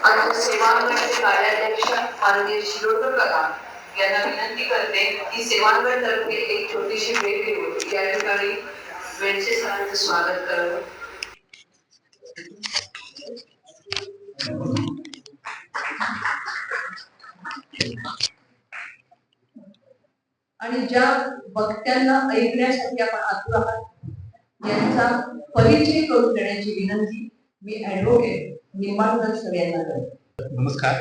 आमच्या सेवांगणचे कार्याध्यक्ष माननीय शिरोडकर काका यांना विनंती करते की सेवांगण तर्फे एक छोटीशी भेट घेऊन या ठिकाणी वेळचे सरांचं स्वागत करावं. आणि ज्या वक्त्यांना ऐकण्यासाठी आपण आतुर आहात यांचा परिचय करून देण्याची विनंती मी ॲडव्होकेट निंबाळकर सर यांना करते. नमस्कार.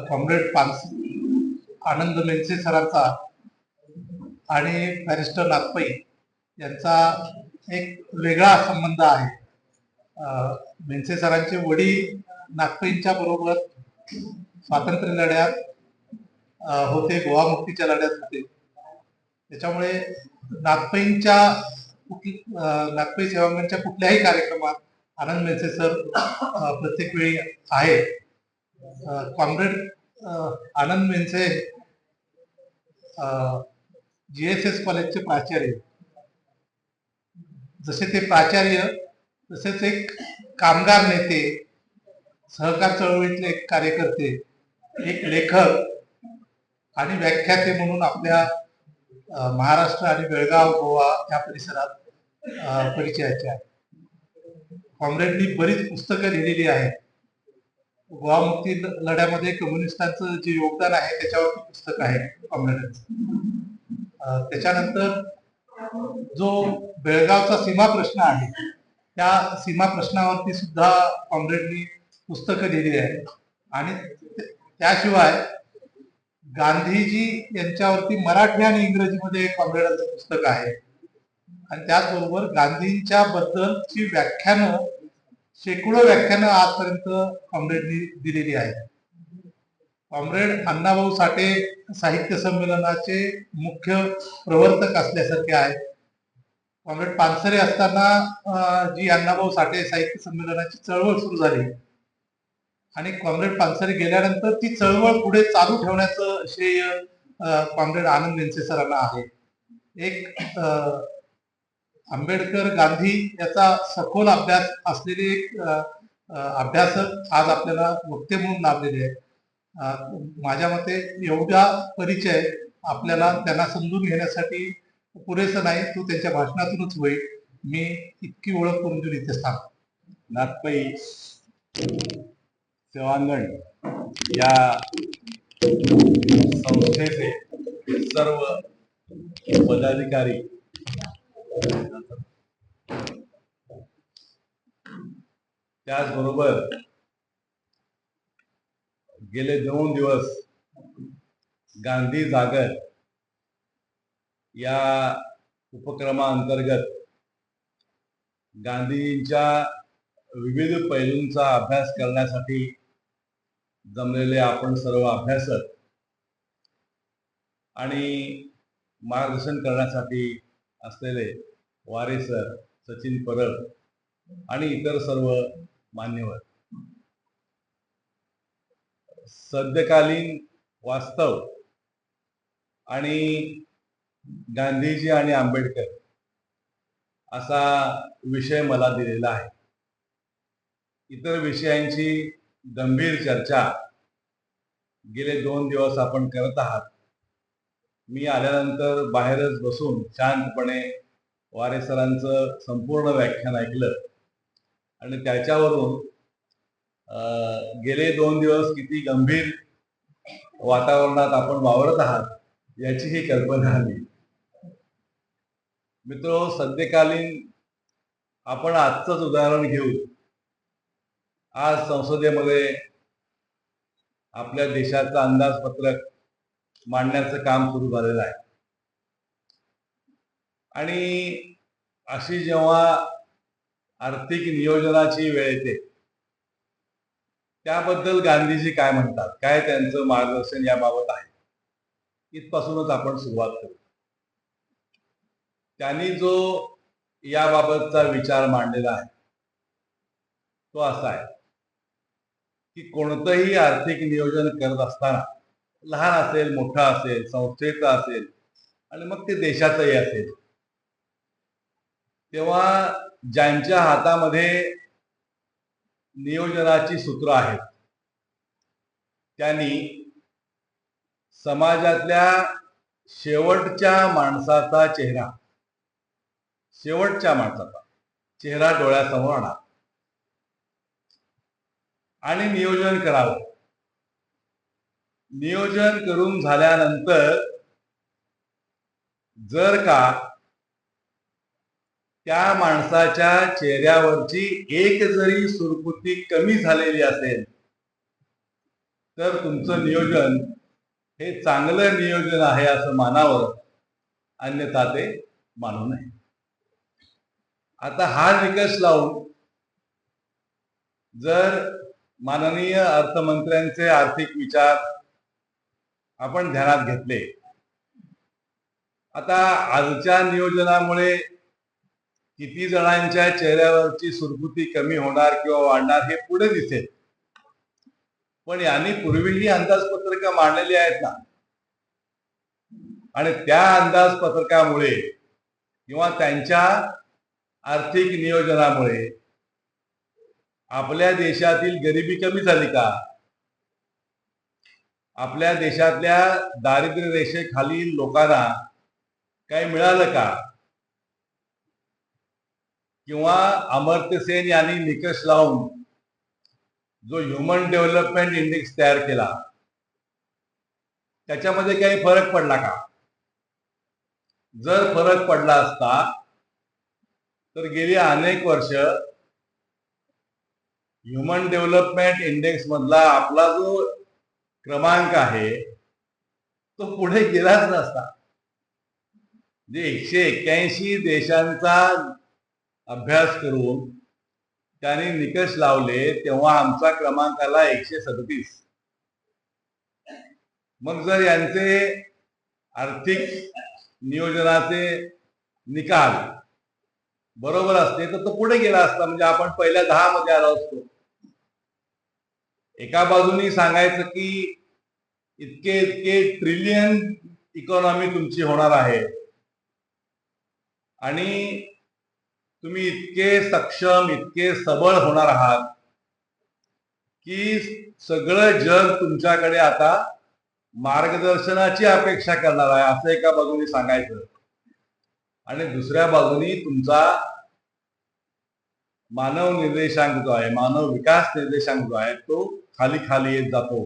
कॉम्रेड आनंद मेनसे सरांचा आणि बॅरिस्टर नागपै यांचा एक वेगळा संबंध आहे. मेनसे सरांचे वडील नागपैंच्या बरोबर स्वातंत्र्य लढ्यात होते, गोवा मुक्तीच्या लढ्यात होते. त्याच्यामुळे नागपै सेवांगणच्या कुठल्याही कार्यक्रमात आनंद मेनसे सर प्रत्येक वेळी आहे. कॉम्रेड आनंद मेनसे GSS कॉलेजचे प्राचार्य, जसे ते प्राचार्य तसेच एक कामगार नेते, सहकार चळवळीतले एक कार्यकर्ते, एक लेखक आणि व्याख्याते म्हणून आपल्या महाराष्ट्र आणि बेळगाव गोवा या परिसरात परिचयाचे आहे. कॉम्रेडनी बरीच पुस्तकं लिहिलेली आहेत. गोवा मुक्ती लढ्यामध्ये कम्युनिस्टांचं जे योगदान आहे त्याच्यावरती पुस्तक आहे कॉम्रेडांचं. त्याच्यानंतर जो बेळगावचा सीमा प्रश्न आहे त्या सीमा प्रश्नावरती सुद्धा कॉम्रेडनी पुस्तकं लिहिली आहे. आणि त्याशिवाय गांधीजी यांच्यावरती मराठी आणि इंग्रजीमध्ये कॉम्रेडांचं पुस्तक आहे. आणि त्याचबरोबर गांधींच्या बद्दलची व्याख्यानं, शेकडो व्याख्यानं आजपर्यंत कॉम्रेडनी दिलेली आहेत. कॉम्रेड अण्णाभाऊ साठे साहित्य संमेलनाचे मुख्य प्रवर्तक असल्यासारखे आहेत. कॉम्रेड पानसरे असताना जी अण्णाभाऊ साठे साहित्य संमेलनाची चळवळ सुरू झाली आणि कॉम्रेड पानसरे गेल्यानंतर ती चळवळ पुढे चालू ठेवण्याचं श्रेय कॉम्रेड आनंद मेनसे सरांना आहे. एक आंबेडकर गांधी याचा सखोल अभ्यास असलेले एक अभ्यासक आज आपल्याला वक्ते म्हणून लाभलेले आहेत. माझ्या मते एवढा परिचय आपल्याला त्यांना समजून घेण्यासाठी पुरेसा नाही, तो त्यांच्या भाषणातूनच होईल. मी इतकी ओळख करून देऊन इथे थांबतो. नागपै सेवांगण या संस्थेचे सर्व पदाधिकारी, त्याचबरोबर गेले 2 दिवस गांधी जागर या उपक्रमाअंतर्गत गांधींच्या विविध पैलूंचा अभ्यास करण्यासाठी जमलेले आपण सर्व अभ्यासक आणि मार्गदर्शन करण्यासाठी असलेले वारे सर, सचिन परब आणि इतर सर्व मान्यवर, सद्यकालीन वास्तव आणि गांधीजी आणि आंबेडकर असा विषय मला दिलेला आहे. इतर विषयांची गंभीर चर्चा गेले 2 दिवस आपण करत आहात. मी आल्यानंतर बाहेरच बसून शांतपणे वारे सरांचं संपूर्ण व्याख्यान ऐकलं आणि त्याच्यावरून गेले 2 दिवस किती गंभीर वातावरणात आपण वावरत आहात याची ही कल्पना आली. मित्र, सद्यकालीन आपण आजचंच उदाहरण घेऊ. आज संसदेमध्ये आपल्या देशाचं अंदाजपत्रक मांडण्याचं काम सुरू झालेलं आहे. आणि अशी जेव्हा आर्थिक नियोजनाची वेळ येते त्याबद्दल गांधीजी काय म्हणतात, काय त्यांचं मार्गदर्शन याबाबत आहे, इथपासूनच आपण सुरुवात करू. त्यांनी जो याबाबतचा विचार मांडलेला आहे तो असा आहे की कोणतंही आर्थिक नियोजन करत असताना, लहान असेल, मोठा असेल, संस्थेचा असेल आणि मग ते देशाचंही असेल, तेव्हा ज्यांच्या हातामध्ये नियोजनाची सूत्र आहेत. त्यांनी समाजातल्या शेवटच्या माणसाचा चेहरा डोळ्यासमोर आणा आणि नियोजन करावं. नियोजन करून झाल्यानंतर जर का त्या माणसाच्या चेहऱ्यावरची एक जरी सुरकुती कमी झालेली असेल तर तुमचं नियोजन हे चांगलं नियोजन आहे असं मानावं, अन्यथा ते मानू नये. आता हा निकष लावून जर माननीय अर्थमंत्र्यांचे आर्थिक विचार आपण ध्यानात घेतले, आता आजच्या नियोजनामुळे किती जणांच्या चेहऱ्यावरची सुरकुती कमी होणार किंवा वाढणार हे पुढे दिसेल, पण यांनी पूर्वीही अंदाजपत्रकं मांडलेली आहेत ना, आणि त्या अंदाजपत्रकामुळे किंवा त्यांच्या आर्थिक नियोजनामुळे आपल्या देशातील गरिबी कमी झाली का? आपल्या देशातल्या दारिद्र्य रेषेखालील लोकांना काही मिळालं का? किंवा अमर्त्य सेन यांनी निकष लावून जो ह्युमन डेव्हलपमेंट इंडेक्स तयार केला त्याच्यामध्ये काही फरक पडला का? जर फरक पडला असता तर गेली अनेक वर्ष ह्युमन डेव्हलपमेंट इंडेक्स मधला आपला जो क्रमांक आहे तो पुढे गेलाच नसता. जे 181 देशांचा अभ्यास करून त्यांनी निकष लावले तेव्हा आमचा क्रमांक आला 137. मग जर यांचे आर्थिक नियोजनाचे निकाल बरोबर असते तर तो पुढे गेला असता, म्हणजे आपण पहिल्या 10 मध्ये आलो असतो. एका बाजूनी सांगायचं की इतके इतके ट्रिलियन इकॉनॉमी तुमची होणार आहे आणि तुम्ही इतके सक्षम, इतके सबळ होणार आहात की सगळं जग तुमच्याकडे आता मार्गदर्शनाची अपेक्षा करणार आहे, असं एका बाजूनी सांगायचं. आणि दुसऱ्या बाजूनी तुमचा मानव निर्देशांक जो आहे, मानव विकास निर्देशांक जो आहे तो खाली खाली येत जातो.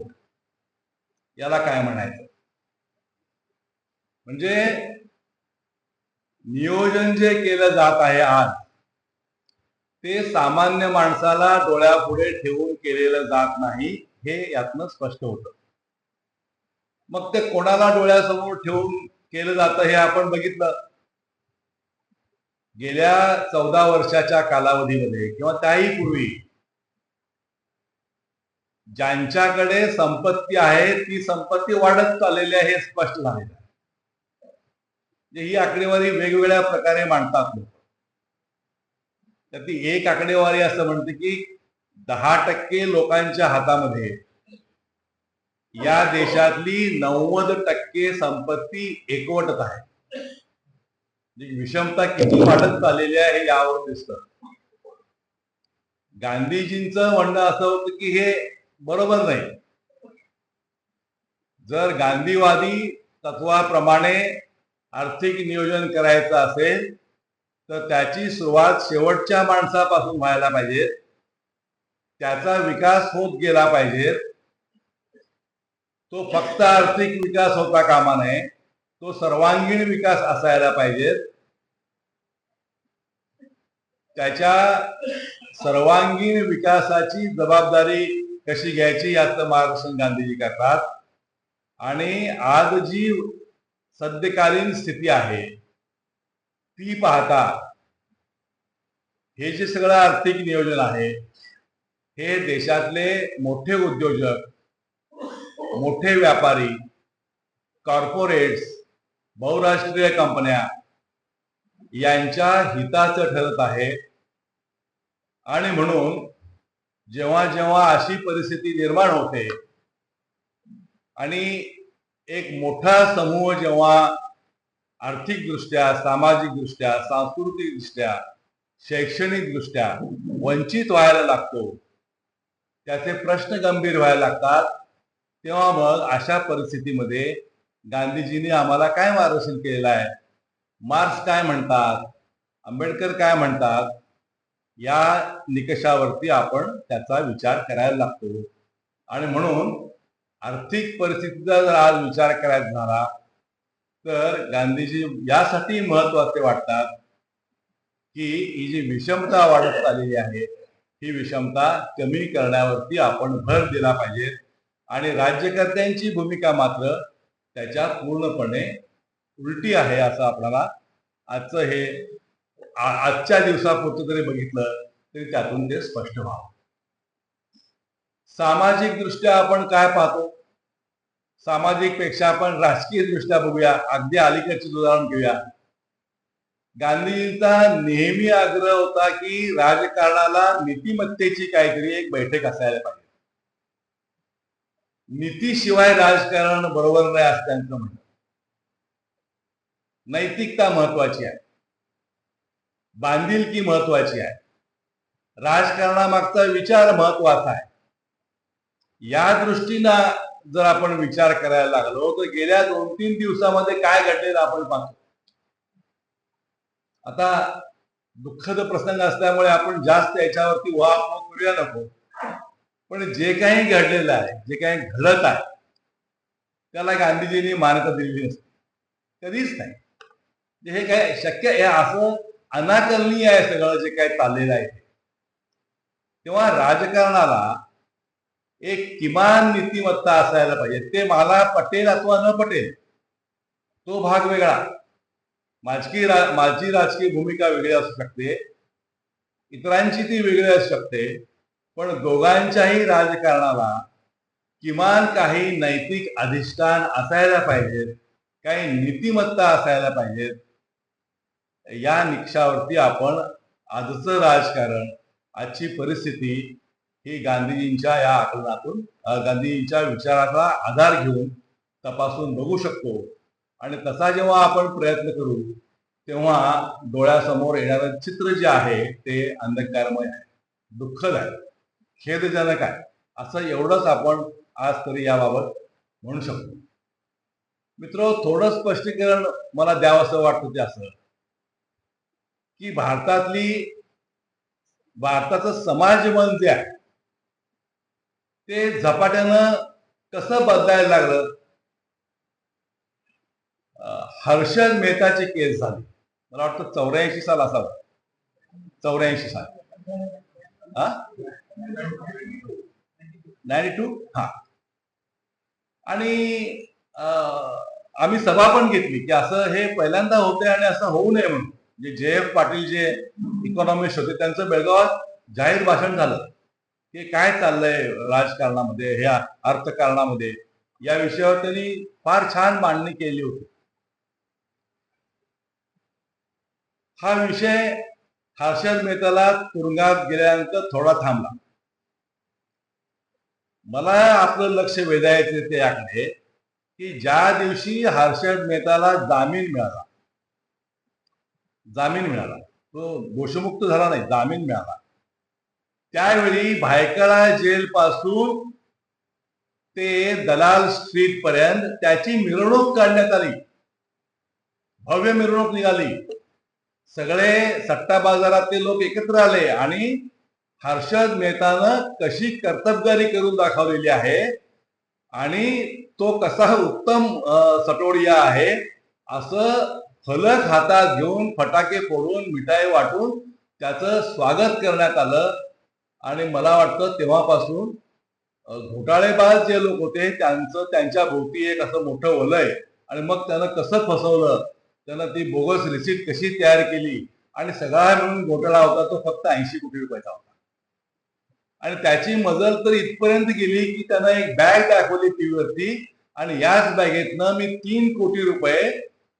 याला काय म्हणायचं? म्हणजे नियोजन जे केलं जात आहे आज ते सामान्य माणसाला डोळ्यापुढे ठेवून केलेलं जात नाही, हे यातनं स्पष्ट होतं. मग ते कोणाला डोळ्यासमोर ठेवून केलं जातं हे आपण बघितलं. गेल्या 14 वर्षाच्या कालावधीमध्ये किंवा त्याही पूर्वी ज्यांच्याकडे संपत्ती आहे ती संपत्ती वाढत चाललेली आहे हे स्पष्ट झालेलं आहे. ही आकडेवारी वेगवेगळ्या प्रकारे मांडतात लोक. तर ती एक आकडेवारी असं म्हणते की 10% लोकांच्या हातामध्ये या देशातली 90% संपत्ती एकवटत आहे. विषमता किती वाढत चाललेली आहे हे यावर दिसतं. गांधीजींचं म्हणणं असं होतं की हे बरोबर नाही. जर गांधीवादी तत्वाप्रमाणे आर्थिक नियोजन करायचं असेल तर त्याची सुरुवात शेवटच्या माणसापासून व्हायला पाहिजे. त्याचा विकास होत गेला पाहिजे. तो फक्त आर्थिक विकास होता कामा नये, तो सर्वांगीण विकास असायला पाहिजे. त्याच्या सर्वांगीण विकासाची जबाबदारी कशी घ्यायची याचं मार्गदर्शन गांधीजी करतात. आणि आज जी सद्यकालीन स्थिती आहे ती पाहता हे जे सगळं आर्थिक नियोजन आहे हे देशातले मोठे उद्योजक, मोठे व्यापारी, कॉर्पोरेट्स, बहुराष्ट्रीय कंपन्या यांच्या हिताचं ठरत आहे. आणि म्हणून जेव्हा जेव्हा अशी परिस्थिती निर्माण होते आणि एक मोठा समूह जेव्हा आर्थिकदृष्ट्या, सामाजिकदृष्ट्या, सांस्कृतिकदृष्ट्या, शैक्षणिकदृष्ट्या वंचित व्हायला लागतो त्याचे प्रश्न गंभीर व्हायला लागतात, तेव्हा मग अशा परिस्थितीमध्ये गांधीजींनी आम्हाला काय मार्गदर्शन केलेलं आहे, मार्क्स काय म्हणतात, आंबेडकर काय म्हणतात, या निकषावरती आपण त्याचा विचार करायला लागतो. आणि म्हणून आर्थिक परिस्थितीचा जर आज विचार करायचा झाला तर गांधीजी यासाठी महत्वाचे वाटतात की ही जी विषमता वाढत चाललेली आहे ही विषमता कमी करण्यावरती आपण भर दिला पाहिजे. आणि राज्यकर्त्यांची भूमिका मात्र त्याच्यात पूर्णपणे उलटी आहे असं आपल्याला आजचं हे आजच्या दिवसापुरतं जरी बघितलं तरी त्यातून ते स्पष्ट व्हावं. सामाजिक दृष्ट्या आपण काय पाहतो, सामाजिक पेक्षा आपण राजकीय दृष्ट्या बघूया. अगदी अलीकडचे उदाहरण घेऊया. गांधीजींचा नेहमी आग्रह होता की राजकारणाला नीतिमत्तेची काहीतरी एक बैठक असायला पाहिजे. नीतीशिवाय राजकारण बरोबर नाही असं त्यांचं म्हणणं. नैतिकता महत्वाची आहे, बांधिलकी महत्वाची आहे, राजकारणामागचा विचार महत्वाचा आहे. या दृष्टीनं जर आपण विचार करायला लागलो तर गेल्या 2-3 दिवसामध्ये काय घडलेलं आपण पाहतो. आता दुःखद प्रसंग असल्यामुळे आपण जास्त याच्यावरती वाह करूया नको, पण जे काही घडलेलं आहे, जे काही घडत आहे त्याला गांधीजींनी मान्यता दिलेली नसते, कधीच नाही. हे काय शक्य आहे, असं अनाकलनीय आहे सगळं जे काही चाललेलं आहे. तेव्हा राजकारणाला एक किमान नीतिमत्ता असायला पाहिजे. ते मला पटेल अथवा न पटेल तो भाग वेगळा, माझी राजकीय भूमिका वेगळी असू शकते, इतरांची ती वेगळी असू शकते, पण दोघांच्याही राजकारणाला किमान काही नैतिक अधिष्ठान असायला पाहिजेत, काही नीतिमत्ता असायला पाहिजेत. या निकषावरती आपण आजचं राजकारण, आजची परिस्थिती ही गांधीजींच्या या आकलनातून, गांधीजींच्या विचाराचा आधार घेऊन तपासून बघू शकतो. आणि तसा जेव्हा आपण प्रयत्न करू तेव्हा डोळ्यासमोर येणारं चित्र जे आहे ते अंधकारमय आहे, दुःखद आहे, खेदजनक आहे. असं एवढंच आपण आज तरी याबाबत म्हणू शकतो. मित्र, थोडं स्पष्टीकरण मला द्यावं असं वाटतं ते असं की भारताचं समाज मन जे आहे ते झपाट्यानं कसं बदलायला लागलं. हर्षद मेहताची केस झाली, मला वाटतं 84 साल असावं, 84 साल, 92, हा. आणि आम्ही सभा पण घेतली की असं हे पहिल्यांदा होते आणि असं होऊ नये म्हणून. जे.एफ. पाटील जे इकॉनॉमिस्ट होते त्यांचं बेळगावात जाहीर भाषण झालं की काय चाललंय राजकारणामध्ये, ह्या अर्थकारणामध्ये, या विषयावर त्यांनी फार छान मांडणी केली होती. हा विषय हर्षद मेहताला तुरुंगात गेल्यानंतर थोडा थांबला. मला आपलं लक्ष वेधायचे ते याकडे की ज्या दिवशी हर्षद मेहताला जामीन मिळाला, तो दोषमुक्त झाला नाही, जामीन मिळाला, त्यावेळी भायखळा जेल पासून ते दलाल स्ट्रीट पर्यंत त्याची मिरवणूक काढण्यात आली, भव्य मिरवणूक निघाली. सगळे सट्टा बाजारातले लोक एकत्र आले आणि हर्षद मेहतानं कशी कर्तबगारी करून दाखवलेली आहे आणि तो कसा उत्तम सटोडिया आहे असं फलक हातात घेऊन, फटाके फोडून, मिठाई वाटून त्याचं स्वागत करण्यात आलं. आणि मला वाटतं तेव्हापासून घोटाळेबाज जे लोक होते त्यांच्या भोवती एक असं मोठं वलय, आणि मग त्यानं कसं फसवलं, त्यानं ती बोगस रिसीट कशी तयार केली, आणि सगळा मिळून घोटाळा होता तो फक्त 80 कोटी रुपयाचा होता. आणि त्याची मजल तर इथपर्यंत गेली की त्यानं एक बॅग दाखवली टीव्हीवरती, आणि याच बॅगेतनं मी 3 कोटी रुपये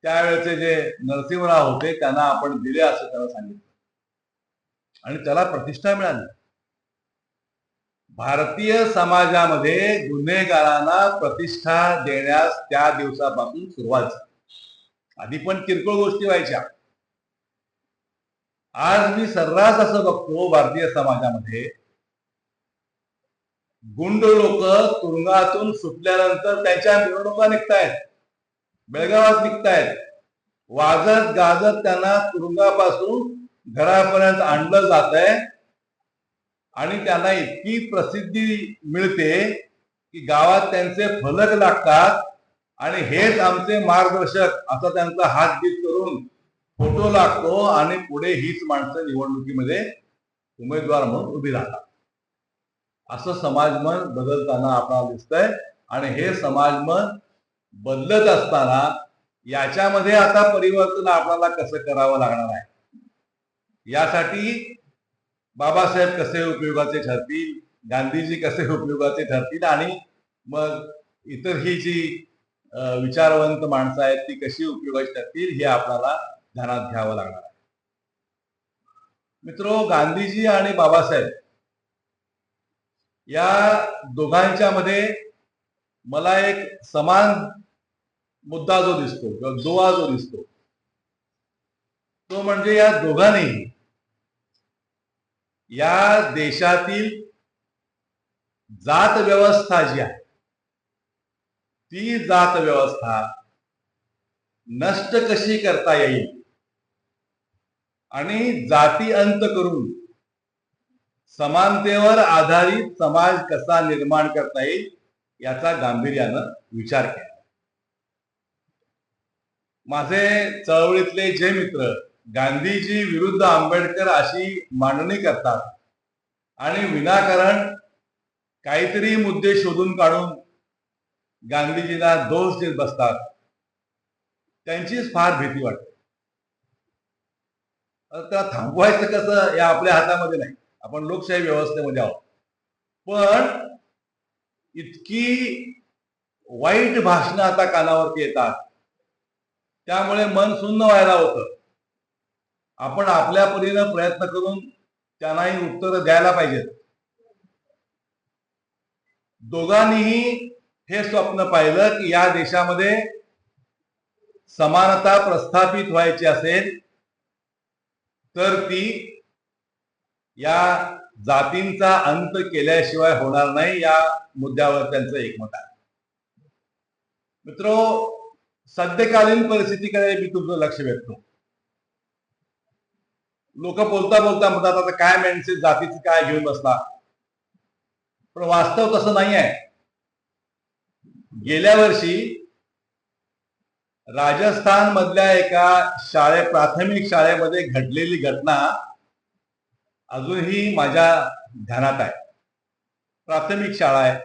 त्यावेळेचे जे नरसिंहराव होते त्यांना आपण दिले असं त्यानं सांगितलं, आणि त्याला प्रतिष्ठा मिळाली. भारतीय समाजामध्ये गुन्हेगारांना प्रतिष्ठा देण्यास त्या दिवसापासून सुरुवात झाली. आधी पण किरकोळ गोष्टी व्हायच्या. आज मी सर्रास असं बघतो भारतीय समाजामध्ये गुंड लोक तुरुंगातून सुटल्यानंतर त्यांच्या मिरवणुका निघतायत, बेळगावात निघतायत, वाजत गाजत त्यांना तुरुंगापासून घरापर्यंत आणलं जात आहे आणि त्यांना इतकी प्रसिद्धी मिळते की गावात त्यांचे फलक लागतात आणि हेच आमचे मार्गदर्शक असा त्यांचा हात बीत करून फोटो लागतो आणि पुढे हीच माणसं निवडणुकीमध्ये उमेदवार म्हणून उभी राहतात. असं समाजमन बदलताना आपल्याला दिसतंय आणि हे समाजमन बदलत असताना याच्यामध्ये आता परिवर्तन आपल्याला कसं करावं लागणार आहे, यासाठी बाबासाहेब कसे उपयोगाचे ठरतील, गांधीजी कसे उपयोगाचे ठरतील आणि मग इतर ही जी विचारवंत माणसं आहेत ती कशी उपयोगाची ठरतील हे आपल्याला ध्यानात घ्यावं लागणार आहे. मित्रो, गांधीजी आणि बाबासाहेब या दोघांच्या मध्ये मला एक समान मुद्दा जो दिसतो किंवा दुवा जो दिसतो तो म्हणजे या दोघांनीही या देशातील जात व्यवस्था जी आहे ती जात व्यवस्था नष्ट कशी करता येईल आणि जाती अंत करून समानतेवर आधारित समाज कसा निर्माण करता येईल याचा गांभीर्यानं विचार केला. माझे चळवळीतले जे मित्र गांधीजी विरुद्ध आंबेडकर अशी मांडणी करतात आणि विनाकारण काहीतरी मुद्दे शोधून काढून गांधीजींना दोष देत बसतात, त्यांचीच फार भीती वाटते. त्याला थांबवायचं कसं या आपल्या हातामध्ये नाही, आपण लोकशाही व्यवस्थेमध्ये आहोत. पण इतकी वाईट भाषणं आता कानावरती येतात त्यामुळे मन सुन्न व्हायला होतं. आपण आपल्या परीनं प्रयत्न करून त्यांनाही उत्तर द्यायला पाहिजेत. दोघांनीही हे स्वप्न पाहिलं की या देशामध्ये समानता प्रस्थापित व्हायची असेल तर ती या जातींचा अंत केल्याशिवाय होणार नाही, या मुद्द्यावर त्यांचं एकमत आहे. मित्रो, सद्यकालीन परिस्थितीकडे मी तुमचं लक्ष वेधतो. लोक बोलता बोलता म्हणतात आता काय मेंढसे जातीचं काय घेऊन बसला, पण वास्तव तसं नाही आहे. गेल्या वर्षी राजस्थान मधल्या एका प्राथमिक शाळेमध्ये घडलेली घटना अजूनही माझ्या ध्यानात आहे. प्राथमिक शाळा आहे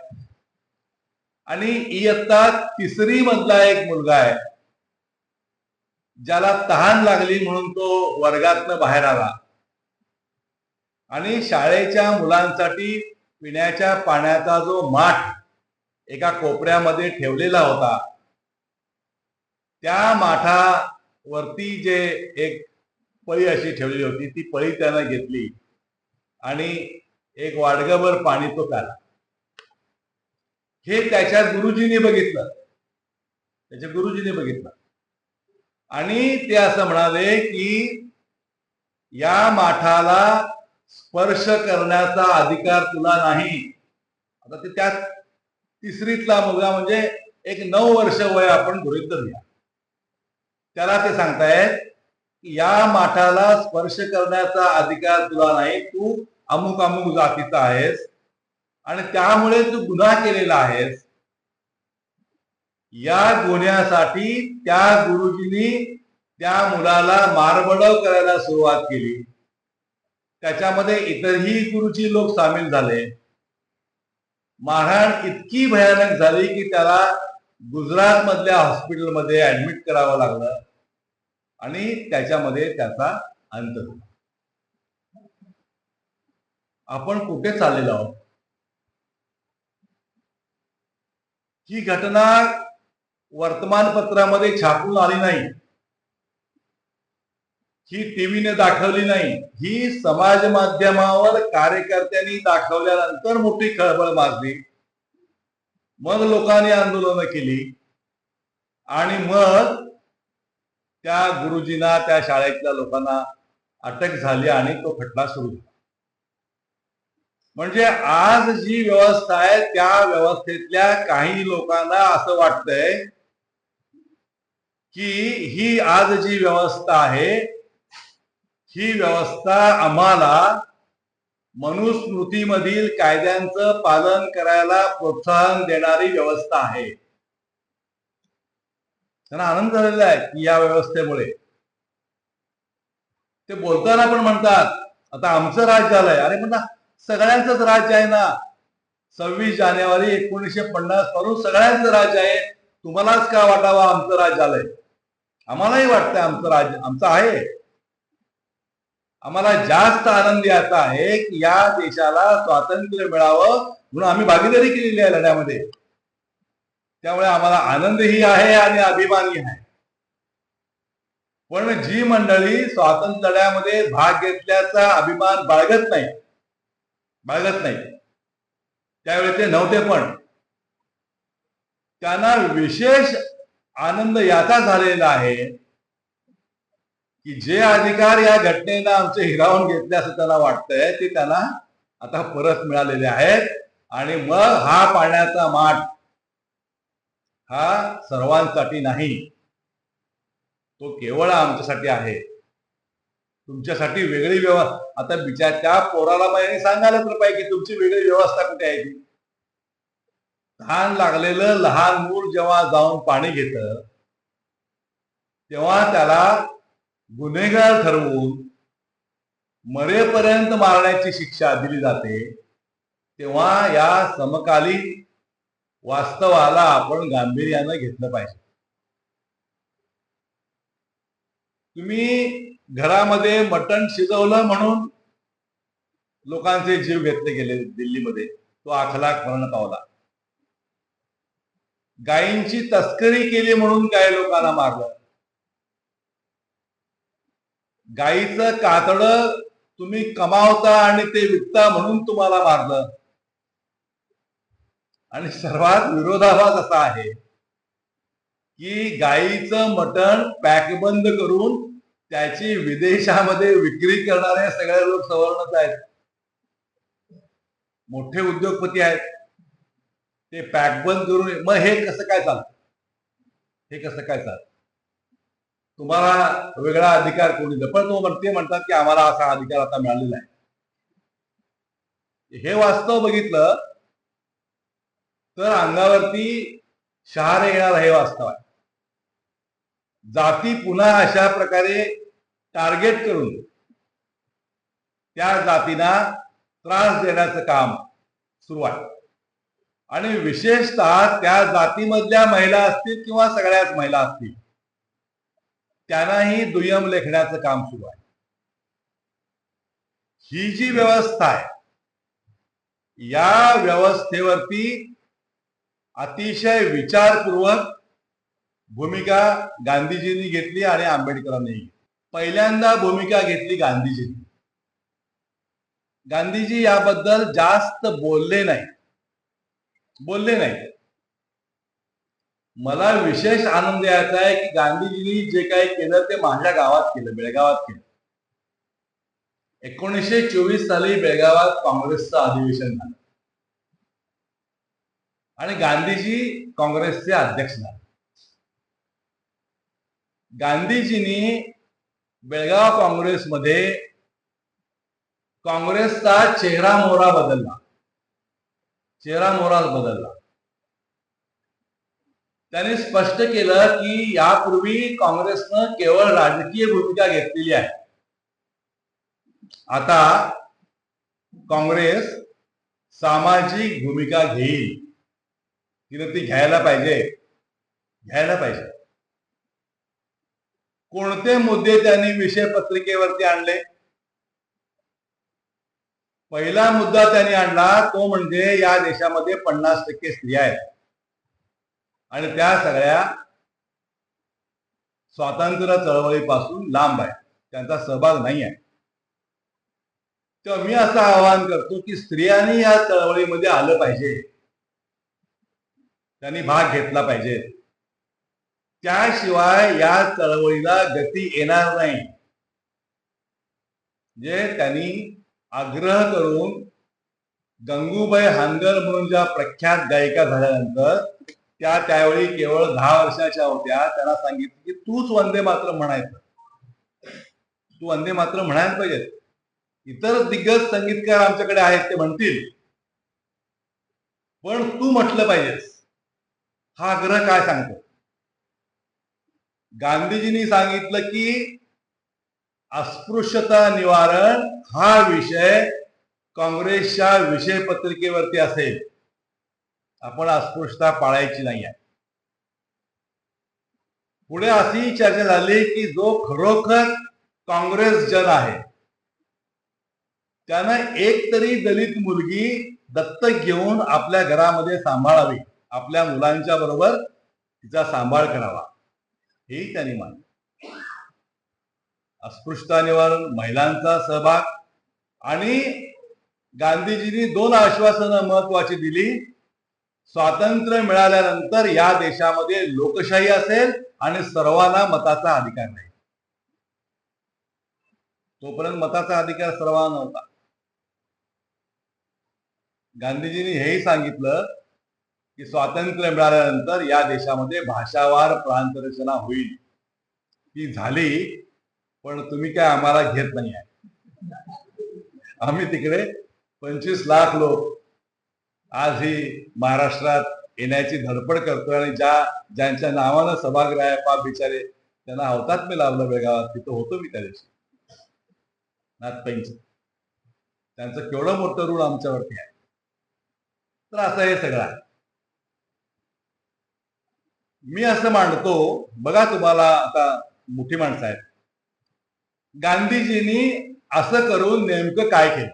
आणि इयत्ता 3री मधला एक मुलगा आहे ज्याला तहान लागली म्हणून तो वर्गातनं बाहेर आला आणि शाळेच्या मुलांसाठी पिण्याच्या पाण्याचा जो माठ एका कोपऱ्यामध्ये ठेवलेला होता त्या माठावरती जे एक पळी अशी ठेवलेली होती ती पळी त्यानं घेतली आणि एक वाडगभर पाणी तो प्याला. हे त्याच्या गुरुजींनी बघितलं आणि ते असं म्हणाले की या माठाला स्पर्श करण्याचा अधिकार तुला नाही. आता ते त्या 3रीतला मुलगा म्हणजे एक 9 वर्ष वय आपण गृहीत धरूया. त्याला ते सांगतायत की या माठाला स्पर्श करण्याचा अधिकार तुला नाही, तू अमुक अमुक जातीचा आहेस आणि त्यामुळे तू गुन्हा केलेला आहेस. या गुन्ह्यासाठी त्या गुरुजींनी त्या मुलाला मारबडव करायला सुरुवात केली. त्याच्यामध्ये इतरही गुरुजी लोक सामील झाले. मारहाण इतकी भयानक झाली की त्याला गुजरात मधल्या हॉस्पिटलमध्ये ऍडमिट करावं लागलं आणि त्याच्यामध्ये त्याचा अंत झाला. आपण कुठे चाललेलो आहोत? ही घटना वर्तमानपत्रामध्ये छापून आली नाही, ही टीव्हीने दाखवली नाही, ही समाज माध्यमावर कार्यकर्त्यांनी दाखवल्यानंतर मोठी खळबळ माजली. मग लोकांनी आंदोलनं केली आणि मग त्या गुरुजींना त्या शाळेतल्या लोकांना अटक झाली आणि तो खटला सुरू झाला. म्हणजे आज जी व्यवस्था आहे त्या व्यवस्थेतल्या काही लोकांना असं वाटतंय की ही आज जी व्यवस्था आहे ही व्यवस्था आम्हाला मनुस्मृतीमधील कायद्यांचं पालन करायला प्रोत्साहन देणारी व्यवस्था आहे. त्यांना आनंद झालेला आहे की या व्यवस्थेमुळे. ते बोलताना पण म्हणतात आता आमचं राज्य आलंय. अरे म्हणता सगळ्यांचंच राज्य आहे ना. 26 जानेवारी 1950 पासून सगळ्यांचं राज्य आहे. तुम्हालाच का वाटावं आमचं राज्य आलंय? आम्हालाही वाटतंय आमचं राज्य आमचं आहे. आम्हाला जास्त आनंद याचा आहे की या देशाला स्वातंत्र्य मिळावं म्हणून आम्ही भागीदारी केलेली आहे लढ्यामध्ये. त्यामुळे आम्हाला आनंदही आहे आणि अभिमानही आहे. पण जी मंडळी स्वातंत्र्य लढ्यामध्ये भाग घेतल्याचा अभिमान बाळगत नाही त्यावेळी ते नव्हते, पण त्यांना विशेष आनंद याचा झालेला आहे की जे अधिकार या घटनेनं आमचे हिरावून घेतले असं त्यांना वाटतंय ते त्यांना आता परत मिळालेले आहेत. आणि मग हा पाण्याचा माठ हा सर्वांसाठी नाही, तो केवळ आमच्यासाठी आहे. तुमच्यासाठी वेगळी व्यवस्था. आता बिचार त्या पोराला महिने सांगायला तर पाहिजे की तुमची वेगळी व्यवस्था कुठे आहे ती. तहान लागलेलं लहान मूल जेव्हा जाऊन पाणी घेतं तेव्हा त्याला गुन्हेगार ठरवून मरेपर्यंत मारण्याची शिक्षा दिली जाते. तेव्हा या समकालीन वास्तवाला आपण गांभीर्यानं घेतलं पाहिजे. तुम्ही घरामध्ये मटण शिजवलं म्हणून लोकांचे जीव घेतले गेले दिल्लीमध्ये, तो अखलाक मरण पावला. गायींची तस्करी केली म्हणून काही लोकांना मारलं. गायीचं कातडं तुम्ही कमावता आणि ते विकता म्हणून तुम्हाला मारलं. आणि सर्वात विरोधाभास असा आहे की गायीचं मटण पॅकबंद करून त्याची विदेशामध्ये विक्री करणारे सगळे लोक सवर्णच आहेत, मोठे उद्योगपती आहेत. ते पॅकबंद करून मग हे कसं काय चालतं? तुम्हाला वेगळा अधिकार कोणी दिला? पण ते म्हणतात की आम्हाला असा अधिकार आता मिळालेला आहे. हे वास्तव बघितलं तर अंगावरती शहारे येणार हे वास्तव आहे. जाती पुन्हा अशा प्रकारे टार्गेट करून त्या जातींना त्रास देण्याचं काम सुरू आहे. आणि विशेषतः त्या जातीमधल्या महिला असतील किंवा सगळ्याच महिला असतील त्यांनाही दुय्यम लेखण्याचं काम सुरू आहे. ही जी व्यवस्था आहे या व्यवस्थेवरती अतिशय विचारपूर्वक भूमिका गांधीजींनी घेतली आणि आंबेडकरांनी पहिल्यांदा भूमिका घेतली गांधीजींनी. गांधीजी याबद्दल जास्त बोलले नाही. मला विशेष आनंद याचा आहे की गांधीजींनी जे काही केलं ते माझ्या गावात केलं, बेळगावात केलं. 1924 साली बेळगावात काँग्रेसचं अधिवेशन झालं आणि गांधीजी काँग्रेसचे अध्यक्ष झाले. गांधीजींनी बेळगाव काँग्रेसमध्ये काँग्रेसचा चेहरा मोहरा बदलला. त्यांनी स्पष्ट केलं की यापूर्वी काँग्रेसनं केवळ राजकीय भूमिका घेतलेली आहे. आता काँग्रेस सामाजिक भूमिका घेईल. तिने ती घ्यायला पाहिजे. कोणते मुद्दे त्यांनी विषय पत्रिकेवरती आणले? पहिला मुद्दा त्यांनी आणला तो म्हणजे या देशामध्ये 50% स्त्रिया आहेत आणि त्या सगळ्या स्वातंत्र्य चळवळीपासून लांब आहेत, त्यांचा सहभाग नाही आहे. तेव्हा मी असं आवाहन करतो की स्त्रियांनी या चळवळीमध्ये आलं पाहिजे, त्यांनी भाग घेतला पाहिजे. त्याशिवाय या चळवळीला गती येणार नाही. जे त्यांनी आग्रह करून गंगूबाई हानगल म्हणून ज्या प्रख्यात गायिका झाल्यानंतर त्या त्यावेळी केवळ 10 वर्षाच्या होत्या. त्यांना सांगितलं की तूच वंदे मातरम म्हणायचं, तू वंदे मातरम म्हणायला पाहिजे. इतर दिग्गज संगीतकार आमच्याकडे आहेत, ते म्हणतील, पण तू म्हटलं पाहिजेस. हा आग्रह काय सांगतो? गांधीजींनी सांगितलं की अस्पृश्यता निवारण हा विषय काँग्रेसच्या विषय पत्रिकेवरती असेल. आपण अस्पृश्यता पाळायची नाही आहे. पुढे अशी चर्चा झाली की जो खरोखर काँग्रेस जन आहे त्यानं एक तरी दलित मुलगी दत्तक घेऊन आपल्या घरामध्ये सांभाळावी, आपल्या मुलांच्या बरोबर तिचा सांभाळ करावा, हेही त्यांनी मानलं. अस्पृश्यता निवारण, महिलांचा सहभाग, आणि गांधीजींनी 2 आश्वासनं महत्वाची दिली. स्वातंत्र्य मिळाल्यानंतर या देशामध्ये लोकशाही असेल आणि सर्वांना मताचा अधिकार नाही. तोपर्यंत मताचा अधिकार सर्वांना नव्हता. गांधीजींनी हेही सांगितलं की स्वातंत्र्य मिळाल्यानंतर या देशामध्ये भाषावार प्रांतरचना होईल. ती झाली, पण तुम्ही काय आम्हाला घेत नाही आहे. आम्ही तिकडे 25 लाख लोक आज ही महाराष्ट्रात येण्याची धडपड करतोय, आणि ज्यांच्या नावानं सभागृह आहे, पाप बिचारे, त्यांना हौतात्म्य लाभलं बेळगावात. तिथं होतो मी त्या दिवशी, नाथपैंच. त्यांचं केवढं मोठं ऋण आमच्यावरती आहे. तर असं हे सगळं आहे. मी असं मांडतो, बघा, तुम्हाला आता मोठी माणसं आहेत, गांधीजींनी असं करून नेमकं काय केलं?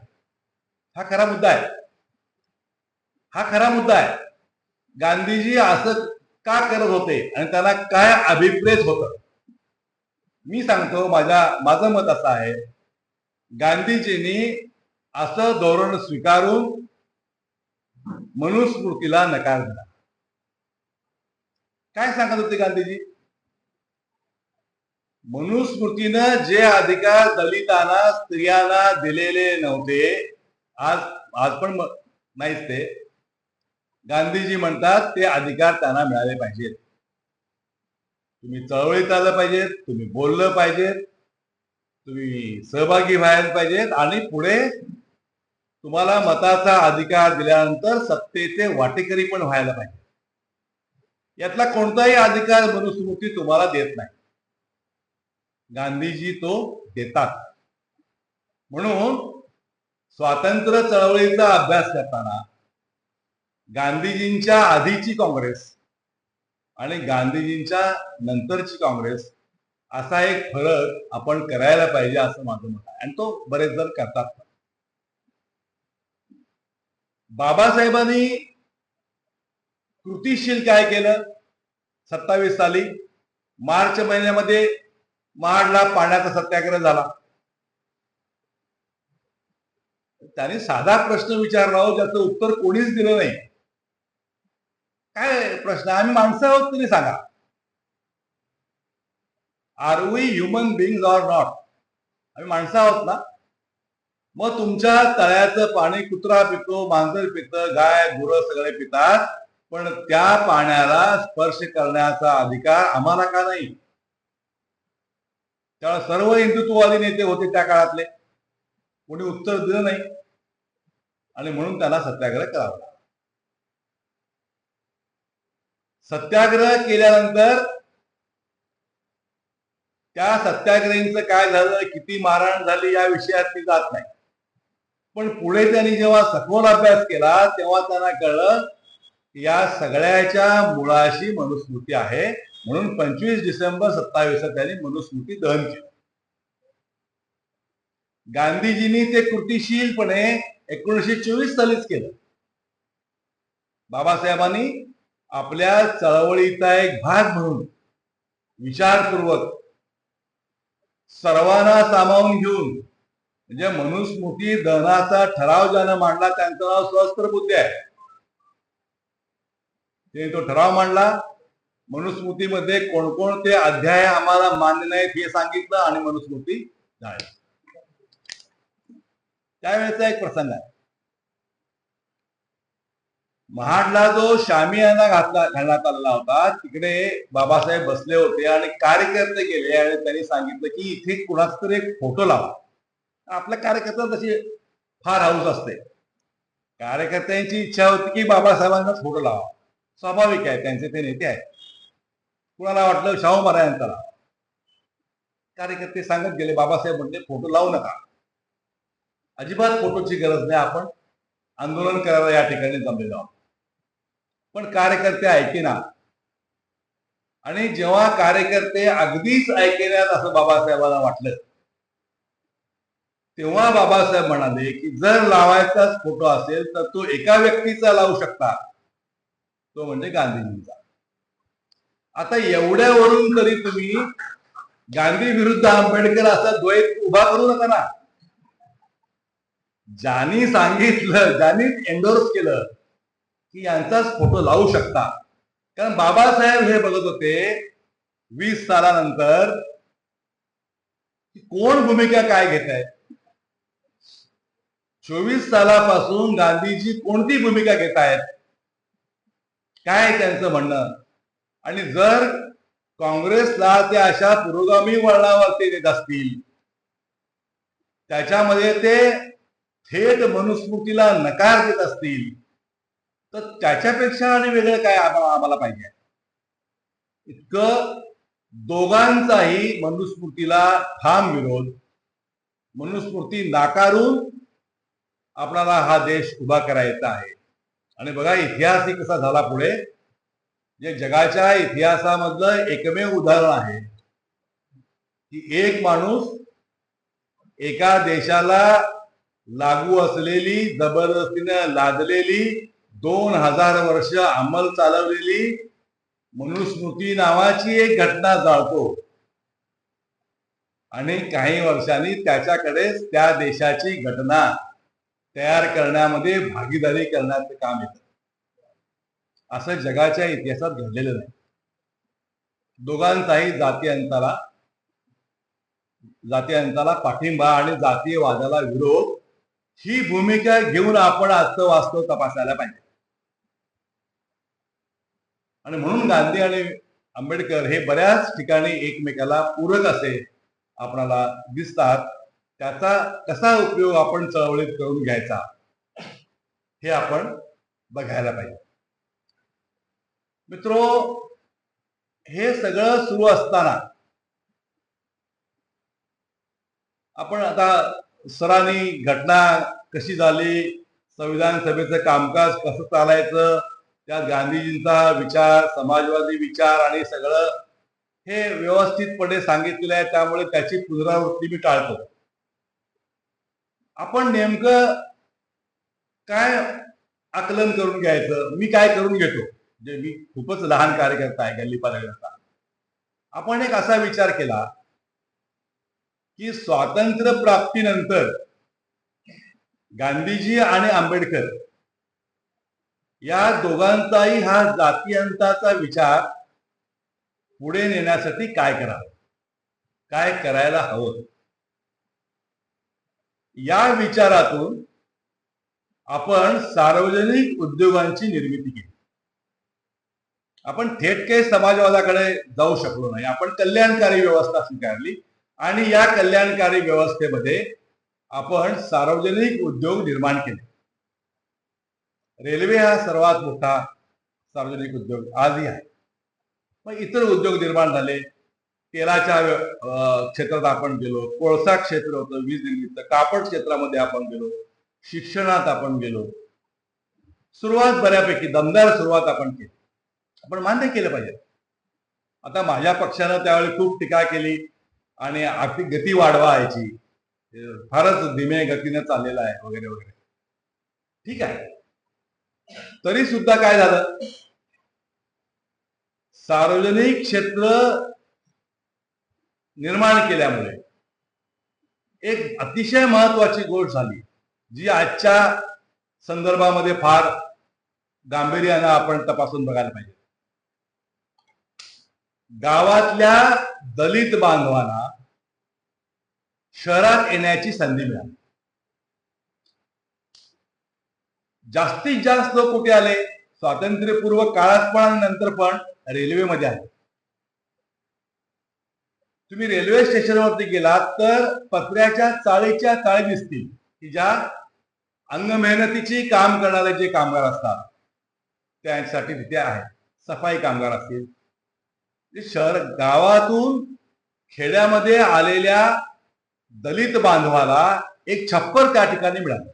हा खरा मुद्दा आहे. हा खरा मुद्दा आहे. गांधीजी असं का करत होते आणि त्यांना काय अभिप्रेत होतं? मी सांगतो, माझं मत असं आहे, गांधीजींनी असं धोरण स्वीकारून मनुस्मृतीला नकार दिला. काय सांगत होते गांधीजी? मनुस्मृतीनं जे अधिकार दलितांना, स्त्रियांना दिलेले नव्हते, आज पण नाहीच ते, गांधीजी म्हणतात ते अधिकार त्यांना मिळाले पाहिजेत. तुम्ही चळवळीत आलं पाहिजेत, तुम्ही बोललं पाहिजेत, तुम्ही सहभागी व्हायला पाहिजेत, आणि पुढे तुम्हाला मताचा अधिकार दिल्यानंतर सत्तेचे वाटेकरी पण व्हायला पाहिजे. यातला कोणताही अधिकार मनुस्मृती तुम्हाला देत नाही. गांधीजी तो देतात. म्हणून स्वातंत्र्य चळवळीचा अभ्यास करताना गांधीजींच्या आधीची काँग्रेस आणि गांधीजींच्या नंतरची काँग्रेस असा एक फरक आपण करायला पाहिजे, असं माझं मत आहे, आणि तो बरेच जण करतात. बाबासाहेबांनी कृतिशील काय केलं? 27 साली मार्च महिन्यामध्ये महाडला पाण्याचा सत्याग्रह झाला. त्यांनी साधा प्रश्न विचारला हो, ज्याचं उत्तर कोणीच दिलं नाही. काय प्रश्न? आम्ही माणसं आहोत, तुम्ही सांगा. Are we human beings or not? आम्ही माणसं आहोत ना? मग तुमच्या तळ्याचं पाणी कुत्रा पितो, मांजर पितं, गाय गुरं सगळे पितात, पण त्या पाण्याला स्पर्श करण्याचा अधिकार आम्हाला का नाही? त्यावेळेला सर्व हिंदुत्ववादी नेते होते त्या काळातले, कोणी उत्तर दिलं नाही, आणि म्हणून त्याला सत्याग्रह करावा लागला. सत्याग्रह केल्यानंतर त्या सत्याग्रहींचं काय झालं, किती मारहाण झाली, या विषयात मी जात नाही. पण पुढे त्यांनी जेव्हा सखोल अभ्यास केला तेव्हा त्यांना कळलं की या सगळ्याच्या मुळाशी मनुस्मृती आहे. म्हणून 25 डिसेंबर 27 त्यांनी मनुस्मृती दहन केली. गांधीजींनी ते कृतिशीलपणे 1924 सालीच केलं. बाबासाहेबांनी आपल्या चळवळीचा एक भाग म्हणून विचारपूर्वक सर्वांना सामावून घेऊन, म्हणजे मनुस्मृती दहनाचा ठराव ज्यानं मांडला त्यांचं नाव सहस्त्रबुद्धे आहे. ते तो ठराव मांडला. मनुस्मृतीमध्ये कोणकोणते अध्याय आम्हाला मान्य नाहीत हे सांगितलं, आणि मनुस्मृती झाली. त्यावेळेचा एक प्रसंग आहे. महाडला जो शामियाना घालण्यात आलेला होता तिकडे बाबासाहेब बसले होते आणि कार्यकर्ते गेले आणि त्यांनी सांगितलं की इथे कुणाच तरी एक फोटो लावा. आपल्या कार्यकर्त्यांना तशी फार हाऊस असते. कार्यकर्त्यांची इच्छा होती की बाबासाहेबांचा फोटो लावा. स्वाभाविक आहे, त्यांचे ते नेते आहेत. कुणाला वाटलं शाहू महाराजांचा लावा. कार्यकर्ते सांगत गेले. बाबासाहेब म्हणले फोटो लावू नका, अजिबात फोटोची गरज नाही, आपण आंदोलन करायला या ठिकाणी जमलेलो आहोत. पण कार्यकर्ते ऐकेना. आणि जेव्हा कार्यकर्ते अगदीच ऐकेनात असं बाबासाहेबांना वाटलं तेव्हा बाबासाहेब म्हणाले की जर लावायचाच फोटो असेल तर तो एका व्यक्तीचा लावू शकता, तो म्हणजे गांधीजींचा. आता एवढ्यावरून तरी तुम्ही गांधी विरुद्ध आंबेडकर असा द्वैत उभा करू नका ना. ज्यांनी सांगितलं, ज्यांनी एंडोर्स केलं की यांचाच फोटो लावू शकता, कारण बाबासाहेब हे बघत होते 20 सालानंतर कोण भूमिका काय घेत आहे. 24 सालापासून गांधीजी कोणती भूमिका घेत आहेत, काय त्यांचं म्हणणं. आणि जर काँग्रेसला ते अशा पुरोगामी वळणावरती देत असतील, त्याच्यामध्ये ते थेट मनुस्मृतीला नकार देत असतील, तर त्याच्यापेक्षा आणि वेगळं काय आम्हाला पाहिजे. इतकं दोघांचाही मनुस्मृतीला ठाम विरोध, मनुस्मृती नाकारून आपल्याला हा देश उभा करायचा आहे. आणि बघा इतिहास ही कसा झाला पुढे, जे जगाच्या इतिहासामधलं एकमेव उदाहरण आहे की एक माणूस एका देशाला लागू असलेली, जबरदस्तीने लादलेली, 2000 वर्ष अंमल चालवलेली मनुस्मृती नावाची एक घटना जाळतो आणि काही वर्षांनी त्याच्याकडे त्या देशाची घटना तयार करण्यामध्ये भागीदारी करण्याचं काम येतं. असं जगाच्या इतिहासात घडलेलं नाही. दोघांचाही जातीयांताला पाठिंबा आणि जातीयवादाला विरोध, ही भूमिका घेऊन आपण आजचं वास्तव तपासायला पाहिजे. आणि म्हणून गांधी आणि आंबेडकर हे बऱ्याच ठिकाणी एकमेकाला पूरक असे आपल्याला दिसतात. त्याचा कसा उपयोग आपण चळवळीत करून घ्यायचा हे आपण बघायला पाहिजे. मित्रो, हे सगळं सुरू असताना आपण आता सरांनी घटना कशी झाली, संविधान सभेचं कामकाज कसं चालायचं, त्यात गांधीजींचा विचार, समाजवादी विचार आणि सगळं हे व्यवस्थितपणे सांगितलेलं आहे, त्यामुळे त्याची पुनरावृत्ती मी टाळतो. आपण नेमकं काय आकलन करून घ्यायचं, मी काय करून घेतो, जे मी खूपच लहान कार्यकर्ता आहे, गल्ली पातळीवरचा. आपण एक असा विचार केला की स्वातंत्र्य प्राप्तीनंतर गांधीजी आणि आंबेडकर या दोघांचाही हा जातीयंताचा विचार पुढे नेण्यासाठी काय करावं, काय करायला हवं. या विचारातून आपण सार्वजनिक उद्योगांची निर्मिती केली. आपण थेट काही समाजवादाकडे जाऊ शकलो नाही. आपण कल्याणकारी व्यवस्था स्वीकारली आणि या कल्याणकारी व्यवस्थेमध्ये आपण सार्वजनिक उद्योग निर्माण केले. रेल्वे हा सर्वात मोठा सार्वजनिक उद्योग आजही आहे. मग इतर उद्योग निर्माण झाले. तेलाच्या क्षेत्रात आपण गेलो, कोळसा क्षेत्र होतं वीज निर्मितीचं, कापड क्षेत्रामध्ये आपण गेलो, शिक्षणात आपण गेलो. सुरुवात बऱ्यापैकी दमदार सुरुवात आपण केली. आपण मान्य केलं पाहिजे. आता माझ्या पक्षानं त्यावेळी खूप टीका केली आणि आर्थिक गती वाढवायची, फारच धीमे गतीने चाललेला आहे वगैरे वगैरे. ठीक आहे, तरी सुद्धा काय झालं, सार्वजनिक क्षेत्र निर्माण केल्यामुळे एक अतिशय महत्वाची गोष्ट झाली, जी आजच्या संदर्भामध्ये फार गांभीर्यानं आपण तपासून बघायला पाहिजे. गावातल्या दलित बांधवांना शहरात येण्याची संधी मिळाली. जास्तीत जास्त लोक कुठे आले, स्वातंत्र्यपूर्व काळात पण आणि नंतर पण रेल्वेमध्ये आले. तुम्ही रेल्वे स्टेशनवरती गेलात तर पत्र्याच्या चाळीच्या चाळी दिसतील की ज्या अंग मेहनतीची काम करणारे जे कामगार असतात त्यांसाठी तिथे आहेत. सफाई कामगार असतील. शहर गावातून खेड्यामध्ये आलेल्या दलित बांधवाला एक छप्पर त्या ठिकाणी मिळालं.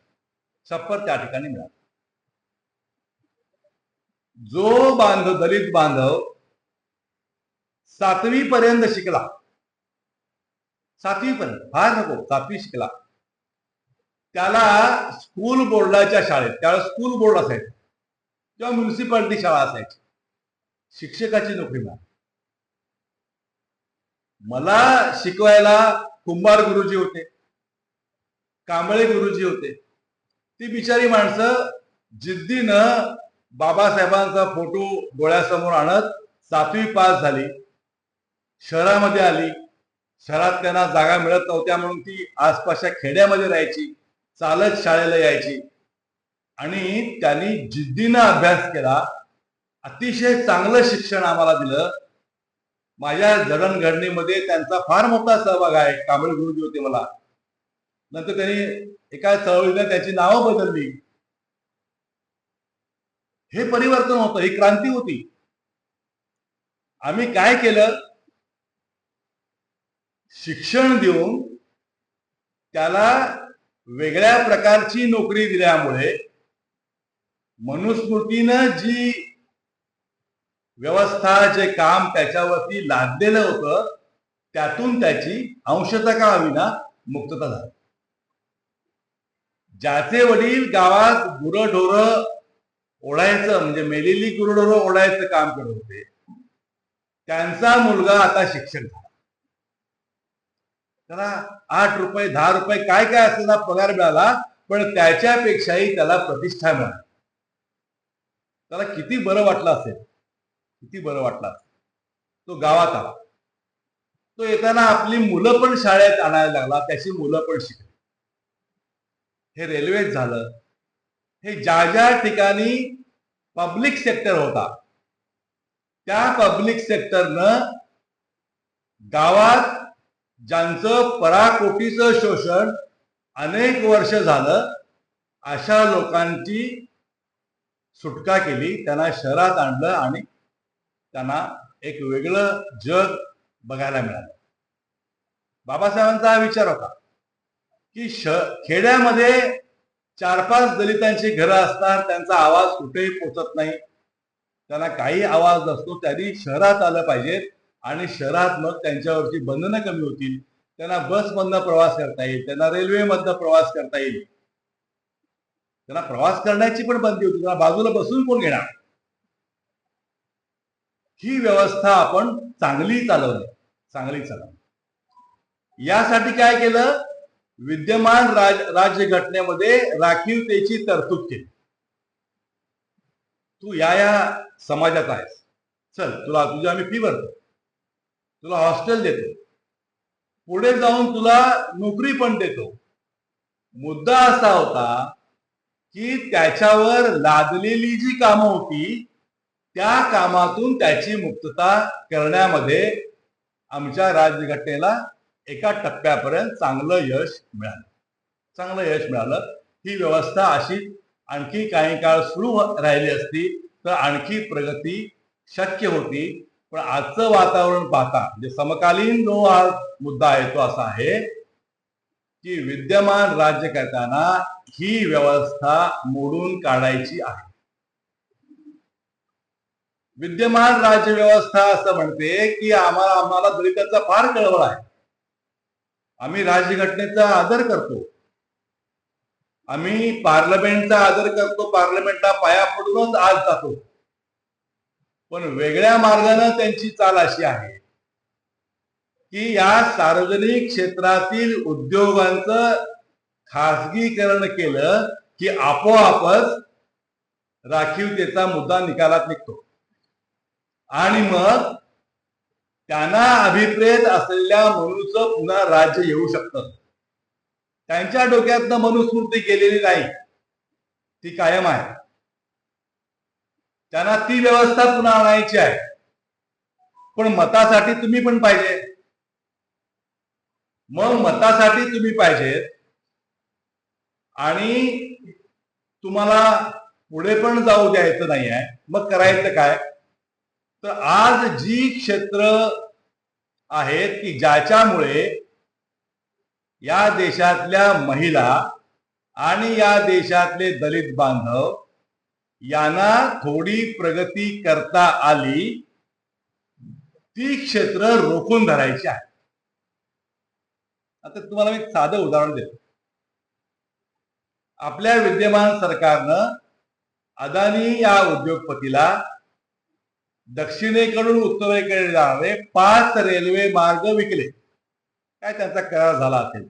छप्पर त्या ठिकाणी मिळालं. जो दलित बांधव 7वी पर्यंत शिकला, 7वी पर्यंत, फार नको 7वी शिकला, त्याला स्कूल बोर्डाच्या शाळेत, त्यावेळेस स्कूल बोर्ड असायचं किंवा म्युन्सिपालिटी शाळा असायची, शिक्षकाची नोकरी मिळाली. मला शिकवायला कुंभार गुरुजी होते, कांबळे गुरुजी होते. ती बिचारी माणसं जिद्दीनं बाबासाहेबांचा फोटो डोळ्यासमोर आणत 7वी पास झाली, शहरामध्ये आली. शहरात त्यांना जागा मिळत नव्हत्या म्हणून ती आसपासच्या खेड्यामध्ये राहायची, चालत शाळेला यायची आणि त्यांनी जिद्दीनं अभ्यास केला. अतिशय चांगलं शिक्षण आम्हाला दिलं. माझ्या जडणघडणीमध्ये त्यांचा फार मोठा सहभाग आहे. कांबळे गुरुजी होते मला. नंतर त्यांनी एका चळवळीने त्याची नावं बदलली. हे परिवर्तन होतं, ही क्रांती होती. आम्ही काय केलं, शिक्षण देऊन त्याला वेगळ्या प्रकारची नोकरी दिल्यामुळे मनुस्मृतीनं जी व्यवस्था, जे काम त्याच्यावरती लादलेलं होतं त्यातून त्याची अंशतः का होईना मुक्तता झाली. ज्याचे वडील गावात गुरंढोरं ओढायचं म्हणजे मेलेली गुरंढोरं ओढायचं काम करत होते, त्यांचा मुलगा आता शिक्षक झाला. त्याला 8 रुपये 10 रुपये काय काय असलेला पगार मिळाला, पण त्याच्यापेक्षाही त्याला प्रतिष्ठा मिळाली. त्याला किती बरं वाटलं असेल, किती बरं वाटलं असेल. तो गावात आला. तो येताना आपली मुलं पण शाळेत आणायला लागला, त्याची मुलं पण शिकली. हे रेल्वेत झालं. हे ज्या ज्या ठिकाणी पब्लिक सेक्टर होता त्या पब्लिक सेक्टरनं गावात ज्यांचं पराकोटीचं शोषण अनेक वर्ष झालं अशा लोकांची सुटका केली, त्यांना शहरात आणलं आणि त्यांना एक वेगळं जग बघायला मिळालं. बाबासाहेबांचा हा विचार होता की खेड्यामध्ये 4-5 दलितांची घरं असतात, त्यांचा आवाज कुठेही पोचत नाही, त्यांना काही आवाज नसतो, त्यांनी शहरात आलं पाहिजे आणि शहरात मग त्यांच्यावरची बंधनं कमी होतील. त्यांना बसमधनं प्रवास करता येईल, त्यांना रेल्वेमधनं प्रवास करता येईल. त्यांना प्रवास करण्याची पण बंदी होती, त्यांना बाजूला बसून कोण घेणार. ही व्यवस्था आपण चांगली चालवली, चांगली चालवली. यासाठी काय केलं, विद्यमान राज्यघटनेमध्ये राखीवतेची तरतूद केली. तू या समाजात आहेस, चल तुझी आम्ही फी भरतो, तुला हॉस्टेल देतो, पुढे जाऊन तुला नोकरी पण देतो. मुद्दा असा होता की त्याच्यावर लादलेली जी कामं होती त्या कामातून त्याची मुक्तता करण्यामध्ये आमच्या राज्यघटनेला एका टप्प्यापर्यंत चांगलं यश मिळालं. ही व्यवस्था अशी आणखी काही काळ सुरू राहिली असती तर आणखी प्रगती शक्य होती. पण आजचं वातावरण पाहता म्हणजे समकालीन जो हा मुद्दा आहे तो असा आहे की विद्यमान राज्यकर्त्यांना ही व्यवस्था मोडून काढायची आहे. विद्यमान राज्यव्यवस्था असं म्हणते की आम्हाला दलितांचा फार कळवळ आहे, आम्ही राज्यघटनेचा आदर करतो, आम्ही पार्लमेंटचा आदर करतो, पार्लमेंटला पाया पडूनच आज जातो. पण वेगळ्या मार्गाने त्यांची चाल अशी आहे की या सार्वजनिक क्षेत्रातील उद्योगांचं खासगीकरण केलं की आपोआपच राखीवतेचा मुद्दा निकालात निघतो आणि मग त्यांना अभिप्रेत असलेल्या मनुचं पुन्हा राज्य येऊ शकतं. त्यांच्या डोक्यातनं मनुस्मृती गेलेली नाही, ती कायम आहे. त्यांना ती व्यवस्था पुन्हा आणायची आहे. पण मतासाठी तुम्ही पण पाहिजे. मग मतासाठी तुम्ही पाहिजे आणि तुम्हाला पुढे पण जाऊ द्यायचं नाही आहे. मग करायचं काय? तर आज जी क्षेत्र आहेत की ज्याच्यामुळे या देशातल्या महिला आणि या देशातले दलित बांधव यांना थोडी प्रगती करता आली, ती क्षेत्र रोखून धरायची आहे. आता तुम्हाला मी एक साधं उदाहरण देतो. आपल्या विद्यमान सरकारनं अदानी या उद्योगपतीला दक्षिणेकडून उत्तरेकडे जाणारे 5 रेल्वे मार्ग विकले. काय त्यांचा करार झाला असेल.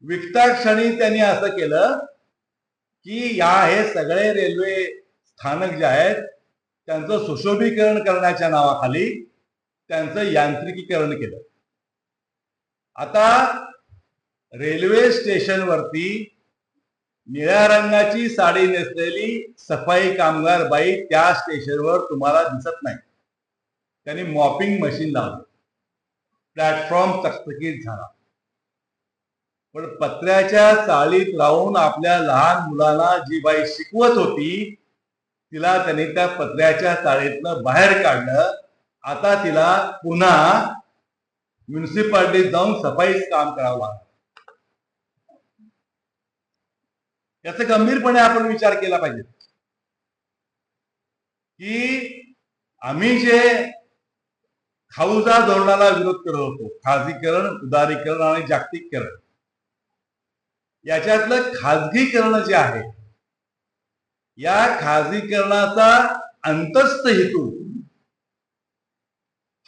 विकता क्षणी त्यांनी असं केलं की हे सगळे रेल्वे स्थानक जे आहेत त्यांचं सुशोभीकरण करण्याच्या नावाखाली त्यांचं यांत्रिकीकरण केलं. आता रेल्वे स्टेशनवरती निळ्या रंगाची साडी नेसलेली सफाई कामगार बाई त्या स्टेशनवर तुम्हाला दिसत नाही. त्यांनी मॉपिंग मशीन लावलं. प्लॅटफॉर्म चकचकीत झाला. पण पत्र्याच्या चाळीत राहून आपल्या लहान मुलांना जी बाई शिकवत होती तिला त्यांनी त्या पत्र्याच्या चाळीतनं बाहेर काढलं. आता तिला पुन्हा म्युन्सिपाल्टीत जाऊन सफाईच काम करावं लागलं. याचा गंभीरपणे आपण विचार केला पाहिजे की आम्ही जे खाऊजा धोरणाला विरोध करत होतो, खाजगीकरण, उदारीकरण आणि जागतिकीकरण, याच्यातलं खाजगीकरण जे आहे, या खाजगीकरणाचा अंतस्थ हेतू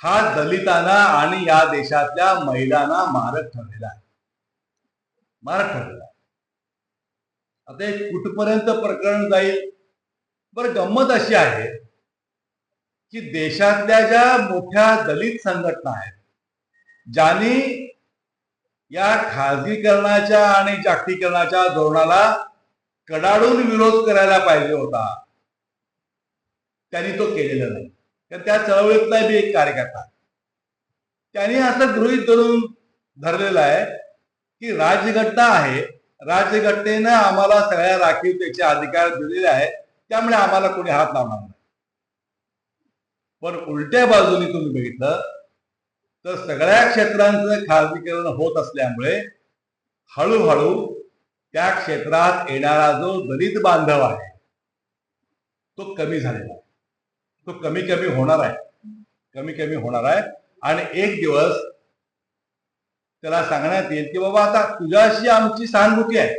हा दलितांना आणि या देशातल्या महिलांना मारक ठरलेला आहे. आता हे कुठपर्यंत प्रकरण जाईल? बरं, गंमत अशी आहे की देशातल्या ज्या मोठ्या दलित संघटना आहेत ज्यांनी या खाजगीकरणाच्या आणि जागतिकीकरणाच्या धोरणाला कडाडून विरोध करायला पाहिजे होता, त्यांनी तो केलेला नाही. कारण त्या चळवळीतला बी एक कार्यकर्ता त्यांनी असं गृहीत धरलेलं आहे की राज्यघटना आहे, राज्यघटनेनं आम्हाला सगळ्या राखीवतेचे अधिकार दिलेले आहेत, त्यामुळे आम्हाला कोणी हात लावणार नाही. पण उलट्या बाजूने तुम्ही बघितलं तर सगळ्या क्षेत्रांचं खाजगीकरण होत असल्यामुळे हळूहळू त्या क्षेत्रात येणारा जो दलित बांधव आहे तो कमी झालेला आहे. तो कमी कमी होणार आहे. आणि एक दिवस त्याला सांगण्यात येईल की बाबा आता तुझ्याशी आमची सहानुभूती आहे,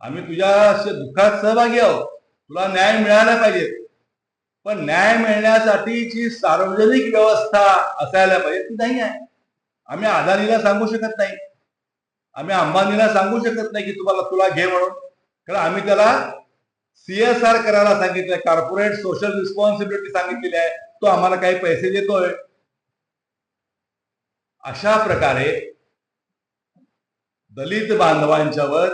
आम्ही तुझ्या दुःखात सहभागी आहोत, तुला न्याय मिळाला पाहिजे. पण न्याय मिळण्यासाठीची सार्वजनिक व्यवस्था असायला पाहिजे, ती नाही आहे. आम्ही अदानीला सांगू शकत नाही, आम्ही अंबानीला सांगू शकत नाही की तुला घे म्हणून. कारण आम्ही त्याला CSR करायला सांगितलंय, कॉर्पोरेट सोशल रिस्पॉन्सिबिलिटी सांगितलेली आहे, तो आम्हाला काही पैसे देतोय. अशा प्रकारे दलित बांधवांच्यावर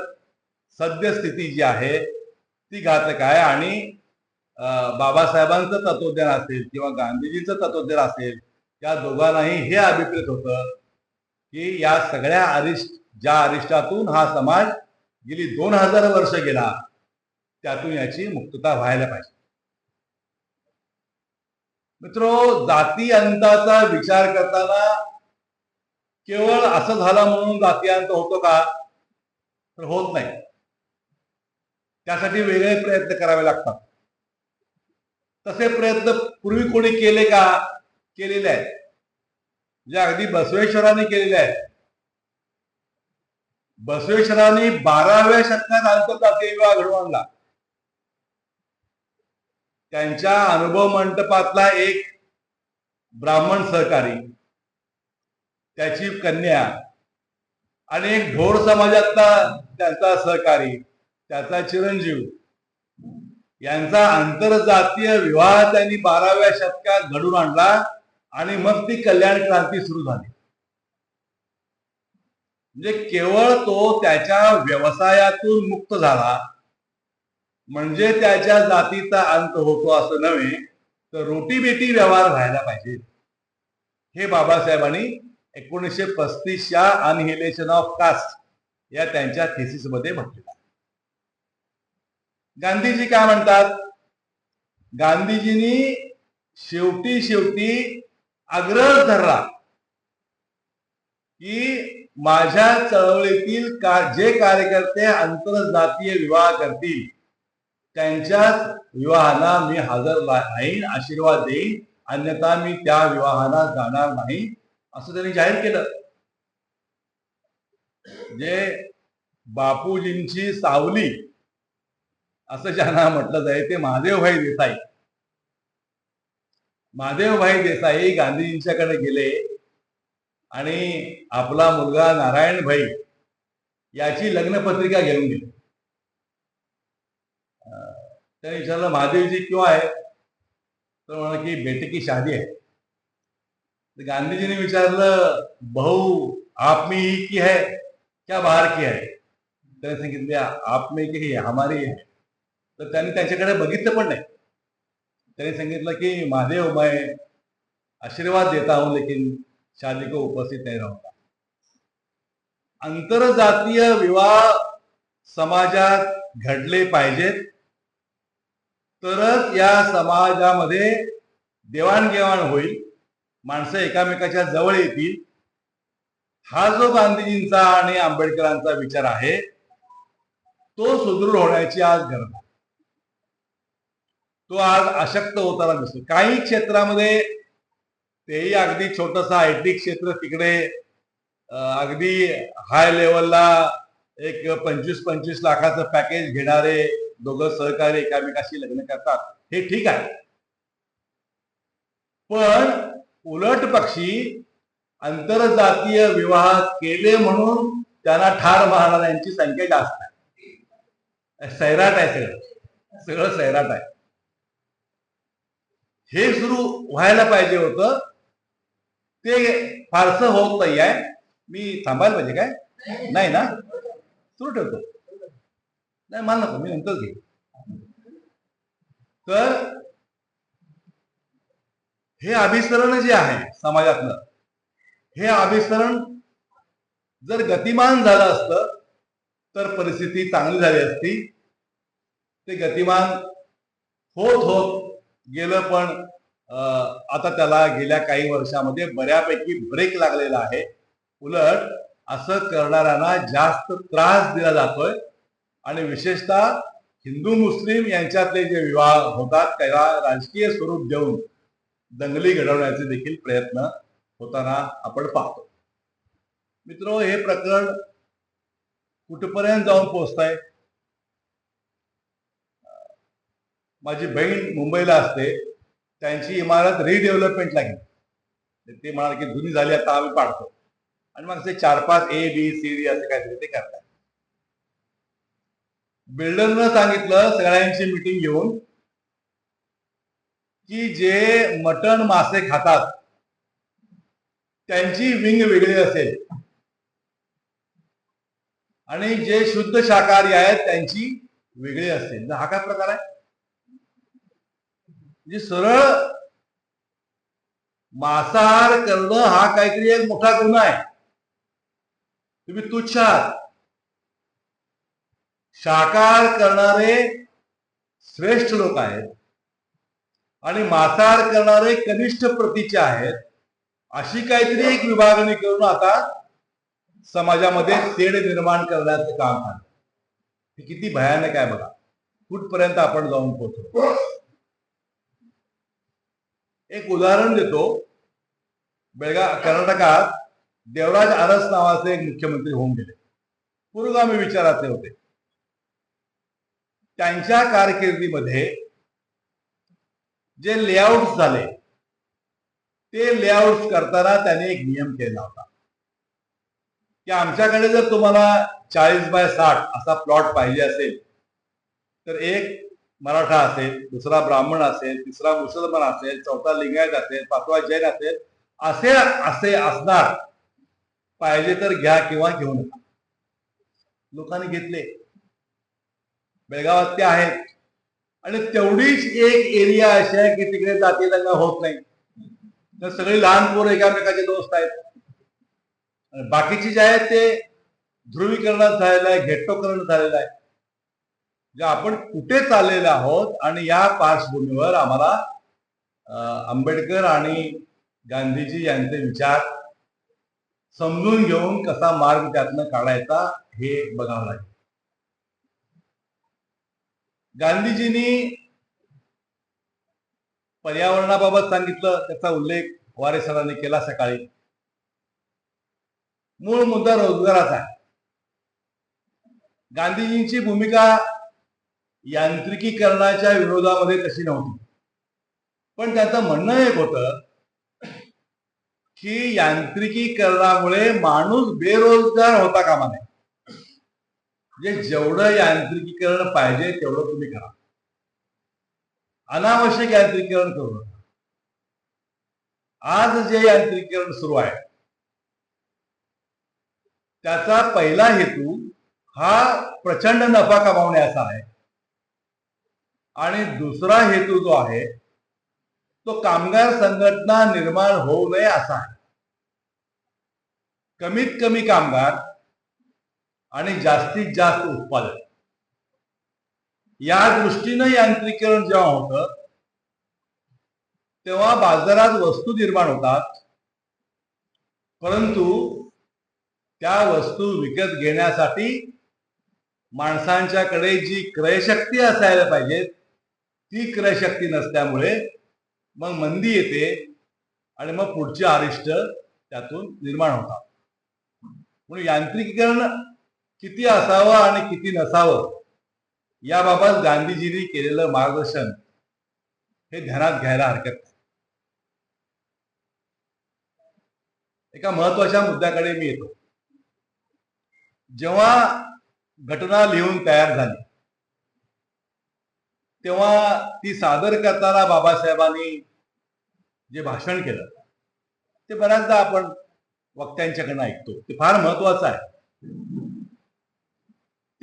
सद्यस्थिती जी आहे ती घातक आहे. आणि बाबासाहेबांचं तत्वज्ञान असेल किंवा गांधीजींचं तत्वज्ञान असेल, या दोघांनाही हे अभिप्रेत होतं की या सगळ्या ज्या अरिष्टातून हा समाज गेली 2000 वर्ष गेला, त्यातून याची मुक्तता व्हायला पाहिजे. मित्रो, जाती अंताचा विचार करताना केवळ असं झालं म्हणून जाती अंत होतो का? तर होत नाही. त्यासाठी वेगळे प्रयत्न करावे लागतात. तसे प्रयत्न पूर्वी कोणी केले का? केलेले आहेत. म्हणजे अगदी बसवेश्वरांनी केलेले आहेत. बसवेश्वरांनी 12व्या शतकात आंतरजातीय विवाह घडवून आणला. त्यांच्या अनुभव मंडपातला एक ब्राह्मण सहकारी, त्याची कन्या आणि एक ढोर समाजातला त्यांचा सहकारी, त्याचा चिरंजीव, यांचा आंतरजातीय विवाह त्यांनी 12व्या शतकात घडून आणला आणि मग ती कल्याण क्रांती सुरू झाली. म्हणजे केवळ तो त्याच्या व्यवसायातून मुक्त झाला, म्हणजे त्याच्या जातीचा अंत होतो असं नव्हे, तर रोटी बेटी व्यवहार व्हायला पाहिजे. हे बाबासाहेबांनी 1935च्या अनहिलेशन ऑफ कास्ट या त्यांच्या थिसिस मध्ये म्हटलेलं आहे. गांधीजी काय म्हणतात? गांधीजींनी शेवटी आग्रह धरला की माझ्या चळवळीतील जे कार्यकर्ते आंतरजातीय विवाह करतील त्यांच्याच विवाहांना मी हजर राहीन, आशीर्वाद देईन, अन्यथा मी त्या विवाहांना जाणार नाही असं त्यांनी जाहीर केलं. जे बापूजींची सावली असं ज्यांना म्हटलं जाईल ते महादेवभाई देसाई. महादेवभाई देसाई गांधीजींच्याकडे गेले आणि आपला मुलगा नारायण भाई याची लग्नपत्रिका घेऊन गेले. त्याने विचारलं महादेवजी क्यों आहे? तर म्हणाले की बेटे की शादी आहे. तर गांधीजीने विचारलं बहू आप में ही की है क्या बाहर की आहे? त्याने सांगितले आप में की है हमारी है. तर त्यांनी त्यांच्याकडे बघितलं पण नाही. त्यांनी सांगितलं की महादेव मैं आशीर्वाद देता हूं लेकिन शादी को उपस्थित नहीं रहूंगा. आंतरजातीय विवाह समाजात घडले पाहिजेत, तरच या समाजामध्ये देवाणघेवाण होईल, माणसं एकामेकाच्या जवळ येतील. हा जो गांधीजींचा आणि आंबेडकरांचा विचार आहे तो सुदृढ होण्याची आज गरज आहे. तो आज अशक्त होताना दिसतो. काही क्षेत्रामध्ये तेही अगदी छोटस आयटी क्षेत्र, तिकडे अगदी हाय लेवलला एक 25-25 लाखाचं पॅकेज घेणारे दोघं सहकारी एकामेकाशी लग्न करतात, हे ठीक आहे. पण उलट पक्षी आंतरजातीय विवाह केले म्हणून त्यांना ठार मारणाऱ्यांची संख्या जास्त आहे. सैराट आहे, सगळं सैराट आहे. हे सुरू व्हायला पाहिजे होतं, ते फारसं होत नाही आहे. मी थांबायला पाहिजे काय? नाही ना, सुरू ठेवतो. नाही मला नको, मी नंतर घेईन. तर हे अभिसरण जे आहे समाजातलं, हे अभिसरण जर गतिमान झालं असतं तर परिस्थिती चांगली झाली असती. ते गतिमान होत होत गेलं, पण आता त्याला गेल्या काही वर्षामध्ये बऱ्यापैकी ब्रेक लागलेला आहे. उलट असं करणाऱ्यांना जास्त त्रास दिला जातोय आणि विशेषतः हिंदू मुस्लिम यांच्यातले जे विवाह होतात त्याला राजकीय स्वरूप देऊन दंगली घडवण्याचे देखील प्रयत्न होताना आपण पाहतो. मित्रो, हे प्रकरण कुठपर्यंत जाऊन पोहोचतंय? माझी बहीण मुंबईला असते, त्यांची इमारत रिडेव्हलपमेंट लागली. ते म्हणाले की जुनी झाली, आता आम्ही पाडतो. आणि मग ते 4-5 ABCD असे काहीतरी ते करतात. बिल्डरनं सांगितलं सगळ्यांची मीटिंग घेऊन की जे मटण मासे खातात त्यांची विंग वेगळी असेल आणि जे शुद्ध शाकाहारी आहेत त्यांची वेगळी असेल. हा काय प्रकार आहे? म्हणजे सरळ मांसाहार करणं हा काहीतरी एक मोठा गुन्हा आहे. तुम्ही तुच्छ आहात. शाकाहार करणारे श्रेष्ठ लोक आहेत आणि मांसाहार करणारे कनिष्ठ प्रतीचे आहेत. अशी काहीतरी एक विभागणी करून आता समाजामध्ये तेढ निर्माण करण्याचं काम आहे. हे किती भयानक आहे बघा, कुठपर्यंत आपण जाऊन पोहोचतो. एक उदाहरण देतो. कर्नाटकात देवराज अरस नावाचे एक मुख्यमंत्री होऊन गेले. पुरोगामी विचाराचे होते. त्यांच्या कारकिर्दीमध्ये जे लेआउट झाले ते लेआउट करताना त्याने एक नियम केला होता की आमच्याकडे जर तुम्हाला 40x60 असा प्लॉट पाहिजे असेल तर एक मराठा असेल, दुसरा ब्राह्मण असेल, तिसरा मुसलमान असेल, चौथा लिंगायत असेल, पाचवा जैन असेल, असे असे असणार. पाहिजे तर घ्या किंवा घेऊ नका. लोकांनी घेतले. बेळगावात ते आहेत. आणि तेवढीच एक एरिया अशी आहे की तिकडे जाती दंगा होत नाही, तर सगळी लहान पोरं एकामेकाचे दोस्त आहेत. आणि बाकीचे जे आहेत ते ध्रुवीकरण झालेलं आहे, घेट्टोकरण झालेलं आहे. जे आपण कुठे चाललेलो आहोत आणि या पार्श्वभूमीवर आम्हाला आंबेडकर आणि गांधीजी यांचे विचार समजून घेऊन कसा मार्ग त्यातनं काढायचा हे बघावं लागेल. गांधीजींनी पर्यावरणाबाबत सांगितलं, त्याचा उल्लेख वारे सरांनी केला सकाळी. मूळ मुद्दा रोजगाराचा आहे. गांधीजींची भूमिका यांत्रिकीकरणाच्या विरोधामध्ये तशी नव्हती, पण त्यांचं म्हणणं एक होतं की यांत्रिकीकरणामुळे माणूस बेरोजगार होता कामा नये. म्हणजे जेवढं यांत्रिकीकरण पाहिजे तेवढं तुम्ही करा, अनावश्यक यांत्रिकीकरण करू नका. आज जे यांत्रिकीकरण सुरू आहे त्याचा पहिला हेतू हा प्रचंड नफा कमावण्याचा आहे आणि दुसरा हेतू जो आहे तो कामगार संघटना निर्माण होऊ नये असा आहे. कमीत कमी कामगार आणि जास्तीत जास्त उत्पादन या दृष्टीनं यांत्रिकीकरण जेव्हा होतं तेव्हा बाजारात वस्तू निर्माण होतात, परंतु त्या वस्तू विकत घेण्यासाठी माणसांच्याकडे जी क्रयशक्ती असायला पाहिजे ती क्रयशक्ती नसल्यामुळे मग मंदी येते आणि मग पुढचे अरिष्ट त्यातून निर्माण होतात. म्हणून यांत्रिकीकरण किती असावं आणि किती नसावं याबाबत गांधीजींनी केलेलं मार्गदर्शन हे ध्यानात घ्यायला हरकत नाही. एका महत्वाच्या मुद्द्याकडे मी येतो. जेव्हा घटना लिहून तयार झाली तेव्हा ती सादर करताना बाबासाहेबांनी जे भाषण केलं ते बऱ्याचदा आपण वक्त्यांच्याकडनं ऐकतो, ते फार महत्वाचं आहे.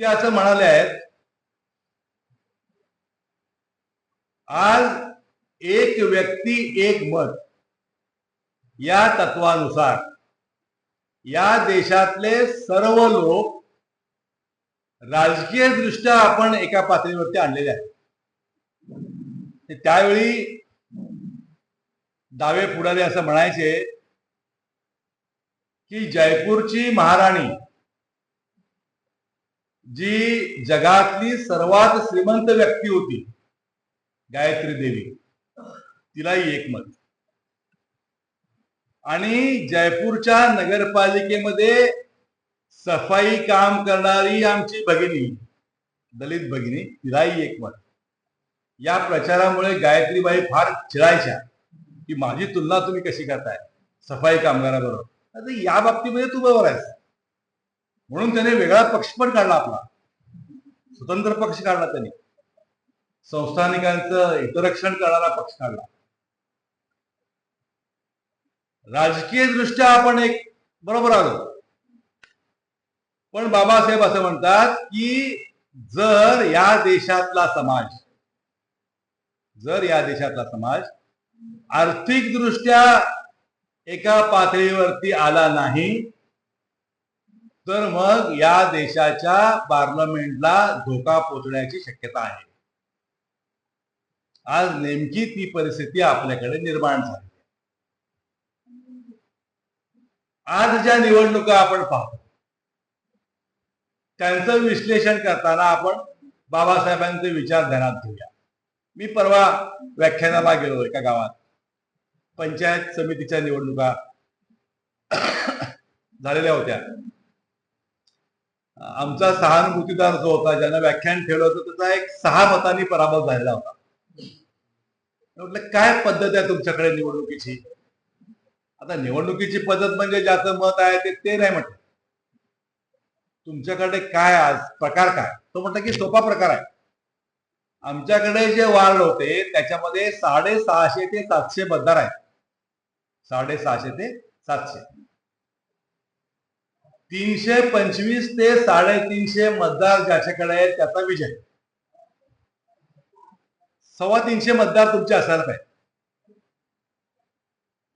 ते असं म्हणाले आहेत, आज एक व्यक्ती एक मत या तत्वानुसार या देशातले सर्व लोक राजकीय दृष्ट्या आपण एका पातळीवरती आणलेले आहेत. त्यावेळी डावे पुढारी असं म्हणायचे की जयपूरची महाराणी जी जगातली सर्वात श्रीमंत व्यक्ती होती, गायत्री देवी, तिलाही एक मत. आणि जयपूरच्या नगरपालिकेमध्ये सफाई काम करणारी आमची भगिनी, दलित भगिनी, तिलाही एक मत. या प्रचारामुळे गायत्रीबाई फार चिडायच्या की माझी तुलना तुम्ही कशी करताय सफाई कामगाराबरोबर, आता या बाबतीमध्ये तू बरोबर आहेस. म्हणून त्याने वेगळा पक्ष पण काढला, आपला स्वतंत्र पक्ष काढला. त्यांनी संस्थानिकांचं हितरक्षण करणारा पक्ष काढला. राजकीय दृष्ट्या आपण एक बरोबर आलो, पण बाबासाहेब असं म्हणतात की जर या देशातला समाज आर्थिक दृष्ट्या एका पातळीवरती आला नाही तर मग या देशाच्या पार्लमेंटला धोका पोचण्याची शक्यता आहे. आज नेमकी ती परिस्थिती आपल्याकडे निर्माण झाली. आज ज्या निवडणुका आपण पाहतो त्यांचं विश्लेषण करताना आपण बाबासाहेबांचे विचार ध्यानात घेऊया. मी परवा व्याख्यानाला गेलो एका गावात, पंचायत समितीच्या निवडणुका झालेल्या होत्या. आमचा सहानुभूतीदार जो होता, ज्यानं व्याख्यान ठेवलं होतं, त्याचा एक 6 मतांनी पराभव झालेला होता. म्हटलं काय पद्धत आहे तुमच्याकडे निवडणुकीची? आता निवडणुकीची पद्धत म्हणजे ज्याचं मत आहे ते नाही म्हटलं. तुमच्याकडे काय आज प्रकार काय? तो म्हटलं की सोपा प्रकार आहे. आमच्याकडे जे वार्ड होते त्याच्यामध्ये 650 ते 700 मतदार आहेत. 650 ते 700, 325 ते 350 मतदार ज्याच्याकडे आहेत त्याचा विजय. 325 मतदार तुमचे असायला पाहिजे.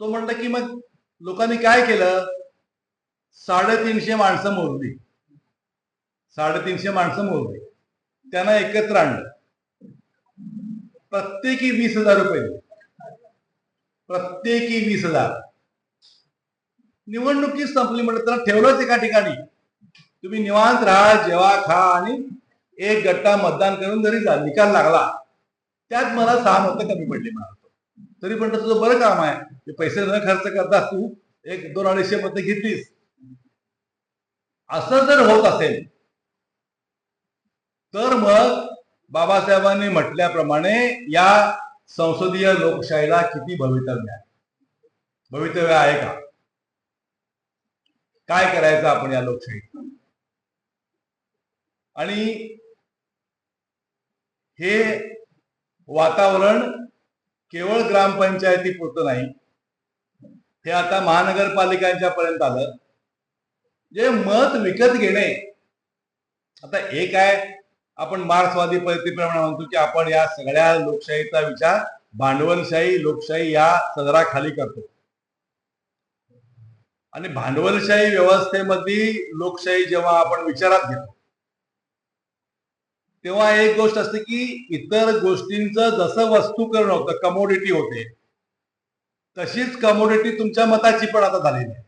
तो म्हणला की मग लोकांनी काय केलं, 350 माणसं मोजली, 350 माणसं मोजली, त्यांना एकत्र आणलं, प्रत्येकी 20,000 रुपये दिले. प्रत्येकी 20,000. निवडणुकी संपली म्हटलं, त्याला ठेवलंच एका ठिकाणी, तुम्ही निवांत राहा, जेवा, खा आणि एक गट्टा मतदान करून घरी जा. निकाल लागला, त्यात मला 6 मतं कमी पडली म्हणाल. तरी पण तुझं बरं काम आहे, ते पैसे न खर्च करता तू 100-200-250 मतं घेतलीस. असं जर होत असेल तर मग बाबासाहेबांनी म्हटल्याप्रमाणे या संसदीय लोकशाहीला किती भवितव्य आहे का? काय करायचं आपण या लोकशाहीत? आणि हे वातावरण केवळ ग्रामपंचायतीपुरतं नाही, हे आता महानगरपालिकांच्या पर्यंत आलं. जे मत विकत घेणे, आता एक आहे, आपण मार्क्सवादी पद्धतीप्रमाणे म्हणतो की आपण या सगळ्या लोकशाहीचा विचार भांडवलशाही लोकशाही या सदराखाली करतो. आणि भांडवलशाही व्यवस्थेमधली लोकशाही जेव्हा आपण विचारात घेतो तेव्हा एक गोष्ट असते की इतर गोष्टींचं जसं वस्तूकरण होतं, कमोडिटी होते, तशीच कमोडिटी तुमच्या मताची पण आता झालेली आहे.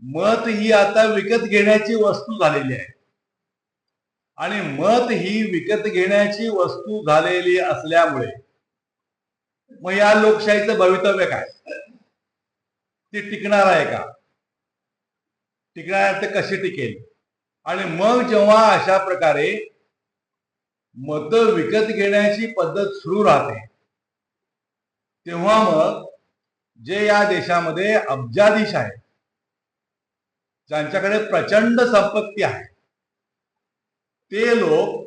मत ही आता विकत घेण्याची वस्तू झालेली आहे. आणि मत ही विकत घेण्याची वस्तू झालेली असल्यामुळे मग या लोकशाहीचं भवितव्य काय? ती टिकणार आहे का? टिकणार तर कशी टिकेल? आणि मग जेव्हा अशा प्रकारे मत विकत घेण्याची पद्धत सुरू राहते तेव्हा मग जे या देशामध्ये अब्जाधीश आहेत, ज्यांच्याकडे प्रचंड संपत्ती आहे, ते लोक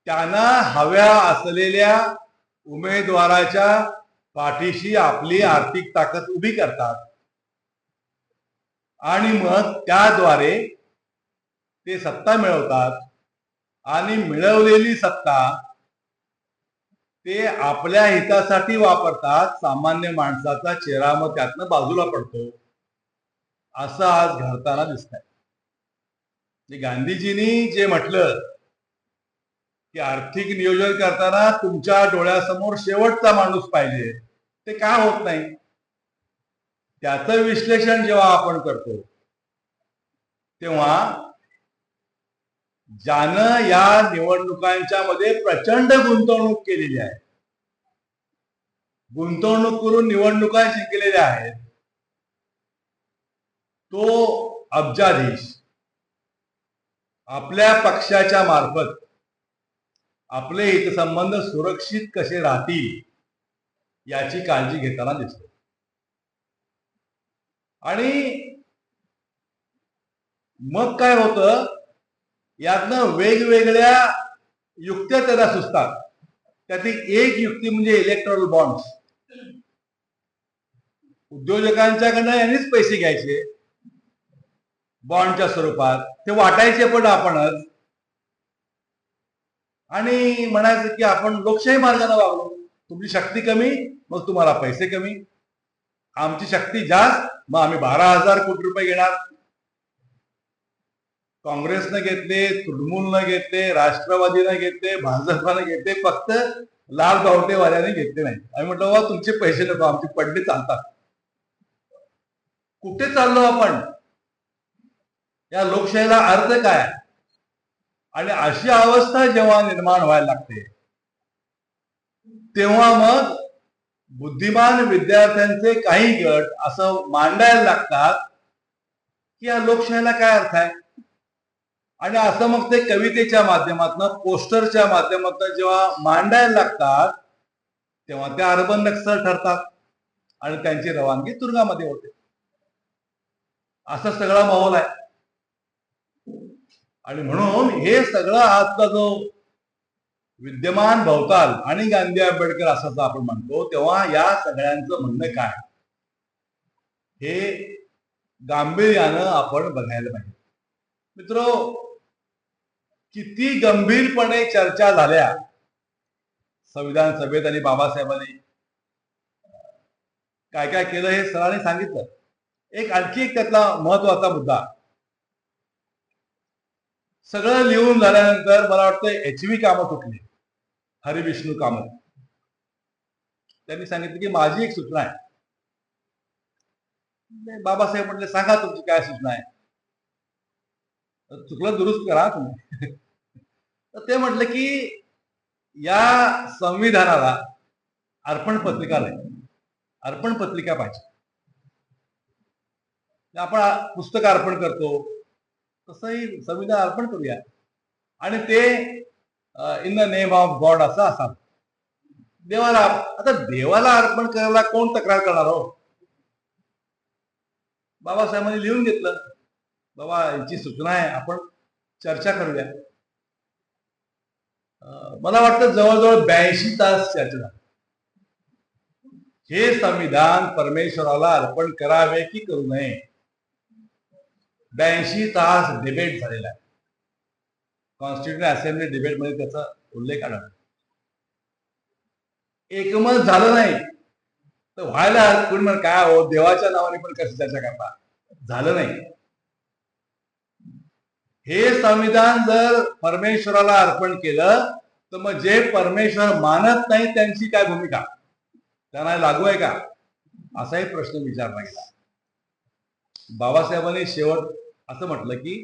त्यांना हव्या असलेल्या उमेदवाराच्या पाठीशी आपली आर्थिक ताकद उभी करतात आणि मग त्याद्वारे ते सत्ता मिळवतात. आणि मिळवलेली सत्ता ते आपल्या हितासाठी वापरतात. सामान्य माणसाचा चेहरा मग त्यातनं बाजूला पडतो. असं आज घडताना दिसतंय. गांधीजींनी जे म्हटलं की आर्थिक नियोजन करताना तुमच्या डोळ्यासमोर शेवटचा माणूस पाहिजे, ते का होत नाही? त्याचं विश्लेषण जेव्हा आपण करतो तेव्हा ज्यानं या निवडणुकांच्या मध्ये प्रचंड गुंतवणूक केलेली आहे, गुंतवणूक करून निवडणुका जिंकलेल्या आहेत, तो अब्जाधीश आपल्या पक्षाच्या मार्फत आपले हितसंबंध सुरक्षित कसे राहतील याची काळजी घेताना दिसतो. आणि मग काय होतं, यातनं वेगवेगळ्या युक्त्या त्याला सुचतात. त्यातली एक युक्ती म्हणजे इलेक्टोरल बॉन्ड्स. उद्योजकांच्याकडनं यांनीच पैसे घ्यायचे बॉन्डच्या स्वरूपात, ते वाटायचे पण आपणच, आणि म्हणायचं की आपण लोकशाही मार्गाने वागलो. तुमची शक्ती कमी, मग तुम्हाला पैसे कमी. आमची शक्ती जास्त, मग आम्ही 12,000 कोटी रुपये घेणार. काँग्रेसनं घेतले, तृणमूलनं घेतले, राष्ट्रवादीनं घेतले, भाजपनं घेतले, फक्त लाल बावटेवाल्याने घेतले नाही. आम्ही म्हटलं बाबा तुमचे पैसे नको, आमचे पडले चालतात. कुठे चाललो आपण? या लोकशाहीला अर्थ काय? आणि अशी अवस्था जेव्हा निर्माण व्हायला लागते तेव्हा मग बुद्धिमान विद्यार्थ्यांचे काही गट असं मांडायला लागतात की या लोकशाहीला काय अर्थ आहे. आणि असं मग ते कवितेच्या माध्यमातून, पोस्टरच्या माध्यमातून जेव्हा मांडायला लागतात तेव्हा ते अर्बन नक्सल ठरतात आणि त्यांची रवानगी तुरुंगामध्ये होते. असा सगळा माहोल आहे. आणि म्हणून हे सगळं आजचा जो विद्यमान भवताल आणि गांधी आंबेडकर असं आपण म्हणतो, तेव्हा या सगळ्यांचं म्हणणं काय हे गांभीर्यानं आपण बघायला पाहिजे. मित्रो, किती गंभीरपणे चर्चा झाल्या संविधान सभेत आणि बाबासाहेबांनी काय काय केलं हे सरांनी सांगितलं. आणखी एक त्यातला महत्वाचा मुद्दा, सगळं लिहून झाल्यानंतर मला वाटतं HV कामत सुटली, हरिविष्णू कामत. त्यांनी सांगितलं की माझी एक सूचना आहे. बाबासाहेब म्हटले सांगा तुमची काय सूचना आहे. चुकलं दुरुस्त करा तुम्ही. तर ते म्हटलं की या संविधानाला अर्पण पत्रिका नाही, अर्पण पत्रिका पाहिजे. आपण पुस्तक अर्पण करतो तसंही संविधान अर्पण करूया आणि ते in the name of God असं असावं. देवाला, आता देवाला अर्पण करायला कोण तक्रार करणार हो. बाबासाहेबांनी लिहून घेतलं, बाबा यांची सूचना आहे, आपण चर्चा करूया. मला वाटतं जवळजवळ 82 तास चर्चा झाली. हे संविधान परमेश्वराला अर्पण करावे की करू नये, 82 तास डिबेट झालेला आहे. कॉन्स्टिट्युशनल असेंब्ली डिबेट मध्ये त्याचा उल्लेख आढळतो. एकमत झालं नाही तर व्हायला कोणी म्हण काय हो, देवाच्या नावाने पण कशी चर्चा करता, झालं नाही. हे संविधान जर परमेश्वराला अर्पण केलं तर मग जे परमेश्वर मानत नाही त्यांची काय भूमिका, त्यांना लागू आहे का, असाही प्रश्न विचारला गेला. बाबासाहेबांनी शेवट असं म्हटलं की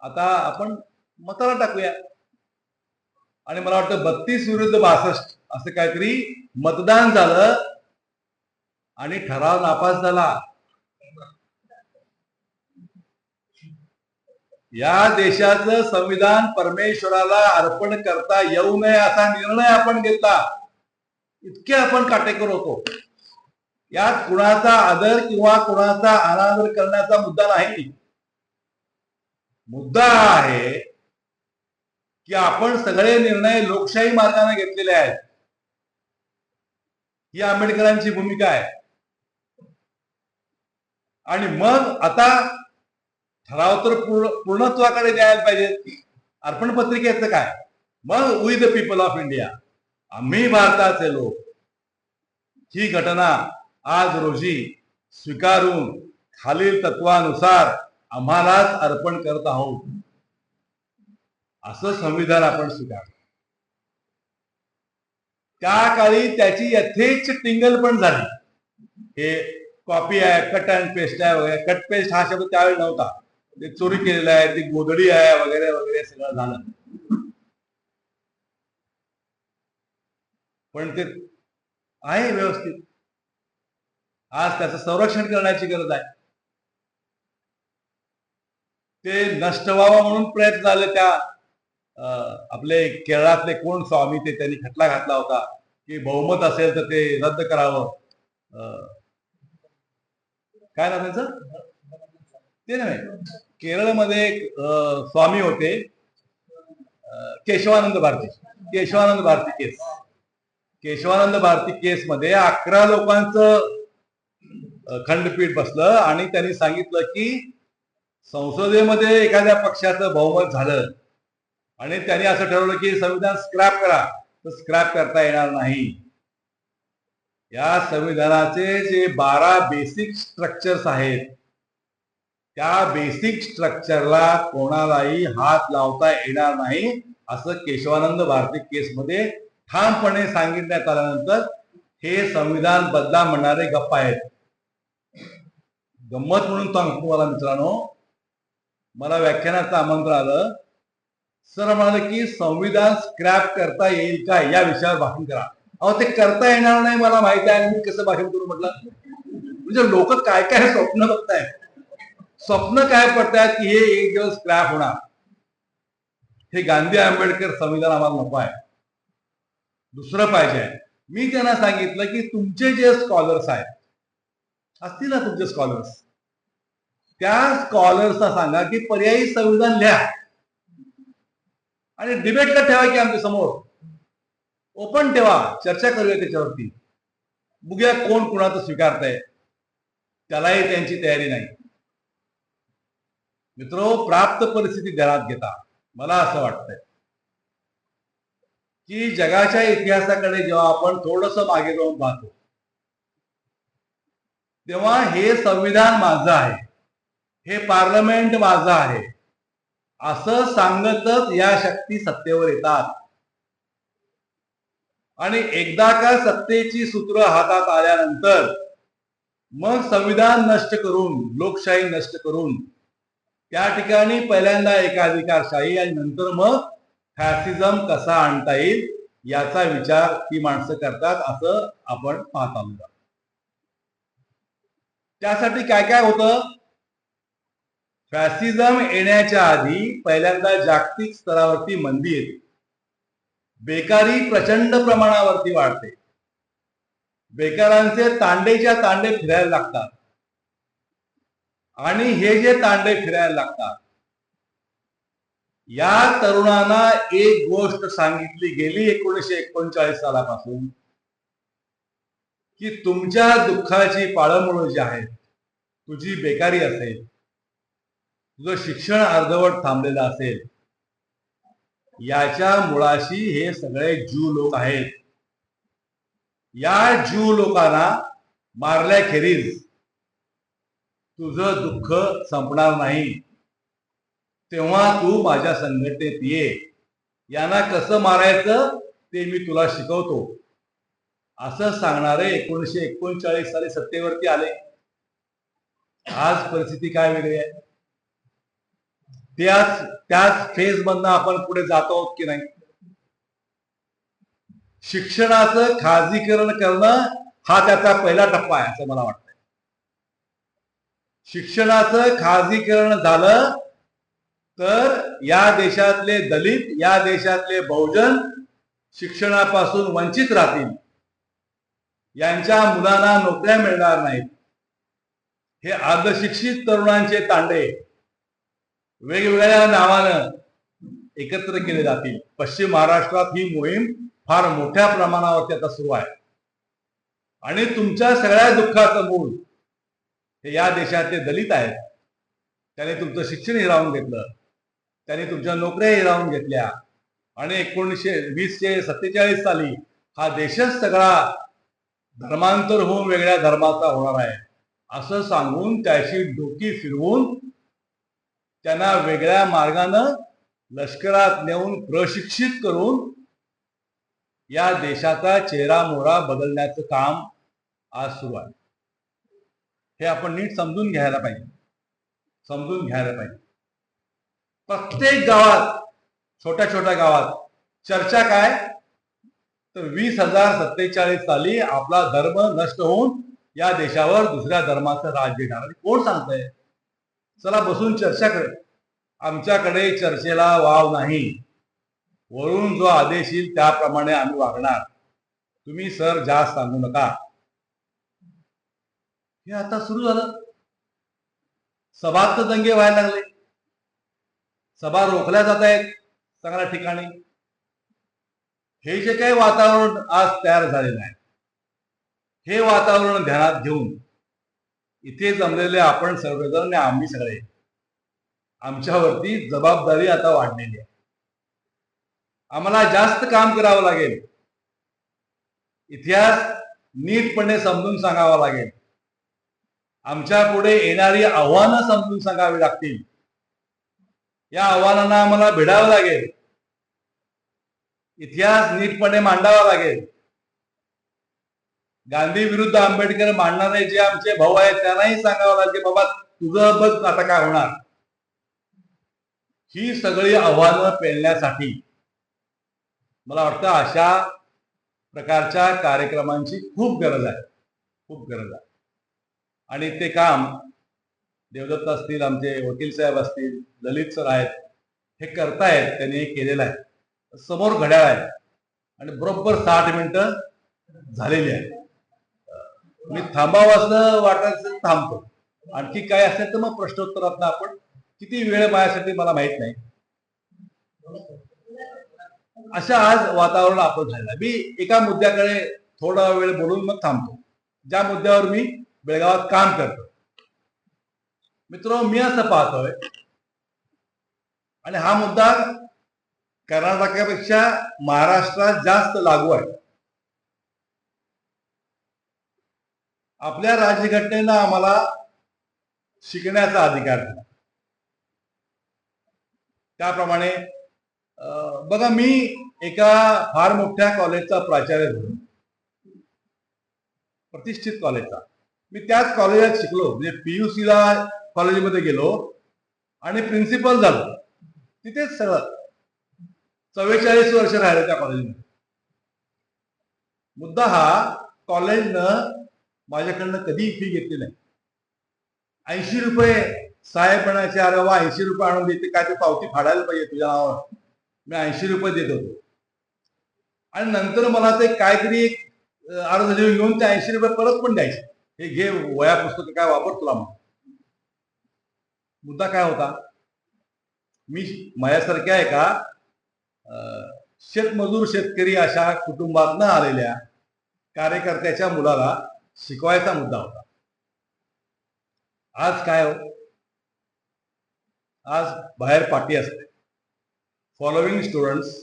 आता आपण मताला टाकूया. आणि मला वाटतं 32 विरुद्ध 62 असं काहीतरी मतदान झालं आणि ठराव नापास झाला. या देशाचं संविधान परमेश्वराला अर्पण करता येऊ नये असा निर्णय आपण घेतला. इतके आपण काटेकोर होतो. यात कुणाचा आदर किंवा कुणाचा अनादर करण्याचा मुद्दा नाही. मुद्दा आहे की आपण सगळे निर्णय लोकशाही मार्गाने घेतलेले आहेत. ही आंबेडकरांची भूमिका आहे. आणि मग आता ठराव तर पूर्णत्वाकडे द्यायला पाहिजे. अर्पण पत्रिकेचं काय, मग we the people of India, आम्ही भारताचे लोक ही घटना आज रोजी स्वीकारून खालील तत्वानुसार आम्हालाच अर्पण करत आहोत असं संविधान आपण स्वीकारलं. त्या काळी त्याची यथेच्छ टिंगल पण झाली. हे कॉपी आहे, कट अँड पेस्ट आहे वगैरे. कट पेस्ट हा शब्द त्यावेळी नव्हता. ते चोरी केलेलं आहे, ती गोधडी आहे वगैरे वगैरे सगळं झालं. पण ते आहे व्यवस्थित. आज त्याचं संरक्षण करण्याची गरज आहे. ते नष्ट व्हावं म्हणून प्रयत्न झाले. त्या आपले केरळातले कोण स्वामी ते त्यांनी खटला घातला होता की बहुमत असेल तर ते रद्द करावं. काय ना त्याचं ते नव्हे, केरळमध्ये एक स्वामी होते, केशवानंद भारती केस. केशवानंद भारती केस मध्ये 11 लोकांचं खंडपीठ बसलं आणि त्यांनी सांगितलं की संसदेमध्ये एखाद्या पक्षाचं बहुमत झालं आणि त्यांनी असं ठरवलं की संविधान स्क्रॅप करा, तर स्क्रॅप करता येणार नाही. या संविधानाचे जे 12 बेसिक स्ट्रक्चर्स आहेत त्या बेसिक स्ट्रक्चरला कोणालाही हात लावता येणार नाही असं केशवानंद भारती केसमध्ये ठामपणे सांगितण्यात आल्यानंतर हे संविधान बदला म्हणणारे गप्प आहेत. गंमत म्हणून सांगतो तुम्हाला मित्रांनो, मला व्याख्यानाचं आमंत्रण आलं. सर म्हणाले की संविधान स्क्रॅप करता येईल का या विषयावर भाषण करा. अहो ते करता येणार नाही मला माहिती आहे, मी कसं भाषण करू म्हटलं. म्हणजे लोक काय काय स्वप्न बघतायत, स्वप्न काय पडतायत की हे एक दिवस स्क्रॅप होणार. हे गांधी आंबेडकर संविधान आम्हाला नको आहे, दुसरं पाहिजे आहे. मी त्यांना सांगितलं की तुमचे जे स्कॉलर्स आहेत असतील ना, तुमचे स्कॉलर्स, त्या स्कॉलर्सला सांगा की पर्यायी संविधान लिहा आणि डिबेटला ठेवा की आमच्या समोर ओपन ठेवा, चर्चा करूया त्याच्यावरती, बघूया कोण कुणाचं स्वीकारतंय. त्यालाही त्यांची तयारी नाही. मित्रो, प्राप्त परिस्थिती ध्यानात घेता मला असं वाटतंय की जगाच्या इतिहासाकडे जेव्हा आपण थोडस मागे जाऊन पाहतो तेव्हा हे संविधान माझं आहे, हे पार्लमेंट माझं आहे असं सांगतच या शक्ती सत्तेवर येतात. आणि एकदा का सत्तेची सूत्र हातात आल्यानंतर मग संविधान नष्ट करून, लोकशाही नष्ट करून त्या ठिकाणी पहिल्यांदा एकाधिकारशाही आणि नंतर मग फॅसिझम कसा आणता येईल याचा विचार ती माणसं करतात असं आपण पाहत आहोत. त्यासाठी काय काय होतं? फॅसिझम येण्याच्या आधी पहिल्यांदा जागतिक स्तरावरती मंदी येते, बेकारी प्रचंड प्रमाणावरती वाढते, बेकारांचे तांडेच्या तांडे फिरायला लागतात. आणि हे जे तांडे फिरायला लागतात या तरुणांना एक गोष्ट सांगितली गेली 1939 सालापासून की तुमच्या दुःखाची पाळंमुळं जी आहेत, तुझी बेकारी असेल, तुझं शिक्षण अर्धवट थांबलेलं असेल, याच्या मुळाशी हे सगळे ज्यू लोक आहेत. या ज्यू लोकांना मारल्याखेरीज तुझं दुःख संपणार नाही, तेव्हा तू माझ्या संघटनेत ये, यांना कसं मारायचं ते मी तुला शिकवतो असं सांगणारे 1939 साली सत्तेवरती आले. आज परिस्थिती काय वेगळी आहे? त्याच फेज मधनं आपण पुढे जातो आहोत की नाही? शिक्षणाचं खाजगीकरण करणं हा त्याचा पहिला टप्पा आहे असं मला वाटतं. शिक्षणाचं खाजगीकरण झालं तर या देशातले दलित, या देशातले बहुजन शिक्षणापासून वंचित राहतील, यांच्या मुलांना नोकऱ्या मिळणार नाहीत. हे अर्धशिक्षित तरुणांचे तांडे वेगवेगळ्या नावानं एकत्र केले जातील. पश्चिम महाराष्ट्रात ही मोहीम फार मोठ्या प्रमाणावरती आता सुरू आहे. आणि तुमच्या सगळ्या दुःखाचं मूळ हे या देशातले दलित आहेत. त्याने तुमचं शिक्षण हिरावून घेतलं, त्याने तुमच्या नोकऱ्या हिरावून घेतल्या आणि 1947 साली हा देशच सगळा धर्मांतर होऊन वेगळ्या धर्माचा होणार आहे असं सांगून त्याची डोकी फिरवून त्यांना वेगळ्या मार्गानं लष्करात नेऊन प्रशिक्षित करून या देशाचा चेहरा मोहरा बदलण्याचं काम आज सुरू आहे. हे आपण नीट समजून घ्यायला पाहिजे, समजून घ्यायला पाहिजे. प्रत्येक गावात, छोट्या छोट्या गावात चर्चा काय तर 2047 साली आपला धर्म नष्ट होऊन या देशावर दुसऱ्या धर्माचं राज्य येणार. आणि कोण सांगतंय? चला बसून चर्चा करू. आमच्याकडे चर्चेला वाव नाही. वरून जो आदेश येईल त्याप्रमाणे आम्ही वागणार. तुम्ही सर जास्त सांगू नका. हे आता सुरू झालं. सभात दंगे व्हायला लागले, सभा रोखल्या जात आहेत चांगल्या ठिकाणी. हे जे काही वातावरण आज तयार झालेलं आहे, हे वातावरण ध्यानात घेऊन इथे जमलेले आपण सर्वजण, आम्ही सगळे, आमच्यावरती जबाबदारी आता वाढलेली आहे. आम्हाला जास्त काम करावं लागेल. इतिहास नीटपणे समजून सांगावा लागेल. आमच्या पुढे येणारी आव्हानं समजून सांगावी लागतील. या आव्हानांना आम्हाला भिडावं लागेल. इतिहास नीटपणे मांडावा लागेल. गांधी विरुद्ध आंबेडकर मांडणारे जे आमचे भाऊ आहेत त्यांनाही सांगावं लागेल, बाबा तुझं बघ आता काय होणार. ही सगळी आव्हानं पेलण्यासाठी मला वाटतं अशा प्रकारच्या कार्यक्रमांची खूप गरज आहे, खूप गरज आहे. आणि ते काम देवदत्त असतील, आमचे वकील साहेब असतील, ललित सर आहेत, हे करतायत. त्यांनी हे केलेलं आहे. समोर घड्याळ आहे आणि बरोबर 60 मिनिटं झालेली आहे. मी थांबावं असं वाटत असेल थांबतो. आणखी काय असेल तर मग प्रश्नोत्तरात आपण, किती वेळ माझ्यासाठी मला माहित नाही, अशा आज वातावरण आपण झालेलं आहे. मी एका मुद्द्याकडे थोडा वेळ बोलून मग थांबतो, ज्या मुद्द्यावर मी बेळगावात काम करतो. मित्र, मी असं पाहतोय आणि हा मुद्दा कर्नाटकापेक्षा महाराष्ट्रात जास्त लागू आहे. आपल्या राज्यघटनेनं आम्हाला शिकण्याचा अधिकार दिला. त्याप्रमाणे बघा, मी एका फार मोठ्या कॉलेजचा प्राचार्य झालो, प्रतिष्ठित कॉलेजचा. मी त्याच कॉलेजात शिकलो, म्हणजे PUC ला कॉलेजमध्ये गेलो आणि प्रिन्सिपल झालो तिथेच. सगळं 44 वर्ष राहिले त्या कॉलेजमध्ये. मुद्दा हा, कॉलेजनं माझ्याकडनं कधी फी घेतली नाही. 80 रुपये साहेबपणाचे, अरे वा 80 रुपये आणून देते, काय ते पावती फाडायला पाहिजे तुझ्या नावावर. मी 80 रुपये देत होतो आणि नंतर मला ते काहीतरी अर्ध लिहून घेऊन ते 80 रुपये परत पण द्यायचे. हे घे वया पुस्तक, काय वापर तुला. मग मुद्दा काय होता, मी माझ्यासारख्या एका शेतमजूर शेतकरी अशा कुटुंबातनं आलेल्या कार्यकर्त्याच्या मुलाला शिकवायचा मुद्दा होता. आज काय हो, आज बाहेर पार्टी असते. Following students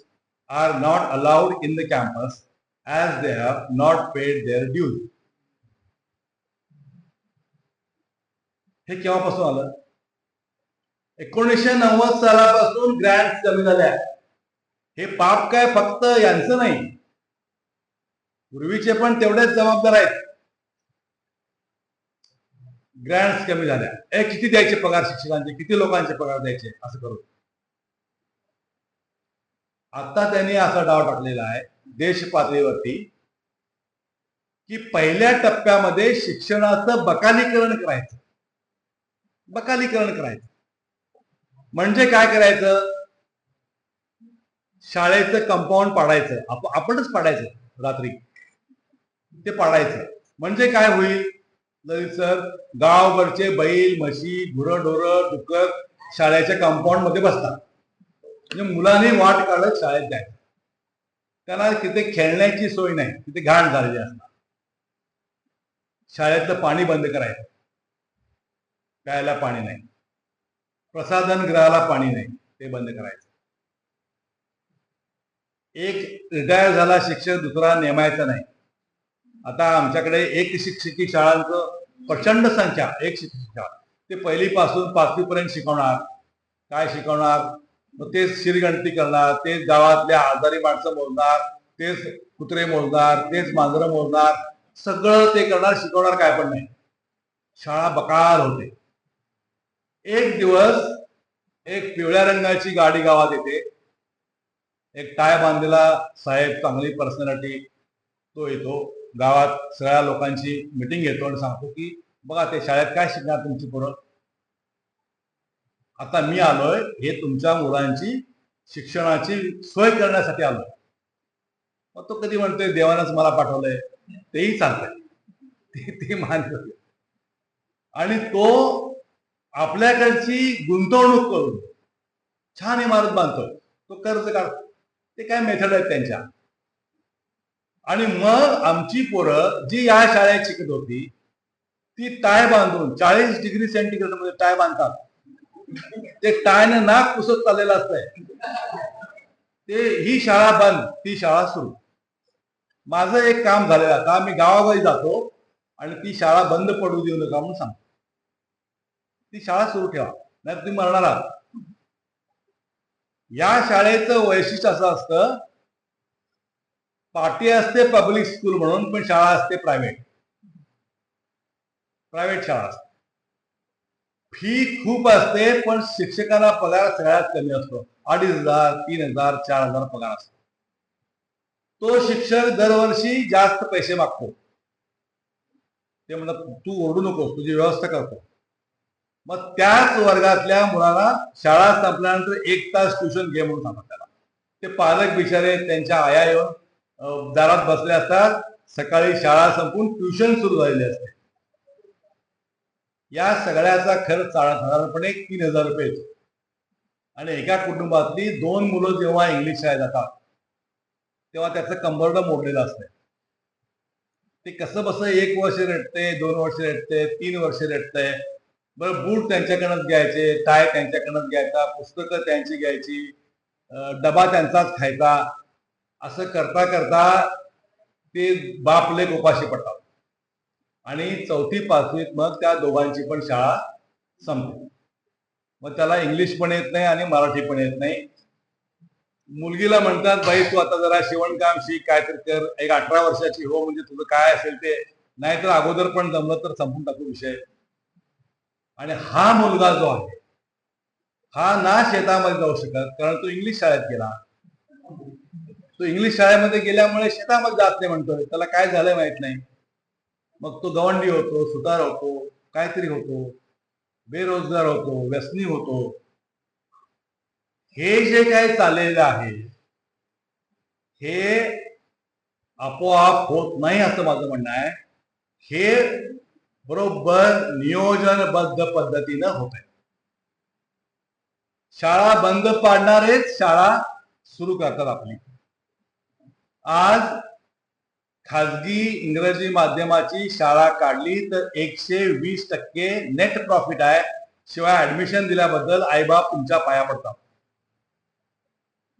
are not allowed in the campus as they have not paid their dues. हे केव्हापासून आलं? 1990 सालापासून ग्रँट कमी झाल्या. हे पाप काय फक्त यांचं नाही, पूर्वीचे पण तेवढेच जबाबदार आहेत. ग्रँट्स कमी झाल्या. किती द्यायचे पगार शिक्षकांचे, किती लोकांचे पगार द्यायचे, असं करू. आता त्यांनी असा डाव टाकलेला आहे देश पातळीवरती की पहिल्या टप्प्यामध्ये शिक्षणाचं बकालीकरण करायचं. बकालीकरण करायचं म्हणजे काय करायचं, शाळेचं कंपाऊंड पाडायचं. आपणच पाडायचं रात्री, ते पाडायचं. म्हणजे काय होईल ललित सर, गावभरचे बैल, म्हशी, गुरंढोरं, डुकर शाळेच्या कंपाऊंड मध्ये बसतात. म्हणजे मुलांनी वाट काढत शाळेत जायचं. त्यांना तिथे खेळण्याची सोय नाही, तिथे घाण झालेली असणार. शाळेतलं पाणी बंद करायचं, प्यायला पाणी नाही. प्रसाधन गृहाला पाणी नाही, ते बंद करायचं. एक रिटायर झाला शिक्षक दुसरा नेमायचा नाही. आता आमच्याकडे एक शिक्षकी शाळांचं प्रचंड संख्या, एक शिक्षक शाळा. ते पहिलीपासून 5वी पर्यंत शिकवणार. काय शिकवणार? मग तेच शिरगणती करणार, तेच गावातल्या आजारी माणसं मोजणार, तेच कुत्रे मोजणार, तेच मांजरं मोजणार, सगळं ते करणार. शिकवणार काय पण नाही. शाळा बकाल होते. एक दिवस एक पिवळ्या रंगाची गाडी गावात येते. एक टाय बांधलेला साहेब, चांगली पर्सनॅलिटी, तो येतो. गावात सगळ्या लोकांची मिटिंग घेतो आणि सांगतो की बघा ते शाळेत काय शिकणार तुमची पोरं. आता मी आलोय हे तुमच्या मुलांची शिक्षणाची सोय करण्यासाठी आलोय. मग तो कधी म्हणतोय देवानंच मला पाठवलंय, तेही चालतंय, ते मान्य. आणि तो आपल्याकडची गुंतवणूक करून छान इमारत बांधतोय, तो कर्ज काढतो. ते काय मेथड आहेत त्यांच्या. आणि मग आमची पोरं जी या शाळेत शिकत होती ती टाय बांधून 40 डिग्री सेंटीग्रेड मध्ये टाय बांधतात. ते टायनं नाक पुसत चाललेलं असतंय. ते ही शाळा बंद, ती शाळा सुरू. माझं एक काम झालेलं. आता मी गावामध्ये जातो आणि ती शाळा बंद पडू देऊ नका म्हणून सांगतो. ती शाळा सुरू ठेवा, नाही तुम्ही मरणार आहात. या शाळेचं वैशिष्ट्य असं असतं, पार्टी असते पब्लिक स्कूल म्हणून, पण शाळा असते प्रायव्हेट शाळा असते. फी खूप असते, पण शिक्षकांना पगार सगळ्यात कमी असतो. 2,500, 3,000, 4,000 पगार असतो. तो शिक्षक दरवर्षी जास्त पैसे मागतो. ते म्हणतात तू ओरडू नकोस, तुझी व्यवस्था करतो. मग त्याच वर्गातल्या मुलाला शाळा संपल्यानंतर 1 तास ट्युशन घे म्हणून सांगतात त्याला. ते पालक बिचारे त्यांच्या आया येऊन दारात बसले असतात. सकाळी शाळा संपून ट्युशन सुरू झालेली असते. या सगळ्याचा खर्च साधारणपणे 3,000 रुपये येतो. आणि एका कुटुंबातली 2 मुलं जेव्हा इंग्लिश शाळेत जातात तेव्हा त्याचं कंबरडं मोडलेलं असतंय. ते कसं बसं 1 वर्ष रेटते, 2 वर्ष रेटते, 3 वर्ष रेटतंय. बरं, बूट त्यांच्याकडनंच घ्यायचे, टाय त्यांच्याकडनंच घ्यायचा, पुस्तकं त्यांची घ्यायची, डबा त्यांचाच खायचा, असं करता करता ते बापले उपाशी पडतात आणि 4थी-5वीत मग त्या दोघांची पण शाळा संपते. मग त्याला इंग्लिश पण येत नाही आणि मराठी पण येत नाही. मुलगीला म्हणतात, बाई तू आता जरा शिवणकाम शिक, काहीतरी कर, एक 18 वर्षाची हो, म्हणजे तुझं काय असेल ते, नाहीतर अगोदर पण जमलं तर संपून टाकू विषय. आणि हा मुलगा जो आहे हा ना शेतामध्ये जाऊ शकत, कारण तो इंग्लिश शाळेत गेला. तो इंग्लिश शाळेमध्ये गेल्यामुळे शेतामध्ये जात नाही म्हणतोय, त्याला काय झालंय माहित नाही. मग तो गवंडी होतो, सुतार होतो, काहीतरी होतो, बेरोजगार होतो, व्यसनी होतो. हे जे काय चाललेलं आहे हे आपोआप होत नाही असं माझं म्हणणं आहे. हे बरोबर नियोजनबद्ध पद्धतीनं होत आहे. शाळा बंद पाडणारेच शाळा सुरू करतात आपली. आज खाजगी इंग्रजी माध्यमाची शाळा काढली तर 120% नेट प्रॉफिट आहे. शिवाय ऍडमिशन दिल्याबद्दल आईबाप तुमच्या पाया पडतात.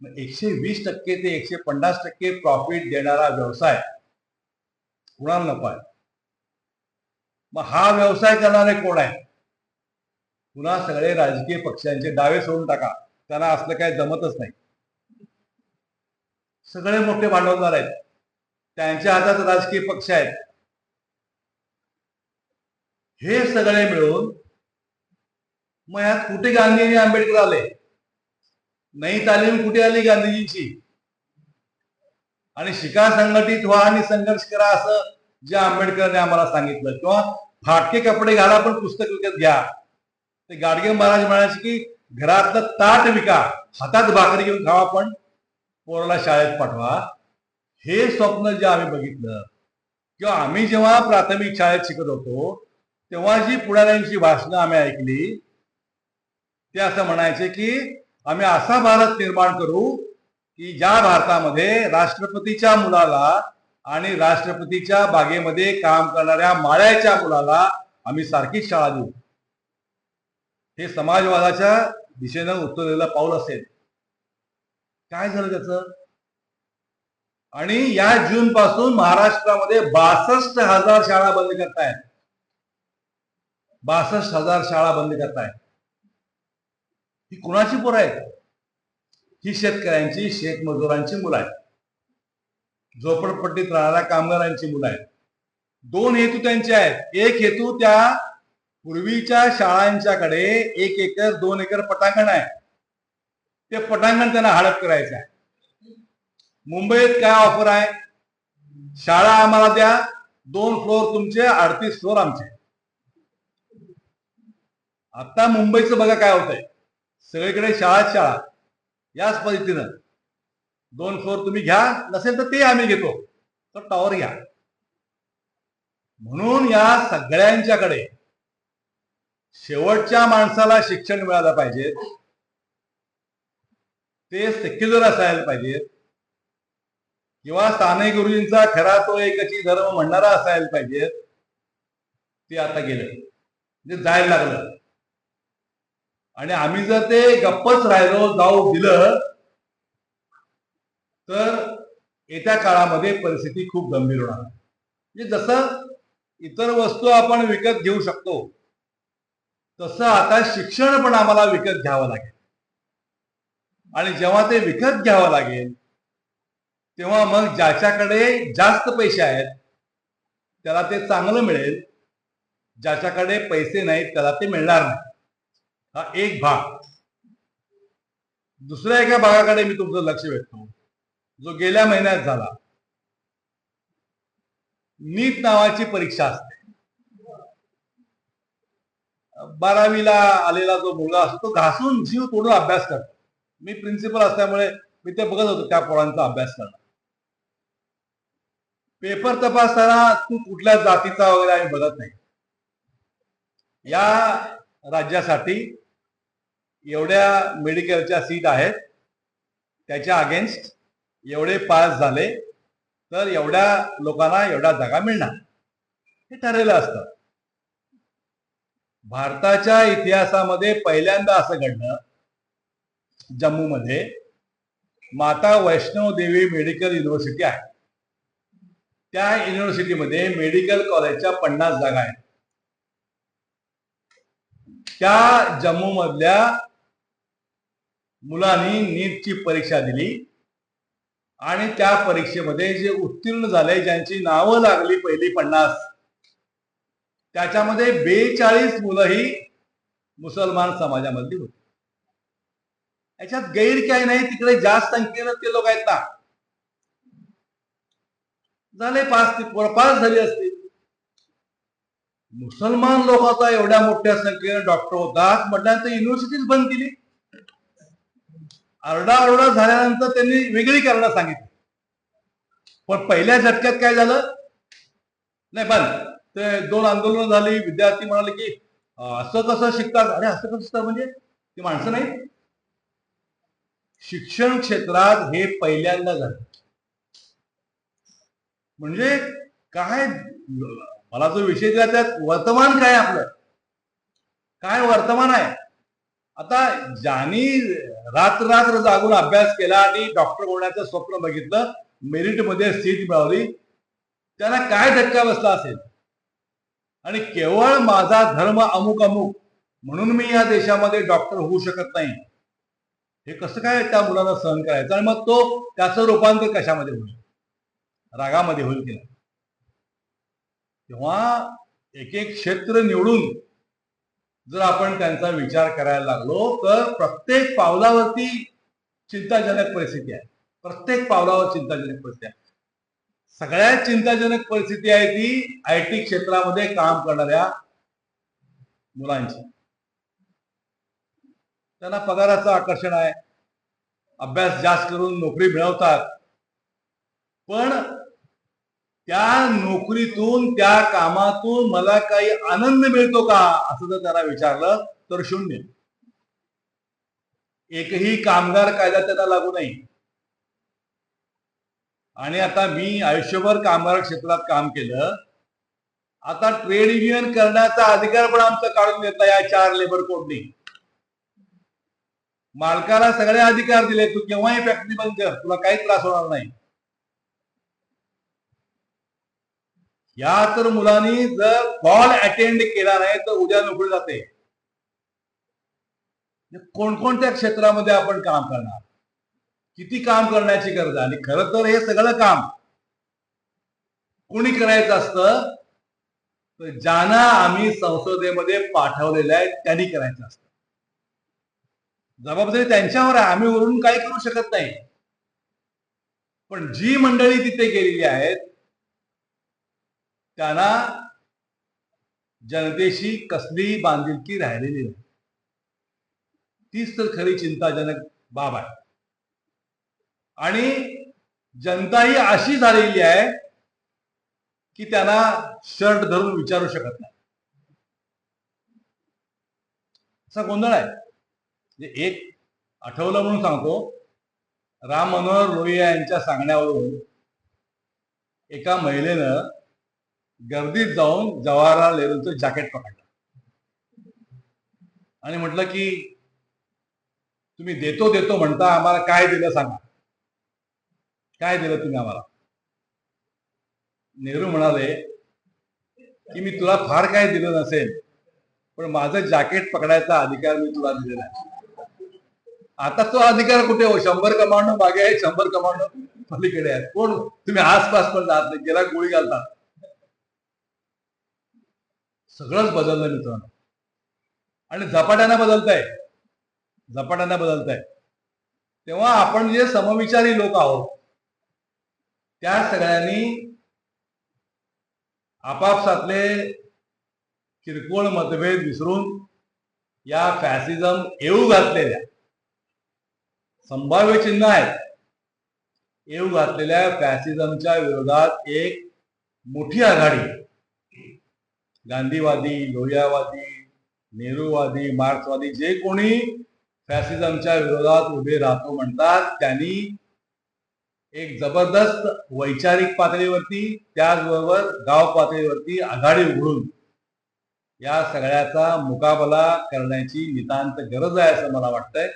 120% ते 150% प्रॉफिट देणारा व्यवसाय कुणाला नको आहे? मग हा व्यवसाय करणारे कोण आहे? पुन्हा सगळे राजकीय पक्षांचे डावे सोडून टाका, त्यांना असलं काय जमतच नाही. सगळे मोठे भांडवलदार आहेत, त्यांच्या हातात राजकीय पक्ष आहेत. हे सगळे मिळून मग यात कुठे गांधी आणि आंबेडकर आले? नई तालीम कुठे आली गांधीजींची? आणि शिका, संघटित व्हा आणि संघर्ष करा असं जे आंबेडकरांनी आम्हाला सांगितलं, किंवा फाटके कपडे घाला पण पुस्तक विकत घ्या. ते गाडगे महाराज म्हणायचे की घरातलं ताट विका, हातात भाकरी घेऊन खावा पण पोराला शाळेत पाठवा. हे स्वप्न जे आम्ही बघितलं, किंवा आम्ही जेव्हा प्राथमिक शाळेत शिकत होतो तेव्हा जी पुढाऱ्यांची भाषणं आम्ही ऐकली, ते असं म्हणायचे की आम्ही असा भारत निर्माण करू की ज्या भारतामध्ये राष्ट्रपतीच्या मुलाला आणि राष्ट्रपतीच्या बागेमध्ये काम करणाऱ्या माळ्याच्या मुलाला आम्ही सारखीच शाळा देऊ. हे समाजवादाच्या दिशेनं उचललेलं पाऊल असेल. काय झालं त्याचं? आणि या जून पासून महाराष्ट्रामध्ये 62,000 शाळा बंद करतायत. 62,000 शाळा बंद करतायत. ही कुणाची पोरं आहेत? ही शेतकऱ्यांची, शेतमजुरांची मुलं आहेत, झोपडपट्टीत राहणाऱ्या कामगारांची मुलं आहेत. 2 हेतू त्यांचे आहेत. एक हेतू त्या पूर्वीच्या शाळांच्याकडे 1 एकर 2 एकर पटांगण आहे, ते पटांगण त्यांना हडप करायचं आहे. मुंबईत काय ऑफर आहे? शाळा आम्हाला द्या, 2 फ्लोअर तुमचे, 38 फ्लोअर आमचे. आता मुंबईचं बघा काय होतंय, सगळीकडे शाळा याच पद्धतीनं 2 फ्लोअर तुम्ही घ्या, नसेल तर ते आम्ही घेतो, तर टॉवर घ्या. म्हणून या सगळ्यांच्याकडे शेवटच्या माणसाला शिक्षण मिळालं पाहिजे, ते सेक्युलर असायला पाहिजे, किंवा साने गुरुजींचा खरा तो एकची धर्म म्हणणारा असायला पाहिजे. ते आता गेलं, म्हणजे जायला लागलं. आणि आम्ही जर ते गप्पच राहिलो, जाऊ दिलं, तर येत्या काळामध्ये परिस्थिती खूप गंभीर होणार. म्हणजे जसं इतर वस्तू आपण विकत घेऊ शकतो, तसं आता शिक्षण पण आम्हाला विकत घ्यावं लागेल. आणि जेव्हा ते विकत घ्यावं लागेल तेव्हा मग ज्याच्याकडे जास्त पैसे आहेत त्याला ते चांगलं मिळेल, ज्याच्याकडे पैसे नाहीत त्याला ते मिळणार नाही. हा एक भाग. दुसऱ्या एका भागाकडे मी तुमचं लक्ष वेधतो, जो गेल्या महिन्यात झाला. नीट नावाची परीक्षा असते. 12वीला आलेला जो मुलगा असतो तो घासून जीव तोडून अभ्यास करतो. मी प्रिन्सिपल असल्यामुळे मी ते बघत होतो त्या पोरांचा अभ्यास करणं. पेपर तपासताना तू कुठल्या जातीचा वगैरे आम्ही बघत नाही. या राज्यासाठी एवढ्या मेडिकलच्या सीट आहेत, त्याच्या अगेन्स्ट एवढे पास झाले तर एवढ्या लोकांना एवढ्या जागा मिळणार, हे ठरलेलं असतं. भारताच्या इतिहासामध्ये पहिल्यांदा असं घडलं जम्मूमध्ये माता वैष्णव देवी मेडिकल युनिव्हर्सिटी आहे. त्या युनिव्हर्सिटीमध्ये मेडिकल कॉलेजच्या 50 जागा आहेत. त्या जम्मू मधल्या मुलांनी नीटची परीक्षा दिली आणि त्या परीक्षेमध्ये जे उत्तीर्ण झाले, ज्यांची नावं लागली पहिली 50, त्याच्यामध्ये 42 मुलं ही मुसलमान समाजामधली होती. याच्यात गैर काही नाही, तिकडे जास्त संख्येनं ते लोक आहेत ना. झाले पास झाली असतील. मुसलमान लोकांचा एवढ्या मोठ्या संख्येने डॉक्टर होतात म्हटल्यानंतर युनिव्हर्सिटीज बंद केली. आरडाओरडा झाल्यानंतर त्यांनी वेगळी करणं सांगितलं. पण पहिल्या झटक्यात काय झालं, नाही बंद. ते 2 आंदोलनं झाली. विद्यार्थी म्हणाले की असं कसं शिकतात, अरे असं कसं शिकतात म्हणजे ती माणसं नाही. शिक्षण क्षेत्रात हे पहिल्यांदा झालं. म्हणजे काय, मला जो विषय दिला त्यात वर्तमान काय, आपलं काय वर्तमान आहे. आता ज्यांनी रात्र जागून अभ्यास केला आणि डॉक्टर होण्याचं स्वप्न बघितलं, मेरिटमध्ये सीट मिळवली, त्यांना काय धक्का बसला असेल. आणि केवळ माझा धर्म अमुक अमुक म्हणून मी या देशामध्ये डॉक्टर होऊ शकत नाही, हे कसं काय त्या मुलाला सहन करायचं. आणि मग तो त्याचं रूपांतर कशामध्ये होईल, रागामध्ये होईल की नाही. तेव्हा एक एक क्षेत्र निवडून जर आपण त्यांचा विचार करायला लागलो तर प्रत्येक पावलावरती चिंताजनक परिस्थिती आहे. प्रत्येक पावलावर चिंताजनक परिस्थिती आहे. सगळ्यात चिंताजनक परिस्थिती आहे ती IT क्षेत्रामध्ये काम करणाऱ्या मुलांची. त्यांना पगाराचं आकर्षण आहे, अभ्यास जास्त करून नोकरी मिळवतात, पण त्या नोकरीतून, त्या कामातून मला काही आनंद मिळतो का असं जर त्यांना विचारलं तर शून्य. एकही कामगार कायदा त्यांना लागू नाही. आणि आता मी आयुष्यभर कामगार क्षेत्रात काम केलं. आता ट्रेड युनियन करण्याचा अधिकार पण आमचा काढून घेतला या 4 लेबर कोडनी. मालकाला सगळे अधिकार दिले, तू केव्हाही फॅक्टरी बंद कर, तुला काही त्रास होणार नाही. या तर मुलांनी जर कॉल अटेंड केला नाही तर उद्या नोकरी जाते. कोणकोणत्या क्षेत्रामध्ये आपण काम करणार, किती काम करण्याची गरज आहे. आणि खरं तर हे सगळं काम कोणी करायचं असतं तर ज्यांना आम्ही संसदेमध्ये पाठवलेलं आहे त्यांनी करायचं असतं. जबाबदारी त्यांच्यावर आहे, आम्ही वरून काही करू शकत नाही. पण जी मंडळी तिथे गेलेली आहेत त्यांना जनतेशी कसली बांधिलकी राहिलेली नाही. तीच तर खरी चिंताजनक बाब आहे. आणि जनता ही अशी झालेली आहे की त्यांना शर्ट धरून विचारू शकत नाही, असा गोंधळ आहे. एक आठवलं म्हणून सांगतो, राम मनोहर लोहिया यांच्या सांगण्यावरून एका महिलेनं गर्दीत जाऊन जवाहरलाल नेहरूंचं जॅकेट पकडलं आणि म्हटलं की तुम्ही देतो देतो म्हणता, आम्हाला काय दिलं सांगा, काय दिलं तुम्ही आम्हाला. नेहरू म्हणाले की मी तुला फार काय दिलं नसेल, पण माझं जॅकेट पकडायचा अधिकार मी तुला दिलेला आहे. आता तो अधिकार कुठे हो, 100 कमांडो मागे आहे, 100 कमांडो पलीकडे आहेत. कोण तुम्ही आसपास पण जात नाही, गेला गोळी घालतात. सगळंच बदललं मित्रांनो. आणि झपाट्यानं बदलतंय, झपाट्यानं बदलतंय. तेव्हा आपण जे समविचारी लोक आहोत त्या सगळ्यांनी आपापसातले किरकोळ मतभेद विसरून या फॅसिझम येऊ घातलेल्या, संभाव्य चिन्ह आहेत, येऊ घातलेल्या फॅसिझमच्या विरोधात एक मोठी आघाडी, गांधीवादी, लोहियावादी, नेहरूवादी, मार्क्सवादी, जे कोणी फॅसिझमच्या विरोधात उभे राहतो म्हणतात, त्यांनी एक जबरदस्त वैचारिक पातळीवरती त्याचबरोबर गाव पातळीवरती आघाडी उघडून या सगळ्याचा मुकाबला करण्याची नितांत गरज आहे असं मला वाटतंय.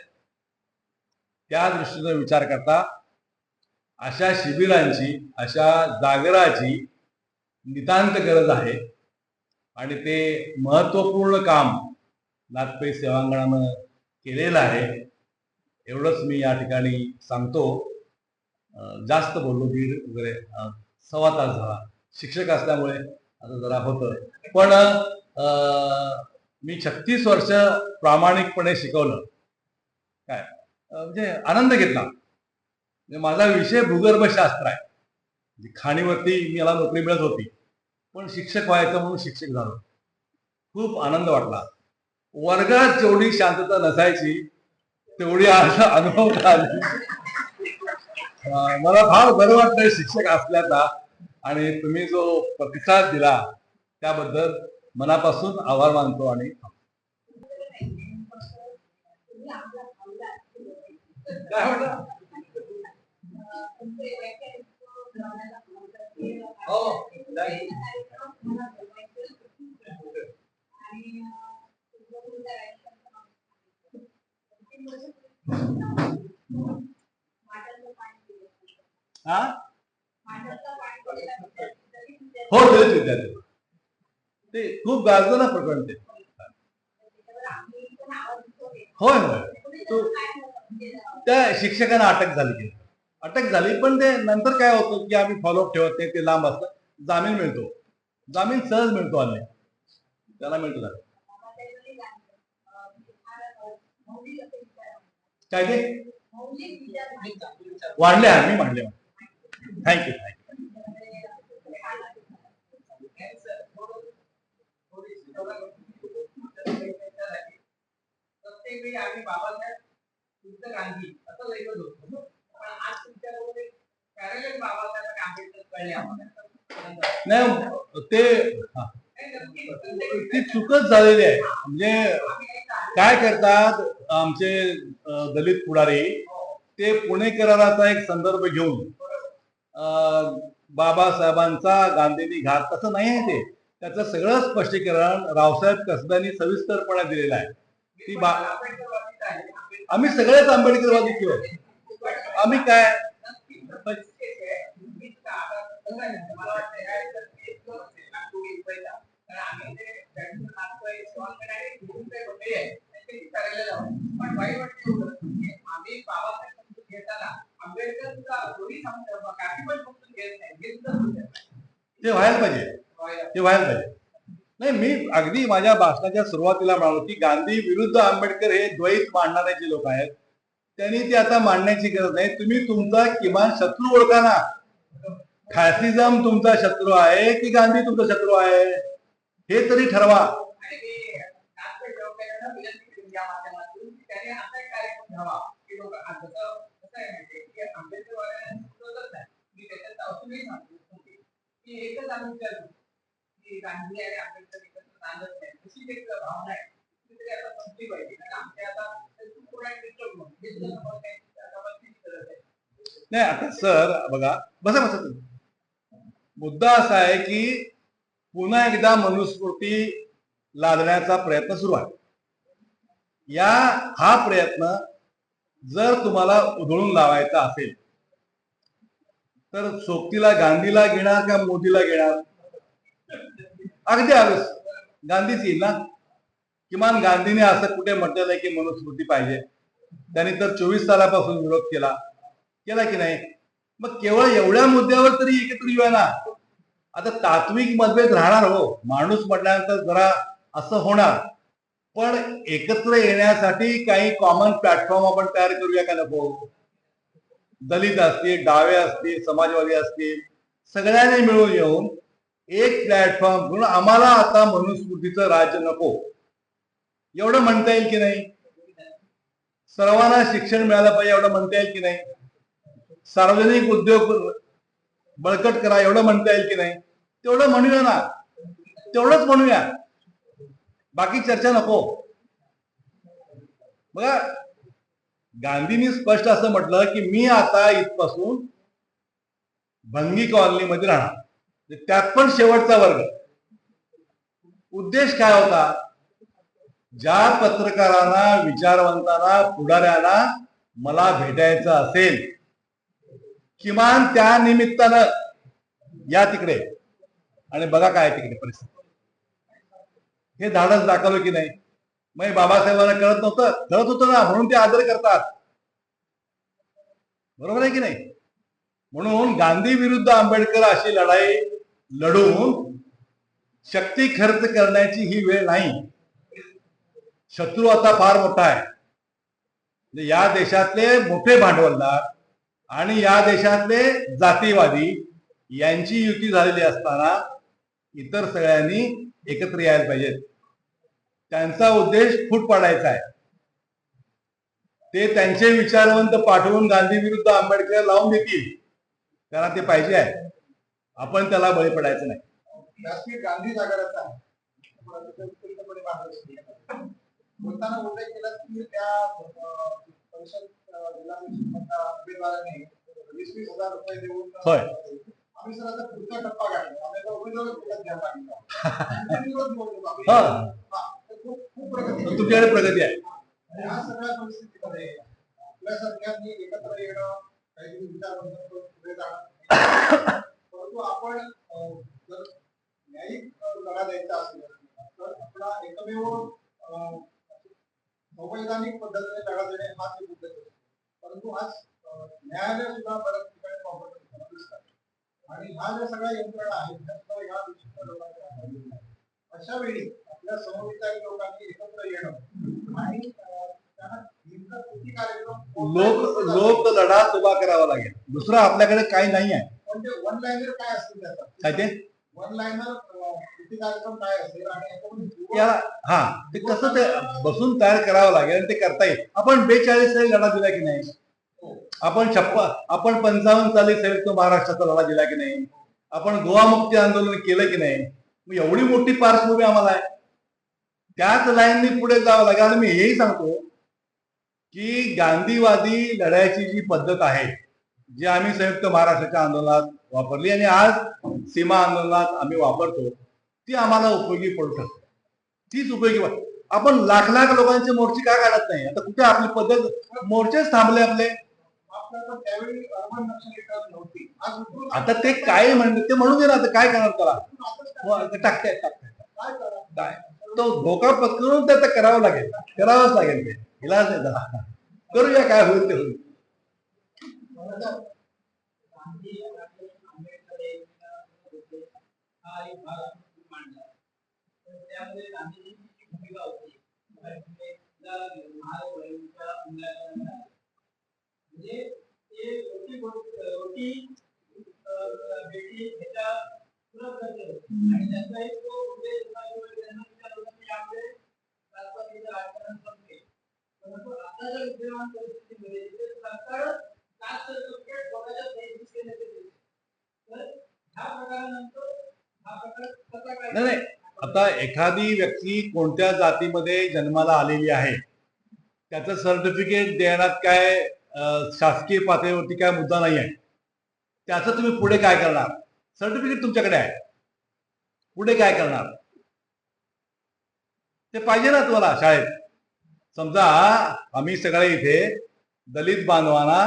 त्या दृष्टीने विचार करता अशा शिबिरांची, अशा जागराची नितांत गरज आहे आणि ते महत्वपूर्ण काम नागपेठ सेवांगणानं केलेलं आहे. एवढंच मी या ठिकाणी सांगतो. जास्त बोललो, दीड वगैरे 1.25 तास झाला. शिक्षक असल्यामुळे आता जरा होतं, पण मी 36 वर्ष प्रामाणिकपणे शिकवलं. काय म्हणजे आनंद घेतला. म्हणजे माझा विषय भूगर्भशास्त्र आहे. खाणीवरती मला नोकरी मिळत होती, पण शिक्षक व्हायचं म्हणून शिक्षक झालो. खूप आनंद वाटला. वर्गात जेवढी शांतता नसायची तेवढी आज अनुभव आली. मला फार बरं वाटतं शिक्षक असल्याचा, आणि तुम्ही जो प्रतिसाद दिला त्याबद्दल मनापासून आभार मानतो. आणि काय म्हणता? हो, दलित विद्यार्थी ते खूप गाजलं प्रकरण ते. होय होय, तो त्या शिक्षकांना अटक झाली, पण ते नंतर काय होतं की आम्ही फॉलोअप ठेवत नाही, ते लांब असतं. जामीन मिळतो, जामीन सहज मिळतो. आले त्याला मिळतो झालं. काय ते वाढले, मी मांडले. थँक्यू. प्रत्येक वेळी आम्ही बाबासाहेब गांधी असं लेखत होतो, पण आज तुमच्याबरोबर कार्यालय बाबासाहेब आंबेडकर कळले आम्हाला. नाही, ती चुकच झालेली आहे. म्हणजे काय करतात आमचे दलित पुढारी, ते पुणे कराराचा एक संदर्भ घेऊन बाबासाहेबांचा गांधींनी घात, तसं नाही आहे ते. त्याचं सगळं स्पष्टीकरण रावसाहेब कसब्यांनी सविस्तरपणे दिलेलं आहे. ती आम्ही सगळेच आंबेडकरवादी किंवा आम्ही काय ते व्हायला पाहिजे. नाही, मी अगदी माझ्या भाषणाच्या सुरुवातीला म्हणालो की गांधी विरुद्ध आंबेडकर हे द्वैत मांडणारे जे लोक आहेत, त्यांनी ते आता मांडण्याची गरज नाही. तुम्ही तुमचा किमान शत्रू ओळखा ना. फॅसिझम तुमचा शत्रू आहे की गांधी तुमचा शत्रू आहे, हे तरी ठरवा. गांधी आणि आंबेडकर एकत्र चालत नाही, अशी एक भावना आहे. नाही, आता सर बघा, बसा तुम्ही. मुद्दा असा आहे की पुन्हा एकदा मनुस्मृती लादण्याचा प्रयत्न सुरू आहे. हा प्रयत्न जर तुम्हाला उधळून लावायचा असेल तर सोबतीला गांधीला घेणार का मोदीला घेणार? अगदी आवश्यक गांधीच येईल ना. किमान गांधीने असं कुठे म्हटलेलं आहे की मनुस्मृती पाहिजे? त्यांनी तर 24 सालापासून विरोध केला की नाही? मग केवळ एवढ्या मुद्द्यावर तरी एकत्र येऊया ना. आता तात्विक मतभेद राहणार, हो, माणूस म्हटल्यानंतर जरा असं होणार, पण एकत्र येण्यासाठी काही कॉमन प्लॅटफॉर्म आपण तयार करूया का नको? दलित असतील, डावे असतील, समाजवादी असतील, सगळ्यांनी मिळून येऊन एक प्लॅटफॉर्म करून आम्हाला आता मनुस्मृतीचं राज्य नको एवढं म्हणता येईल की नाही? सर्वांना शिक्षण मिळालं पाहिजे एवढं म्हणता येईल की नाही? सार्वजनिक उद्योग बळकट करा एवढं म्हणता येईल की नाही? तेवढं म्हणूया ना, तेवढंच म्हणूया, बाकी चर्चा नको. बघा, गांधींनी स्पष्ट असं म्हटलं की मी आता इथपासून भंगी कॉलनीमध्ये राहणार, त्यात पण शेवटचा वर्ग. उद्देश काय होता? ज्या पत्रकारांना, विचारवंतांना, पुढाऱ्यांना मला भेटायचं असेल, किमान त्या निमित्तानं या तिकडे आणि बघा काय तिकडे परिस्थिती. हे धाडस दाखवलं की नाही? मग बाबासाहेबांना कळत नव्हतं? कळत होतं ना, म्हणून ते आदर करतात. बरोबर आहे की नाही? म्हणून गांधी विरुद्ध आंबेडकर अशी लढाई लढून शक्ती खर्च करण्याची ही वेळ नाही. शत्रू आता फार मोठा आहे. या देशातले मोठे भांडवलदार आणि या देशातले जातीवादी यांची युती झालेली असताना इतर सगळ्यांनी एकत्र यायला पाहिजेत. त्यांचा उद्देश फूट पाडायचा आहे. ते त्यांचे विचारवंत पाठवून गांधी विरुद्ध आंबेडकर लावून देतील, त्यांना ते पाहिजे आहे. आपण त्याला बळी पडायचं नाही. राष्ट्रीय गांधी जागराचा बोलताना उल्लेख केला की त्या परिषद जिल्हा उमेदवारांनी 20,000 रुपये देऊन होय. आम्ही सर आता पुढचा टप्पा गाठला. आम्ही आता उमेदवार विकत घ्यायला खूप प्रगती, तुमच्याकडे प्रगती आहे. या सगळ्या परिस्थितीमध्ये आपल्या सरकारने एकत्र येणं, काहीतरी विचार पुढे जाणं, परंतु आपण जर न्यायिक लढा द्यायचा असेल तर आपला एकमेव संवैधानिक पद्धतीने लढा देणे हाच एक उद्देश असतो. परंतु आज न्यायालय सुद्धा बऱ्याच ठिकाणी कॉम्प्रोमाइज दिसतात आणि ह्या ज्या सगळ्या यंत्रणा आहेत त्या ह्या विशिष्ट लोकांच्या अशा वेळी आपल्या समविचारी लोकांनी एकत्र येणं आणि त्यांना कृती कार्यक्रम लोक लढा उभा करावा लागेल. दुसरं आपल्याकडे काही नाही आहे. म्हणजे वन लाईनर काय असतील त्याचा, काय ते वन लाईनर कृती कार्यक्रम काय असेल आणि याला हा ते कसं ते बसून तयार करावं लागेल आणि ते करता येईल. आपण 42 साली लढा दिला की नाही? आपण 55 साली संयुक्त महाराष्ट्राचा लढा दिला की नाही? आपण गोवा मुक्ती आंदोलन केलं की नाही? मग एवढी मोठी पार्श्वभूमी आम्हाला आहे. त्याच लाईननी पुढे जावं लागेल. आणि मी हेही सांगतो की गांधीवादी लढायची जी पद्धत आहे, जी आम्ही संयुक्त महाराष्ट्राच्या आंदोलनात वापरली आणि आज सीमा आंदोलनात आम्ही वापरतो, ती आम्हाला उपयोगी पडू शकते. तीच उपयोगी पडते. आपण लाख लाख लोकांचे मोर्चे का काढत नाही? आता कुठे आपली पद्धत, मोर्चेच थांबले आपले. त्यावेळी अर्बन नक्षलीकरण नव्हती. आता ते काय म्हणतात ते म्हणून दे ना. आता काय करणार त्याला? टाकते काय तो धोका पत्करून त्याचा करावं लागेल, करावंच लागेल. ते इलाज नाही त्याला. करूया, काय होईल ते होईल. नाही, आता एखादी व्यक्ती कोणत्या जातीमध्ये जन्माला आलेली आहे, त्याचं सर्टिफिकेट देण्यात काय शासकीय पातळीवरती काय मुद्दा नाही आहे. त्याचं तुम्ही पुढे काय करणार? सर्टिफिकेट तुमच्याकडे आहे, पुढे काय करणार ते पाहिजे ना तुम्हाला शाळेत. समजा आम्ही सगळे इथे दलित बांधवांना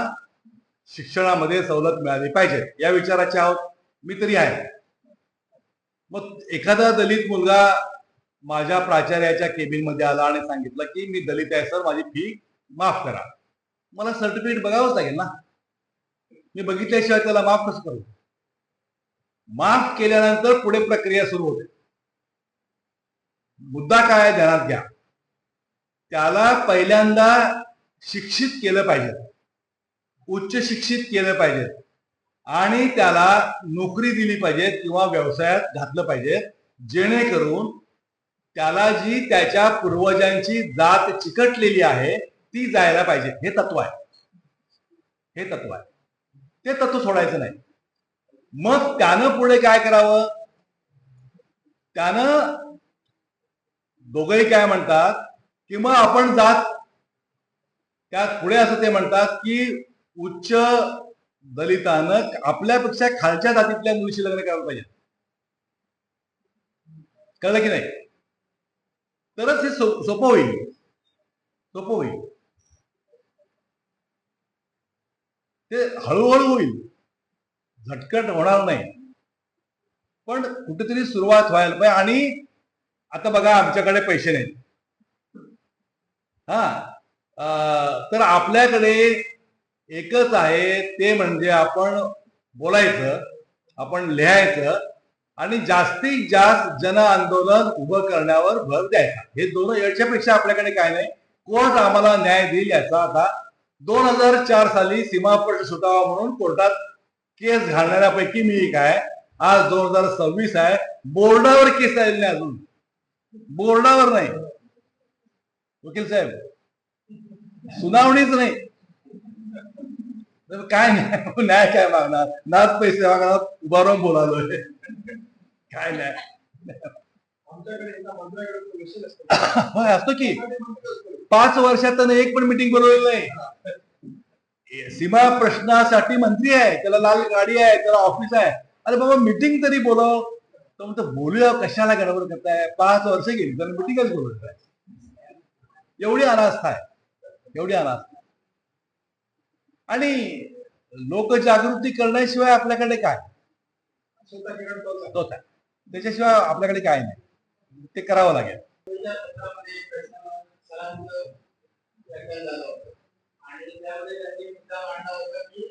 शिक्षणामध्ये सवलत मिळाली पाहिजे या विचाराचे आहोत. मी तरी आहे. मग एखादा दलित मुलगा माझ्या प्राचार्याच्या केबिन मध्ये आला आणि सांगितलं की मी दलित आहे सर, माझी फी माफ करा. मला सर्टिफिकेट बघावंच लागेल ना. मी बघितल्याशिवाय त्याला माफ कसं करू? माफ केल्यानंतर पुढे प्रक्रिया सुरू होते. मुद्दा काय ध्यानात घ्या, त्याला पहिल्यांदा शिक्षित केलं पाहिजे, उच्च शिक्षित केलं पाहिजे आणि त्याला नोकरी दिली पाहिजे किंवा व्यवसायात घातलं पाहिजे, जेणेकरून त्याला जी त्याच्या पूर्वजांची जात चिकटलेली आहे ती जायला पाहिजे. हे तत्व आहे, हे तत्व आहे. ते तत्व सोडायचं नाही. मग त्यानं पुढे काय करावं? त्यानं दोघंही काय म्हणतात की मग आपण जात, त्यात पुढे असं ते म्हणतात की उच्च दलितानं आपल्यापेक्षा खालच्या जातीतल्या मुलीशी लग्न करायला पाहिजे. कळलं की नाही? तरच हे सोपं होईल, सोपं होईल. ते हळूहळू होईल, झटकट होणार नाही, पण कुठेतरी सुरुवात व्हायला पाहिजे. आणि आता बघा, आमच्याकडे पैसे नाहीत, तर आपल्याकडे एकच आहे, ते म्हणजे आपण बोलायचं, आपण लिहायचं आणि जास्तीत जास्त जन आंदोलन उभं करण्यावर भर द्यायचा. हे दोन, याच्यापेक्षा आपल्याकडे काय नाही. कोर्ट आम्हाला न्याय देईल याचा. आता 2004 साली सीमाप्रश्न सुटावा म्हणून कोर्टात केस घालणाऱ्यापैकी मी एक आहे. आज 2026 आहे, बोर्डावर केस आलेली नाही अजून, बोर्डावर नाही. वकील साहेब, सुनावणीच नाही, काय न्याय काय मागणार? नाच पैसे मागणार, उभा राहून बोलालोय, काय नाही. असतो की 5 वर्षात एक पण मिटिंग बोलवलेलं नाही. सीमा प्रश्नासाठी मंत्री आहे, त्याला लाल गाडी आहे, त्याला ऑफिस आहे. अरे बाबा, मिटिंग तरी बोलव. तर म्हणतो बोलूया, कशाला गडबड करताय? 5 वर्ष गेली तर मिटिंगच बोलवत आहे. एवढी अनास्था आहे, एवढी अनास्था. आणि लोकजागृती करण्याशिवाय आपल्याकडे काय? तोच आहे, त्याच्याशिवाय आपल्याकडे काय नाही. ते करावं लागेल. आणि त्यामध्ये त्यांनी मुद्दा मांडला होता की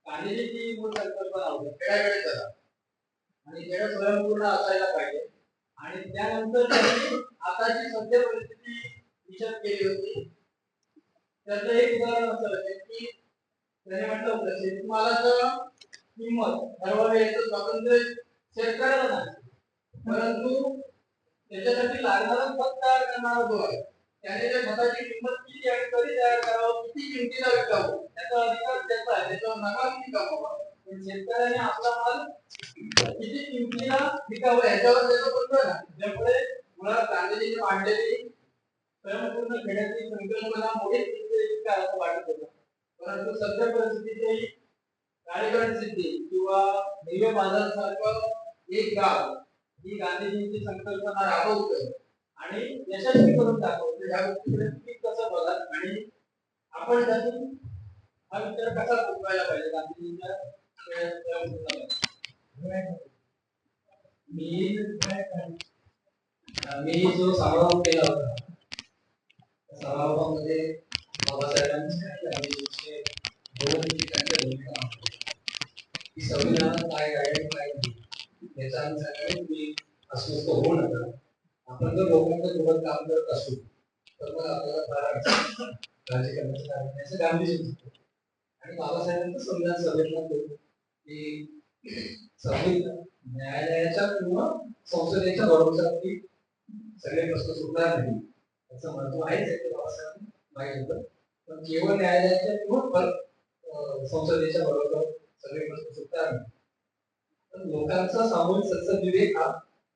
गांधीजीची मूळ संकल्पना होती खेड्याकडे चला आणि खेड स्वयंपूर्ण असायला पाहिजे. आणि त्यानंतर त्यांनी आताची सध्या परिस्थिती विचार केली होती. त्याचं एक उदाहरण असं आहे की त्याने म्हटलं होतं, शेतमालाचं किंमत ठरवावी याचं स्वातंत्र्य शेतकऱ्याला नाही, परंतु त्याच्यासाठी लागणारा खत तयार करणारा जो आहे त्याने त्या खताची किंमत किती आणि कधी तयार करावं, किती किमतीला विकावं याचा अधिकार त्याचा आहे, त्याच्यावर नफा किती कमावा. पण शेतकऱ्याने आपला माल किती किमतीला विकावं याच्यावर त्याचं बंधन आहे. त्यामुळे मुळात गांधीजींनी मांडलेली स्वयंपूर्ण खेड्याची संकल्पना मोठी काय असं वाटत होतं. परंतु सध्या परिस्थितीतही राळेगण सिद्धी किंवा हिरवे बाजार सारखं एक गाव ही गांधीजींची संकल्पना राबवतं आणि यशस्वी करून दाखवतो. या गोष्टीकडे तुम्ही कसं बघा आणि आपण त्यातून हा विचार कसा पोचवायला पाहिजे गांधीजींच्या मी जो समारोह केला होता समारोहामध्ये बाबासाहेबांचे दोन ठिकाणच्या भूमिका की संविधानात काय आहे काय नाही याचा अनुषंगाने तुम्ही अस्वस्थ होऊ नका. आपण जर लोकांच्या सोबत काम करत असू तर मग आपल्याला फार काळजी करण्याचं कारण नाही असं गांधीजी आणि बाबासाहेबांचं संविधान सभेतला की संविधान न्यायालयाच्या किंवा संसदेच्या भरोशावरती सगळे प्रश्न सुटणार नाही याचं महत्व आहेच आहे. बाबासाहेबांनी माहित होतं, पण केवळ न्यायालयाच्या किंवा संसदेच्या भरोशावर सगळे प्रश्न सुटणार नाही. पण लोकांचा सामूहिक सत्सद विवेक हा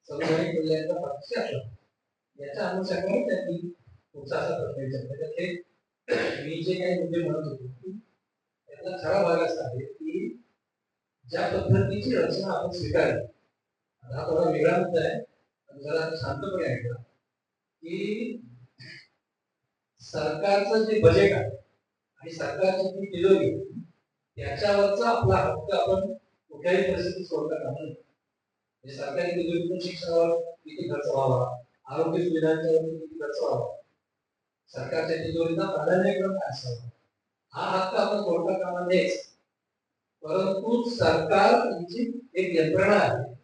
संविधानिक मूल्यांचा पक्ष असला याच्या अनुषंगाने त्यांनी पुढचा असा प्रश्न विचारला. त्याचे मी जे काही मुद्दे म्हणत होतो त्यातला खरा भाग असा आहे की ज्या पद्धतीची रचना आपण स्वीकारली, हा थोडा वेगळा मुद्दा आहे, जरा शांतपणे ऐका की सरकारचं जे बजेट आहे आणि सरकारची जी तिजोरी याच्यावरचा आपला हक्क आपण कुठल्याही परिस्थितीत सोडता कामा नये. सरकारी तिजोरीतून शिक्षणावर किती खर्च व्हावा, आरोग्य सुविधांच्यावर किती खर्च व्हावा, सरकारच्या तिजोरीचा प्राधान्यक्रम काय असावा हा हक्क आपण सोडता कामा नयेच. परंतु सरकार ही एक यंत्रणा आहे,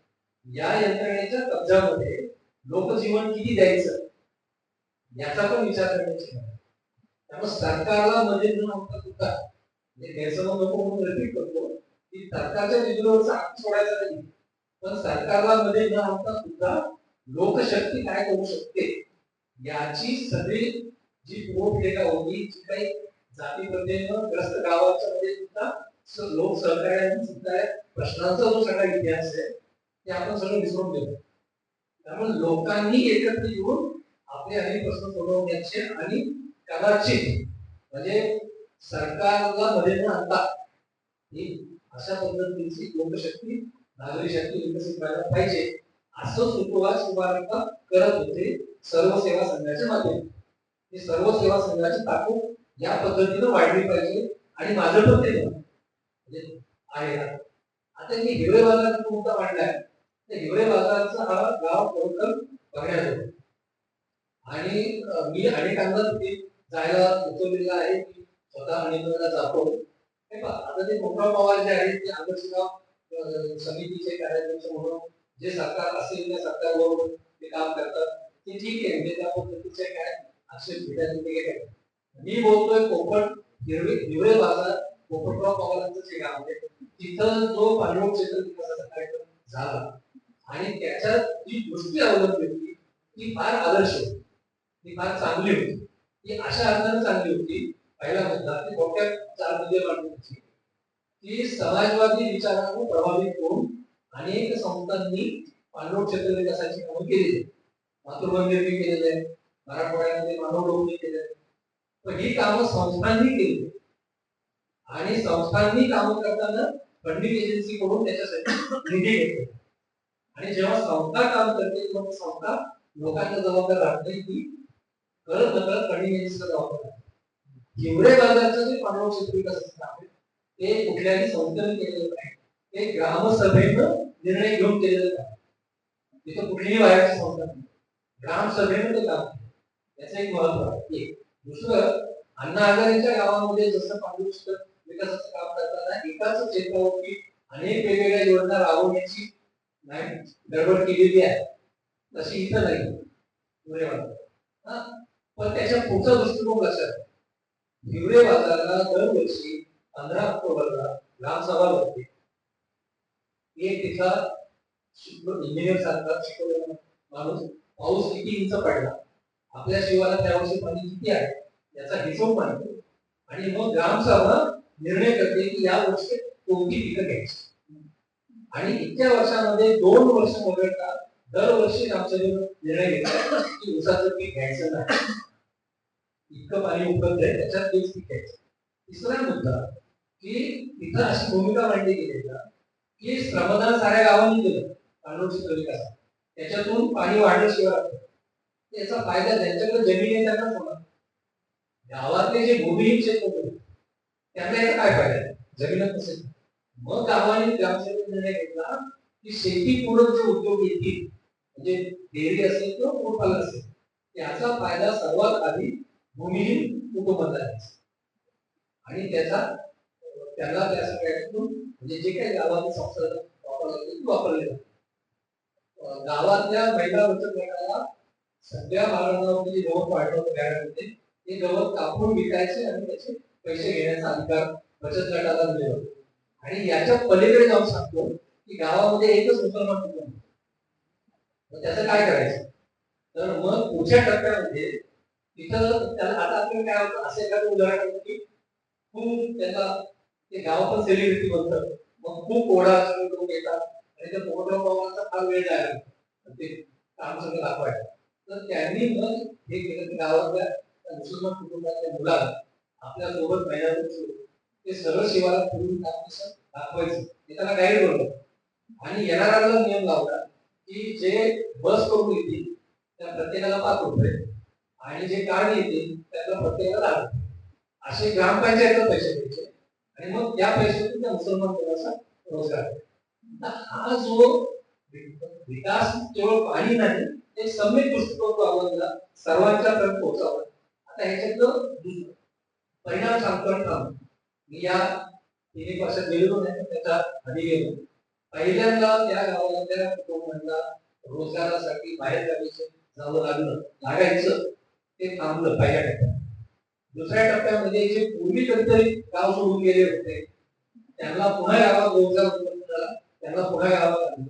या यंत्रणेच्या कब्जामध्ये लोकजीवन किती द्यायचं याचा पण विचार करण्याची आहे. त्यामुळे सरकारला मध्ये न होता सुद्धा गैरसमज नको म्हणून रिपीट करतो की सरकारच्या तिजोरीवरचा हक्क सोडायचा नाही, पण सरकारला मध्ये न होता सुद्धा लोकशक्ती काय करू शकते याची सगळी जी रूपरेखा होती, जी काही जाती प्रथेनं ग्रस्त गावाच्या मध्ये सुद्धा लोक सहकार्याने सुद्धा प्रश्नांचा जो सगळा इतिहास आहे ते आपण सगळं विसरून गेलो. त्यामुळे लोकांनी एकत्र येऊन आपले अनेक प्रश्न सोडवण्याचे आणि कदाचित म्हणजे सरकारला मध्ये न आणता ही अशा पद्धतीची लोकशक्ती नागरी शक्ती विकसित करायला पाहिजे असं सुरुवात शुभारंभ करत होते सर्व सेवा संघाच्या माध्यमातून. ही सर्व सेवा संघाची ताकद या पद्धतीनं वाढली पाहिजे आणि माझं पण ते म्हणजे आहे. आता मी हिवरे बाजाराचा मुद्दा मांडलाय, तर हिवरे बाजाराचा हा गाव खरोखर बघण्यात येतो. आणि मी अनेकांना तिथे जायला सुचवलेलं आहे की स्वतः अनेकांना जातो. आता ते कोकण पवार जे आहेत ते आदर्श गाव समितीचे कार्याध्यक्ष म्हणून जे सरकार असेल त्या सरकारबरोबर ते काम करतात, ते ठीक आहे. म्हणजे त्या पद्धतीचे काय आक्षेप घेण्यात मी बोलतोय कोकण हिवरे बाजार कोकणराव पवारांचं जे गाव आहे, तिथं जो पाणलोट क्षेत्र विकासाचा कार्यक्रम झाला आणि त्याच्यात जी दृष्टी अवलंबली होती ती फार आदर्श होती, ती फार चांगली होती. ती अशा अर्थाने चांगली होती, पहिला मुद्दा ती डोक्यात 4 मुद्दे मांडली होती की समाजवादी विचारांना प्रभावित होऊन अनेक संस्थांनी पाणलोट क्षेत्र विकासाची कामं केलेली. मातृमंदिर केलेलं आहे, मराठवाड्यामध्ये मानव डोंगरी केलेलं आहे. पण ही कामं संस्थांनी केली आणि संस्थांनी कामं करताना फंडिंग एजन्सी कडून त्याच्यासाठी निधी घेतले. आणि जेव्हा संस्था काम करते तेव्हा संस्था लोकांना जबाबदार राहत नाही, ती कळत नकळत फंडिंग एजन्सीला जबाबदार राहते. हिवरे बाजारचं जे पाणलोट क्षेत्र विकासाचं काम आहे ते कुठल्याही संस्थेने केलेलं नाही, ते ग्रामसभेनं निर्णय घेऊन केलेलं नाही. तिथं कुठलीही बाहेरची संस्था नाही, ग्रामसभेनं ते काम केलं. याचं एक महत्व आहे. दुसरं, अण्णा हजारेच्या गावामध्ये जसं पाणलोट क्षेत्र विकासाचं काम करताना एकाच क्षेत्रावरती अनेक वेगवेगळ्या योजना राबवण्याची नाही गडबड केलेली आहे, तशी इथं नाही. पण त्याच्या पुढचा दृष्टिकोन लक्षात, हिवरे बाजारला दरवर्षी 15 ऑक्टोबरला ग्रामसभा भरते. एक तिथला इंजिनियर सारखा शिकवलेला माणूस पाऊस किती इंच पडला, आपल्या शिवाला त्या वर्षी पाणी किती आहे याचा हिशोब मांडतो आणि मग ग्रामसभा निर्णय करते की या वर्षी कोणती पिकं घ्यायची. आणि इतक्या वर्षामध्ये 2 वर्ष वगळता दरवर्षी ग्रामसभेने निर्णय घेतला की ऊसाचं पीक घ्यायचं नाही, इतकं पाणी उपलब्ध आहे त्याच्यात तेच पीक घ्यायचं. तिसरा मुद्दा की तिथं अशी भूमिका मांडली गेली की श्रमदान साऱ्या गावांनी केलं पाणलोट क्षेत्र विकास, त्याच्यातून पाणी वाढल्याशिवाय त्याचा फायदा ज्यांच्याकडे जमीन आहे त्यांनाच होणार. गावातले जे भूमिहीन क्षेत्र होते त्यांना याचा काय फायदा आहे, जमीनच नसेल. मग गावाने ग्रामसभेत निर्णय घेतला की शेतीपूरक जे उद्योग येतील, म्हणजे डेअरी असेल किंवा कुक्कुटपालन असेल, त्याचा फायदा सर्वात आधी भूमिहीन कुटुंबाला द्यायचा. आणि त्याला त्या सगळ्यातून म्हणजे जे काही गावातील संसाधन वापरले जातात. गावातल्या महिला बचत गटाला सगळ्या मालकांवरती जे गवत वाढवत होते ते गवत कापून विकायचे आणि त्याचे पैसे घेण्याचा अधिकार बचत गटाला दिले होते. आणि याच्या पलीकडे जाऊन सांगतो की गावामध्ये एकच मुसलमान कुटुंब, त्याचं काय करायचं. तर मग पुढच्या टप्प्यामध्ये तिथं त्याला आता आपल्याला काय होतं, असं एखादं उदाहरण होतं की खूप त्याला ते गाव पण सेलिब्रिटी बनतं, मग खूप ओढा लोक येतात आणि त्या पोहोचवण्याचा फार वेळ जायला ते काम सगळं दाखवायचं. तर त्यांनी मग हे केलं की गावातल्या मुसलमान कुटुंबातल्या मुलाला आपल्या सोबत महिन्यात ते सरळ शिवाला फिरून काम कसं दाखवायचं ते त्याला गाईड करतो. आणि येणाऱ्याला नियम लावला की जे बस करून येतील त्या प्रत्येकाला 5 रुपये आणि जे कार्ड येतील त्याला प्रत्येकाला 10 रुपये असे ग्रामपंचायतला पैसे द्यायचे आणि मग त्या पैशातून त्या मुसलमान मुलाचा रोजगार. हा जो विकास केवळ पाणी नाही, एक सम्यक दृष्टिकोन अवलंबला, सर्वांच्या पर्यंत पोहोचावा. आता ह्याच्यातलं परिणाम सांगतो. मी या 3 वर्षात गेलेलो नाही, त्याच्या आधी गेलो. पहिल्यांदा त्या गावाला त्या कुटुंबांना रोजगारासाठी बाहेर जावं लागायचं, ते थांबलं पहिल्या टप्प्यात. दुसऱ्या टप्प्यामध्ये जे पूर्वी कधीतरी गाव सोडून गेले होते त्यांना पुन्हा गावात रोजगार उपलब्ध झाला, त्यांना पुन्हा गावात आणलं.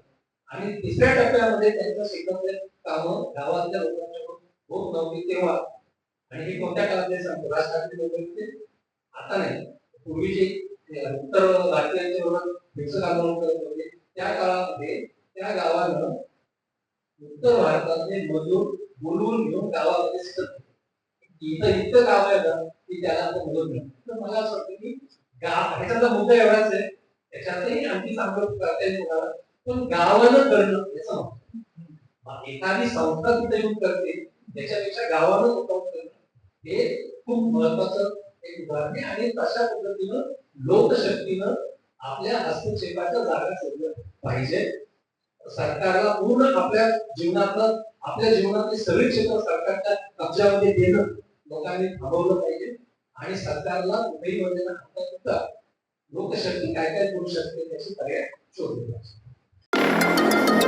आणि तिसऱ्या टप्प्यामध्ये त्यांचं शेतातले कामं गावातल्या लोकांच्याकडून होत नव्हती तेव्हा, आणि हे कोणत्या काळात सांगतो, राजकारणी लोक आता नाही, पूर्वी जे उत्तर भारतीयांचे लोक हिंसक आंदोलन करत होते त्या काळामध्ये त्या गावानं उत्तर भारतातले मजूर बोलवून घेऊन गावामध्ये शिकत इथं इतकं गाव आहे ना की त्याला आता मदत मिळते. तर मला असं वाटतं की ह्याच्यातला मुद्दा एवढाच आहे, त्याच्यातही आणखी चांगलं करता येईल तुम्हाला, पण गावानं करणं याचा एखादी संस्था तिथे येऊन करते त्याच्यापेक्षा गावानं स्वतःहून करणं हे खूप महत्वाचं एक उदाहरण आहे. आणि तशा पद्धतीनं लोकशक्तीनं आपल्या हस्तक्षेपाच्या जागा शोधल्या पाहिजे. सरकारला पूर्ण आपल्या जीवनातली सगळी क्षेत्र सरकारच्या कब्जामध्ये देणं लोकांनी थांबवलं पाहिजे आणि सरकारला कुठेही योजना हातात लोकशक्ती काय काय करू शकते त्याची पर्याय शोधले पाहिजे.